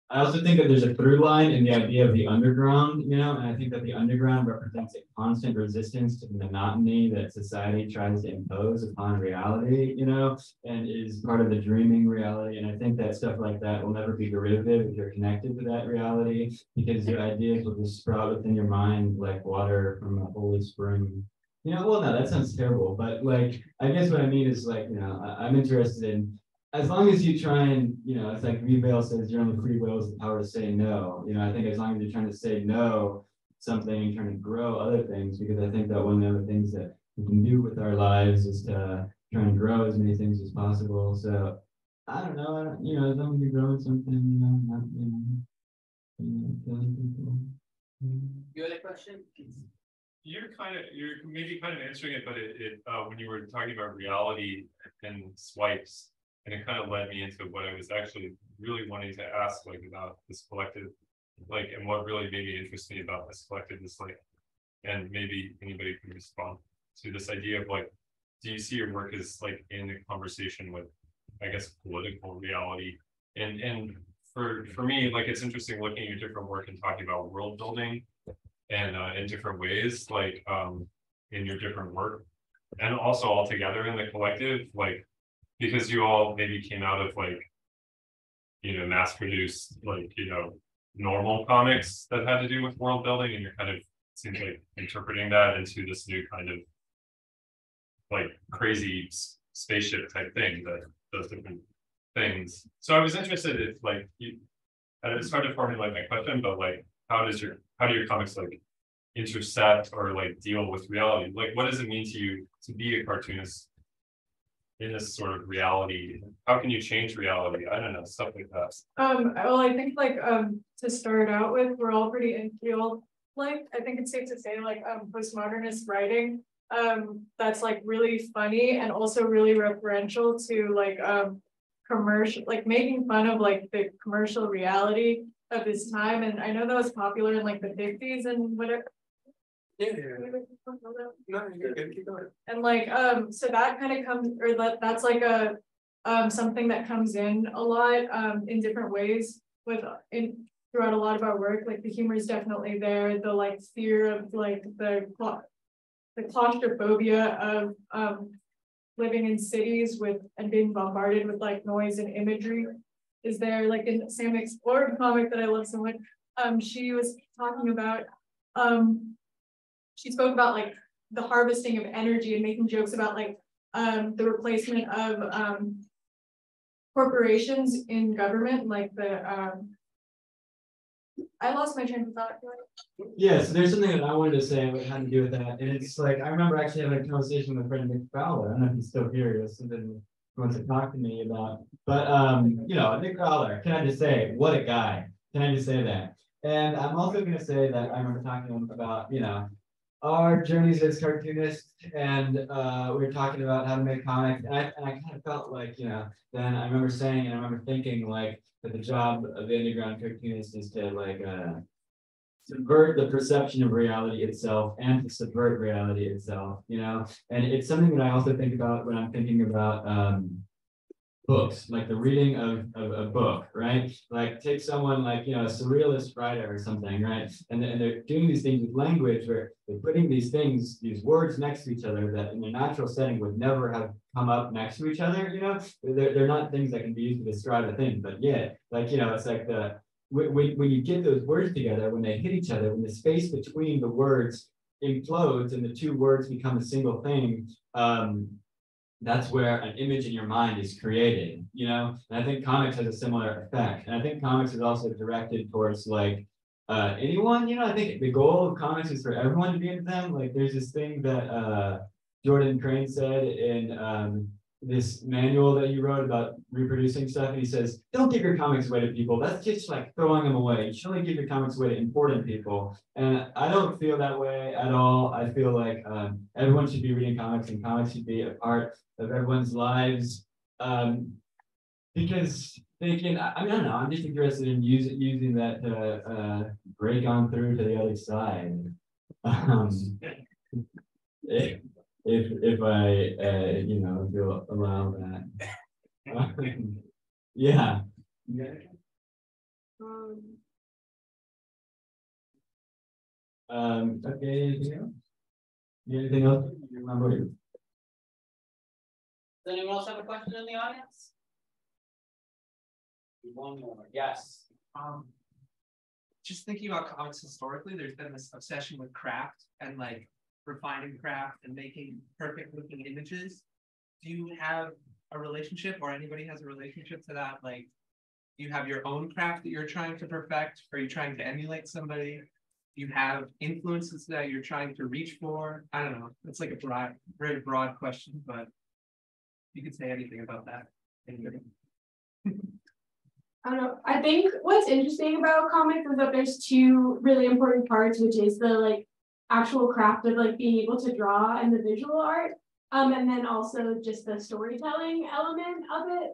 I also think that there's a through line in the idea of the underground, you know, and I think that the underground represents a constant resistance to the monotony that society tries to impose upon reality, you know, and is part of the dreaming reality. And I think that stuff like that will never be derivative if you're connected to that reality, because your ideas will just sprout within your mind like water from a holy spring. You know, well, no, that sounds terrible, but like, I guess what I mean is like, you know, I'm interested in, as long as you try and, you know, it's like Vale says, your only free will is the power to say no. You know, I think as long as you're trying to say no something and trying to grow other things, because I think that one of the things that we can do with our lives is to try and grow as many things as possible. So I don't know, you know, as long as you're growing something, you know, not, killing people.
You had a question?
you're maybe kind of answering it, but when you were talking about reality and swipes, and it kind of led me into what I was actually really wanting to ask, like about this collective, like, and what really made me interest me about this collective, this like, and maybe anybody can respond to this idea of like, do you see your work as like in a conversation with, I guess, political reality? And for me, like, it's interesting looking at your different work and talking about world building and in different ways, like in your different work, and also all together in the collective, like, because you all maybe came out of like, you know, mass produced, like, you know, normal comics that had to do with world building, and you're kind of seems like interpreting that into this new kind of like crazy spaceship type thing that does different things. So I was interested if like it's hard to formulate my question, but like how do your comics like intersect or like deal with reality? Like what does it mean to you to be a cartoonist in this sort of reality? How can you change reality? I don't know, stuff like that.
Well, I think like to start out with, we're all pretty in field. Like I think it's safe to say like postmodernist writing that's like really funny and also really referential to like commercial, like making fun of like the commercial reality of this time. And I know that was popular in like the 50s and whatever.
Yeah. No, you're good. Keep going.
And like so that kind of comes, or that's like a something that comes in a lot in different ways throughout a lot of our work. Like the humor is definitely there, the like fear of like the claustrophobia of living in cities with and being bombarded with like noise and imagery is there. Like in Sam Explored comic that I love so much, she was talking about she spoke about like the harvesting of energy and making jokes about like the replacement of corporations in government, like the I lost my train of thought.
Yeah, so there's something that I wanted to say that had to do with that. And it's like, I remember actually having a conversation with a friend, Nick Fowler. I don't know if he's still here. It's something he wants to talk to me about. But, you know, Nick Fowler, can I just say, what a guy. Can I just say that? And I'm also going to say that I remember talking to him about, you know, our journeys as cartoonists, and we were talking about how to make comics. And I kind of felt like, you know, then I remember saying, and I remember thinking like, that the job of the underground cartoonist is to like subvert the perception of reality itself and to subvert reality itself, you know. And it's something that I also think about when I'm thinking about books, like the reading of a book, right? Like take someone like, you know, a surrealist writer or something, right? And they're doing these things with language where they're putting these things, these words next to each other that in a natural setting would never have come up next to each other, you know? They're not things that can be used to describe a thing, but yeah, like, you know, it's like when you get those words together, when they hit each other, when the space between the words implodes and the two words become a single thing, that's where an image in your mind is created, you know? And I think comics has a similar effect. And I think comics is also directed towards like anyone, you know. I think the goal of comics is for everyone to be into them. Like there's this thing that Jordan Crane said in this manual that you wrote about reproducing stuff. And he says, don't give your comics away to people. That's just like throwing them away. You should only give your comics away to important people. And I don't feel that way at all. I feel like everyone should be reading comics, and comics should be a part of everyone's lives, because they can, I mean, I don't know, I'm just interested in using that to break on through to the other side. If I, you know, will allow that. Yeah. Okay, anything else? Anything else? You remember?
Does anyone else have a question in the audience? One more. Yes.
Just thinking about comics historically, there's been this obsession with craft and like refining craft and making perfect looking images. Do you have a relationship, or anybody has a relationship to that? Like, you have your own craft that you're trying to perfect? Are you trying to emulate somebody? You have influences that you're trying to reach for? I don't know. It's like a very broad question, but you could say anything about that. Anybody?
I don't know. I think what's interesting about comics is that there's two really important parts, which is the like actual craft of like being able to draw and the visual art. And then also just the storytelling element of it.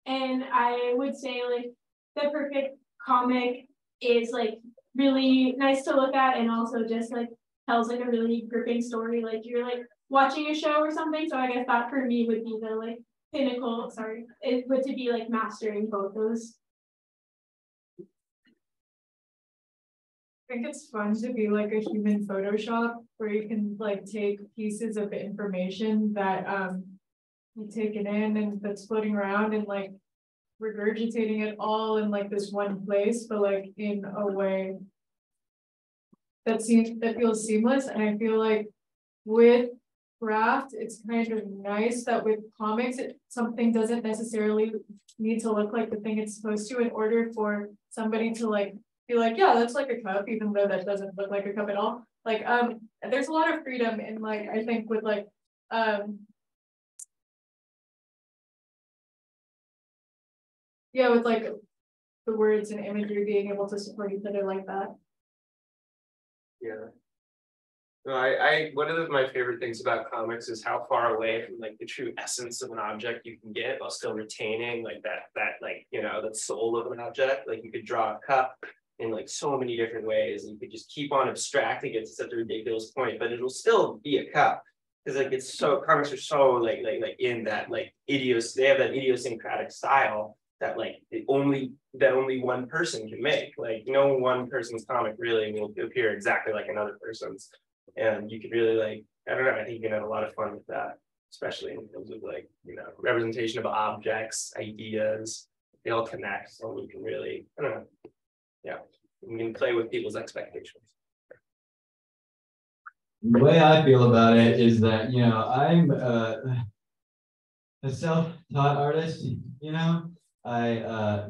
And I would say like the perfect comic is like really nice to look at and also just like tells like a really gripping story, like you're like watching a show or something. So I guess that for me would be the like pinnacle, sorry, it would to be like mastering both those.
I think it's fun to be like a human Photoshop where you can like take pieces of information that you've taken in and that's floating around and like regurgitating it all in like this one place, but like in a way that feels seamless. And I feel like with craft, it's kind of nice that with comics, something doesn't necessarily need to look like the thing it's supposed to in order for somebody to like be like, yeah, that's like a cup, even though that doesn't look like a cup at all. Like, there's a lot of freedom in like, I think with like, yeah, with like the words and imagery being able to support each other like that.
Yeah. No, I one of my favorite things about comics is how far away from like the true essence of an object you can get while still retaining like that like, you know, the soul of an object. Like you could draw a cup in like so many different ways, and you could just keep on abstracting it to such a ridiculous point, but it'll still be a cup. Because like it's so, comics are so like in that like they have that idiosyncratic style that like only one person can make. Like no one person's comic really will appear exactly like another person's. And you could really like, I don't know, I think you can have a lot of fun with that, especially in terms of like, you know, representation of objects, ideas, they all connect. So we can really, I don't know. Yeah, we can play with people's expectations.
The way I feel about it is that, you know, I'm a self-taught artist, you know.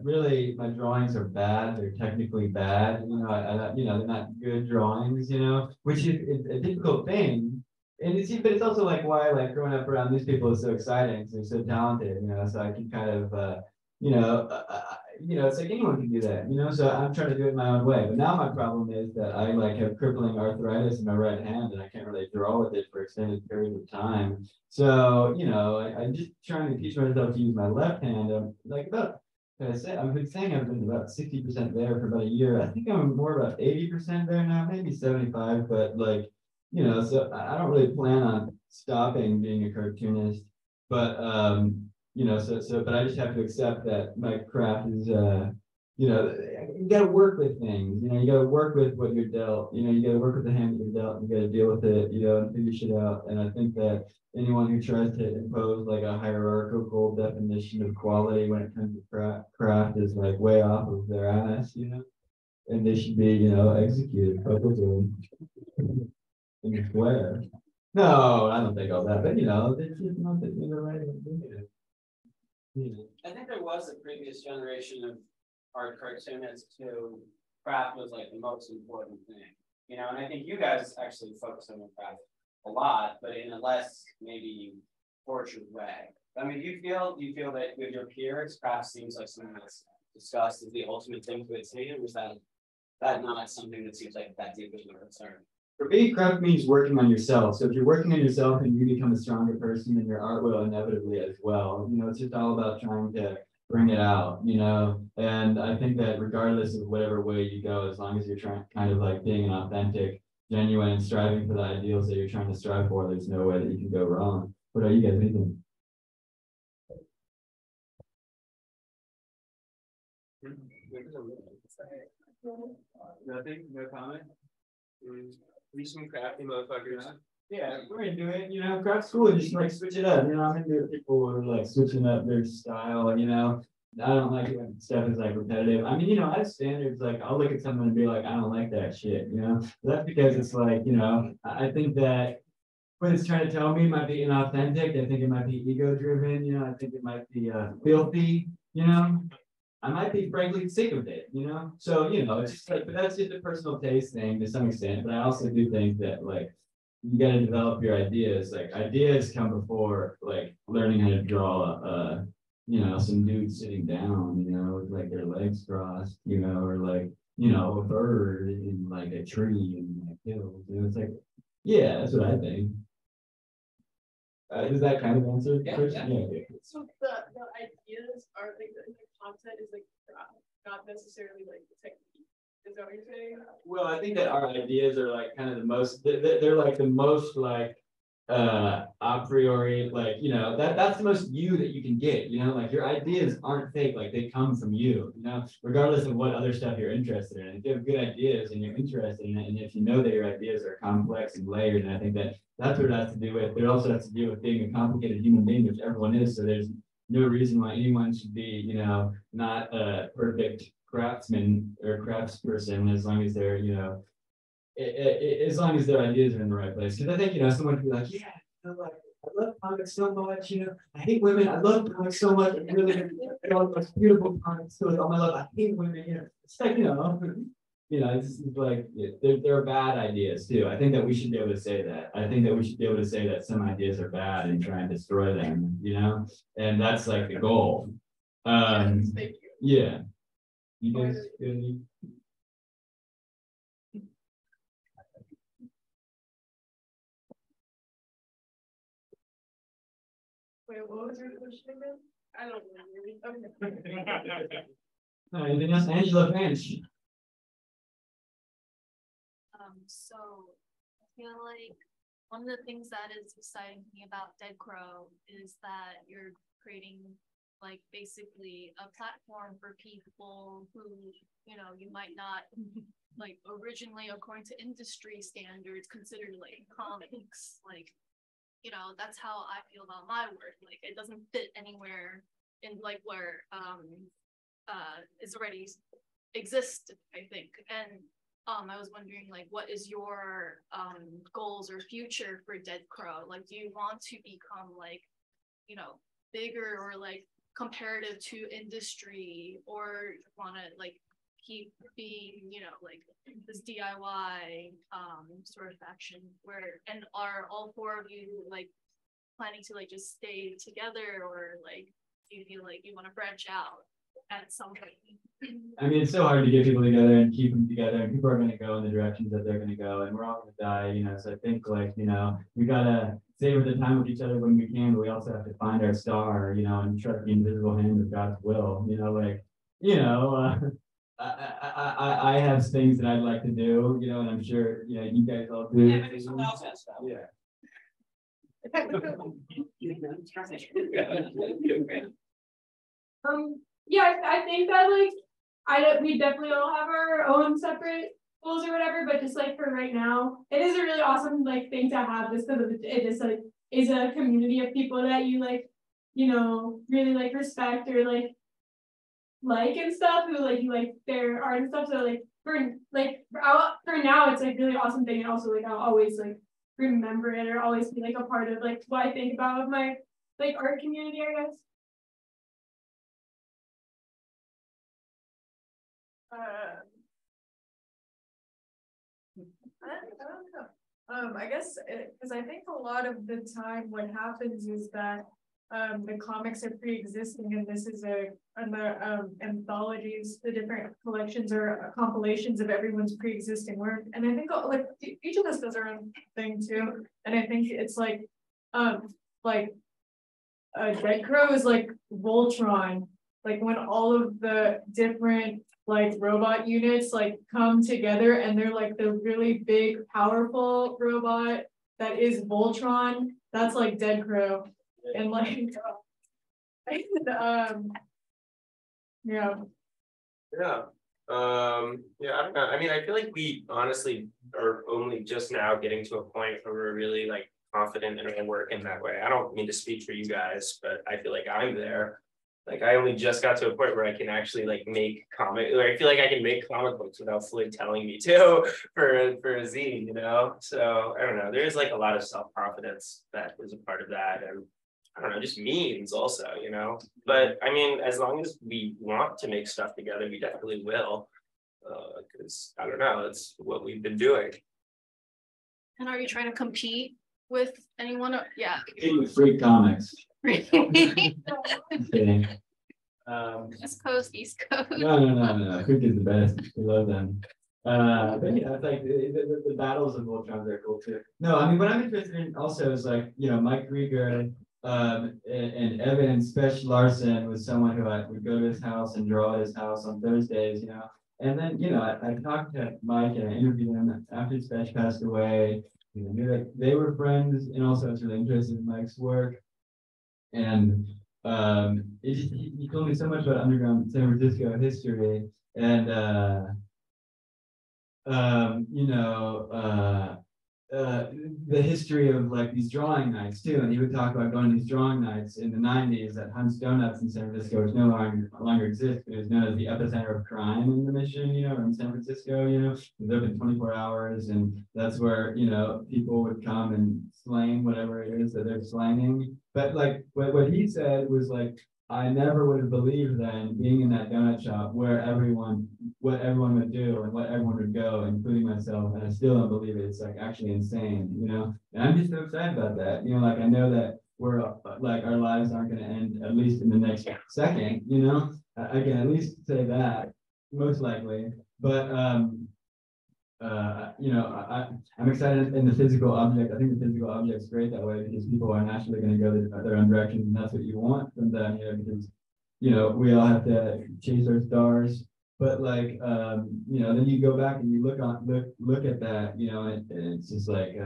Really, my drawings are bad. They're technically bad. You know, you know, they're not good drawings, you know, which is a difficult thing. And but it's also like why like growing up around these people is so exciting. They're so talented, you know, so I can kind of, you know, it's like anyone can do that, you know, so I'm trying to do it my own way. But now my problem is that I like have crippling arthritis in my right hand and I can't really draw with it for extended periods of time. So, you know, I'm just trying to teach myself to use my left hand. Like about, I've been saying I've been about 60% there for about a year. I think I'm more about 80% there now, maybe 75, but like, you know, so I don't really plan on stopping being a cartoonist, but, you know, but I just have to accept that my craft is, you know, you got to work with things, you know, you got to work with what you're dealt, you know, you got to work with the hand that you're dealt, you got to deal with it, you know, and figure shit out. And I think that anyone who tries to impose like a hierarchical definition of quality when it comes to craft is like way off of their ass, you know, and they should be, you know, executed publicly in the square. No, I don't think all that, but you know, it's just not that you're right.
I think there was a previous generation of art cartoonists who craft was like the most important thing, you know, and I think you guys actually focus on the craft a lot, but in a less maybe tortured way. I mean, do you feel that with your peers, craft seems like something that's discussed as the ultimate thing to attain, or is that not something that seems like that deep of a concern?
For me, craft means working on yourself. So if you're working on yourself and you become a stronger person, then your art will inevitably as well. You know, it's just all about trying to bring it out, you know. And I think that regardless of whatever way you go, as long as you're trying kind of like being an authentic, genuine, and striving for the ideals that you're trying to strive for, there's no way that you can go wrong. What are you guys thinking?
Nothing? No comment? We some crafty motherfuckers.
Yeah, we're into it, you know, craft school, just like switch it up, you know, I'm into people who are like switching up their style, you know. I don't like it when stuff is like repetitive. I mean, you know, I have standards, like I'll look at someone and be like, I don't like that shit, you know. That's because it's like, you know, I think that what it's trying to tell me might be inauthentic. I think it might be ego driven, you know, I think it might be filthy, you know. I might be frankly sick of it, you know? So, you know, it's just like, but that's just a personal taste thing to some extent. But I also do think that like, you got to develop your ideas. Like ideas come before like learning how to draw, you know, some dude sitting down, you know, with like their legs crossed, you know, or like, you know, a bird in like a tree in like hills. And it's like, yeah, that's what I think. Does that kind of answer?
Yeah.
Okay.
So the ideas are like the content is like not necessarily like the technique. Is that what you're saying?
Well, I think that our ideas are like kind of the most, they're like the most like a priori, like, you know, that's the most you that you can get, you know, like your ideas aren't fake, like they come from you know, regardless of what other stuff you're interested in. If you have good ideas and you're interested in it, and if you know that your ideas are complex and layered, and I think that that's what it has to do with, it also has to do with being a complicated human being, which everyone is, so there's no reason why anyone should be, you know, not a perfect craftsman or craftsperson, as long as they're, you know, as long as their ideas are in the right place. Because I think, you know, someone could be like, yeah, you know, like, I love comics so much, you know, I hate women, I love comics so much, I really, all the most beautiful comics, so all my love, I hate women, you know, it's like, you know, it's like, they're bad ideas too. I think that we should be able to say that. I think that we should be able to say that some ideas are bad and try and destroy them, you know, and that's like the goal.
Thank you.
Yeah. You guys feel me?
Wait, what was your question again? I don't remember. Okay.
Anything else? Angela Finch.
So I feel like one of the things that is exciting to me about Deadcrow is that you're creating like basically a platform for people who, you know, you might not like originally according to industry standards considered like comics. Like, you know, that's how I feel about my work. Like it doesn't fit anywhere in like where it's already exists, I think. And I was wondering, like, what is your goals or future for Deadcrow? Like, do you want to become like, you know, bigger or like comparative to industry, or want to like keep being, you know, like this DIY sort of action where, and are all four of you like planning to like just stay together, or like do you feel like you want to branch out at some point?
I mean, it's so hard to get people together and keep them together, and people are going to go in the directions that they're going to go, and we're all going to die, you know. So I think, like, you know, we got to savor the time with each other when we can, but we also have to find our star, you know, and trust the invisible hand of God's will, you know, like, you know, I have things that I'd like to do, you know, and I'm sure, you know, you guys all do.
Yeah, maybe someone else has stuff.
Yeah.
Yeah, I think that like we definitely all have our own separate goals or whatever, but just like for right now, it is a really awesome like thing to have, just because it is like is a community of people that you like, you know, really like respect or like and stuff, who like you like their art and stuff. So like for now it's like really awesome thing, and also like I'll always like remember it or always be like a part of like what I think about with my like art community, I guess.
I don't know. I guess because I think a lot of the time what happens is that the comics are pre-existing, and this is and the anthologies, the different collections or compilations of everyone's pre-existing work. And I think like each of us does our own thing too. And I think it's like Deadcrow is like Voltron, like when all of the different like robot units like come together, and they're like the really big, powerful robot that is Voltron. That's like Deadcrow. And like yeah.
Yeah. I don't know. I mean, I feel like we honestly are only just now getting to a point where we're really like confident in our work in that way. I don't mean to speak for you guys, but I feel like I'm there. Like I only just got to a point where I can actually like make I feel like I can make comic books without Floyd telling me to for a zine, you know? So I don't know. There's like a lot of self-confidence that is a part of that. And I don't know, just means also, you know? But I mean, as long as we want to make stuff together, we definitely will. Because I don't know, it's what we've been doing.
And are you trying to compete with anyone? Yeah.
Freak comics.
Really?
Kidding.
West Coast, East Coast.
No. Cook is the best. We love them. But yeah, it's like the battles of Voltron are cool too. No, I mean what I'm interested in also is like, you know, Mike Rieger and Evan Spesh Larson was someone who I would go to his house and draw at his house on Thursdays, you know. And then, you know, I talked to Mike and I interviewed him after Spesh passed away. You know, knew that they were friends, and also I was really interested in Mike's work. And he told me so much about underground San Francisco history, and you know, the history of like these drawing nights too. And he would talk about going to these drawing nights in the 90s at Hunt's Donuts in San Francisco, which no longer exists, but it was known as the epicenter of crime in the Mission, you know, or in San Francisco, you know. It was open 24 hours, and that's where, you know, people would come and slang whatever it is that they're slanging. But like what he said was like, I never would have believed then, being in that donut shop, what everyone would do and what everyone would go, including myself, and I still don't believe it. It's like actually insane, you know. And I'm just so excited about that, you know. Like I know that we're like our lives aren't going to end at least in the next second, you know. I can at least say that most likely, but you know, I'm excited in the physical object. I think the physical object's great that way because people are naturally going to go their own directions, and that's what you want from them, you know, because, you know, we all have to chase our stars. But like, you know, then you go back and you look at that, you know, and it's just like,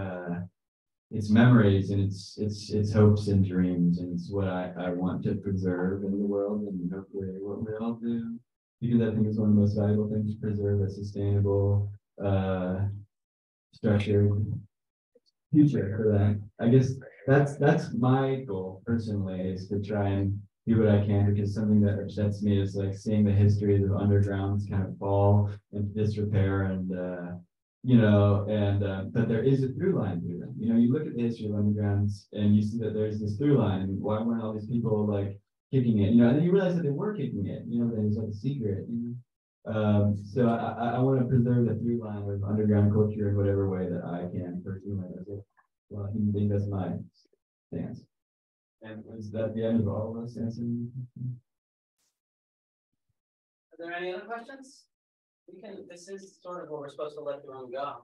it's memories and it's hopes and dreams, and it's what I want to preserve in the world, and hopefully what we all do, because I think it's one of the most valuable things to preserve, a sustainable, structured future for that. I guess that's my goal personally, is to try and do what I can, because something that upsets me is like seeing the histories of undergrounds kind of fall into disrepair, and you know, and but there is a through line through them. You know, you look at the history of undergrounds and you see that there's this through line, and why weren't all these people like kicking it? You know, and then you realize that they were kicking it. You know, that it was like a secret. You know? So I want to preserve the through line of underground culture in whatever way that I can personally. Well, I think that's my stance. And is that the end of all of us answering?
Are there any other questions? This is sort of where we're supposed to let the room go.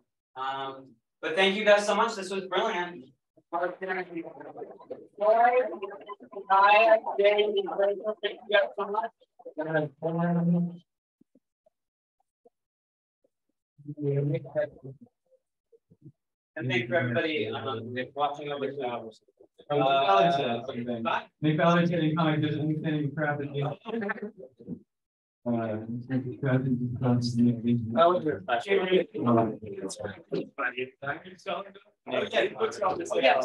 But thank you guys so much. This was brilliant. Thank you guys so much. And thank you for everybody watching over the hours.
Nick Ballard's getting comic, there's anything crap at you.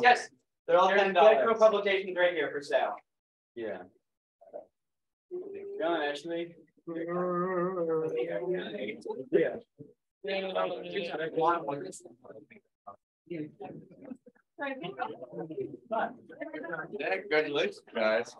Yes. They're all $10. Deadcrow publications right here for sale.
Yeah. Go on, Ashley.
Yeah.
Congratulations, guys.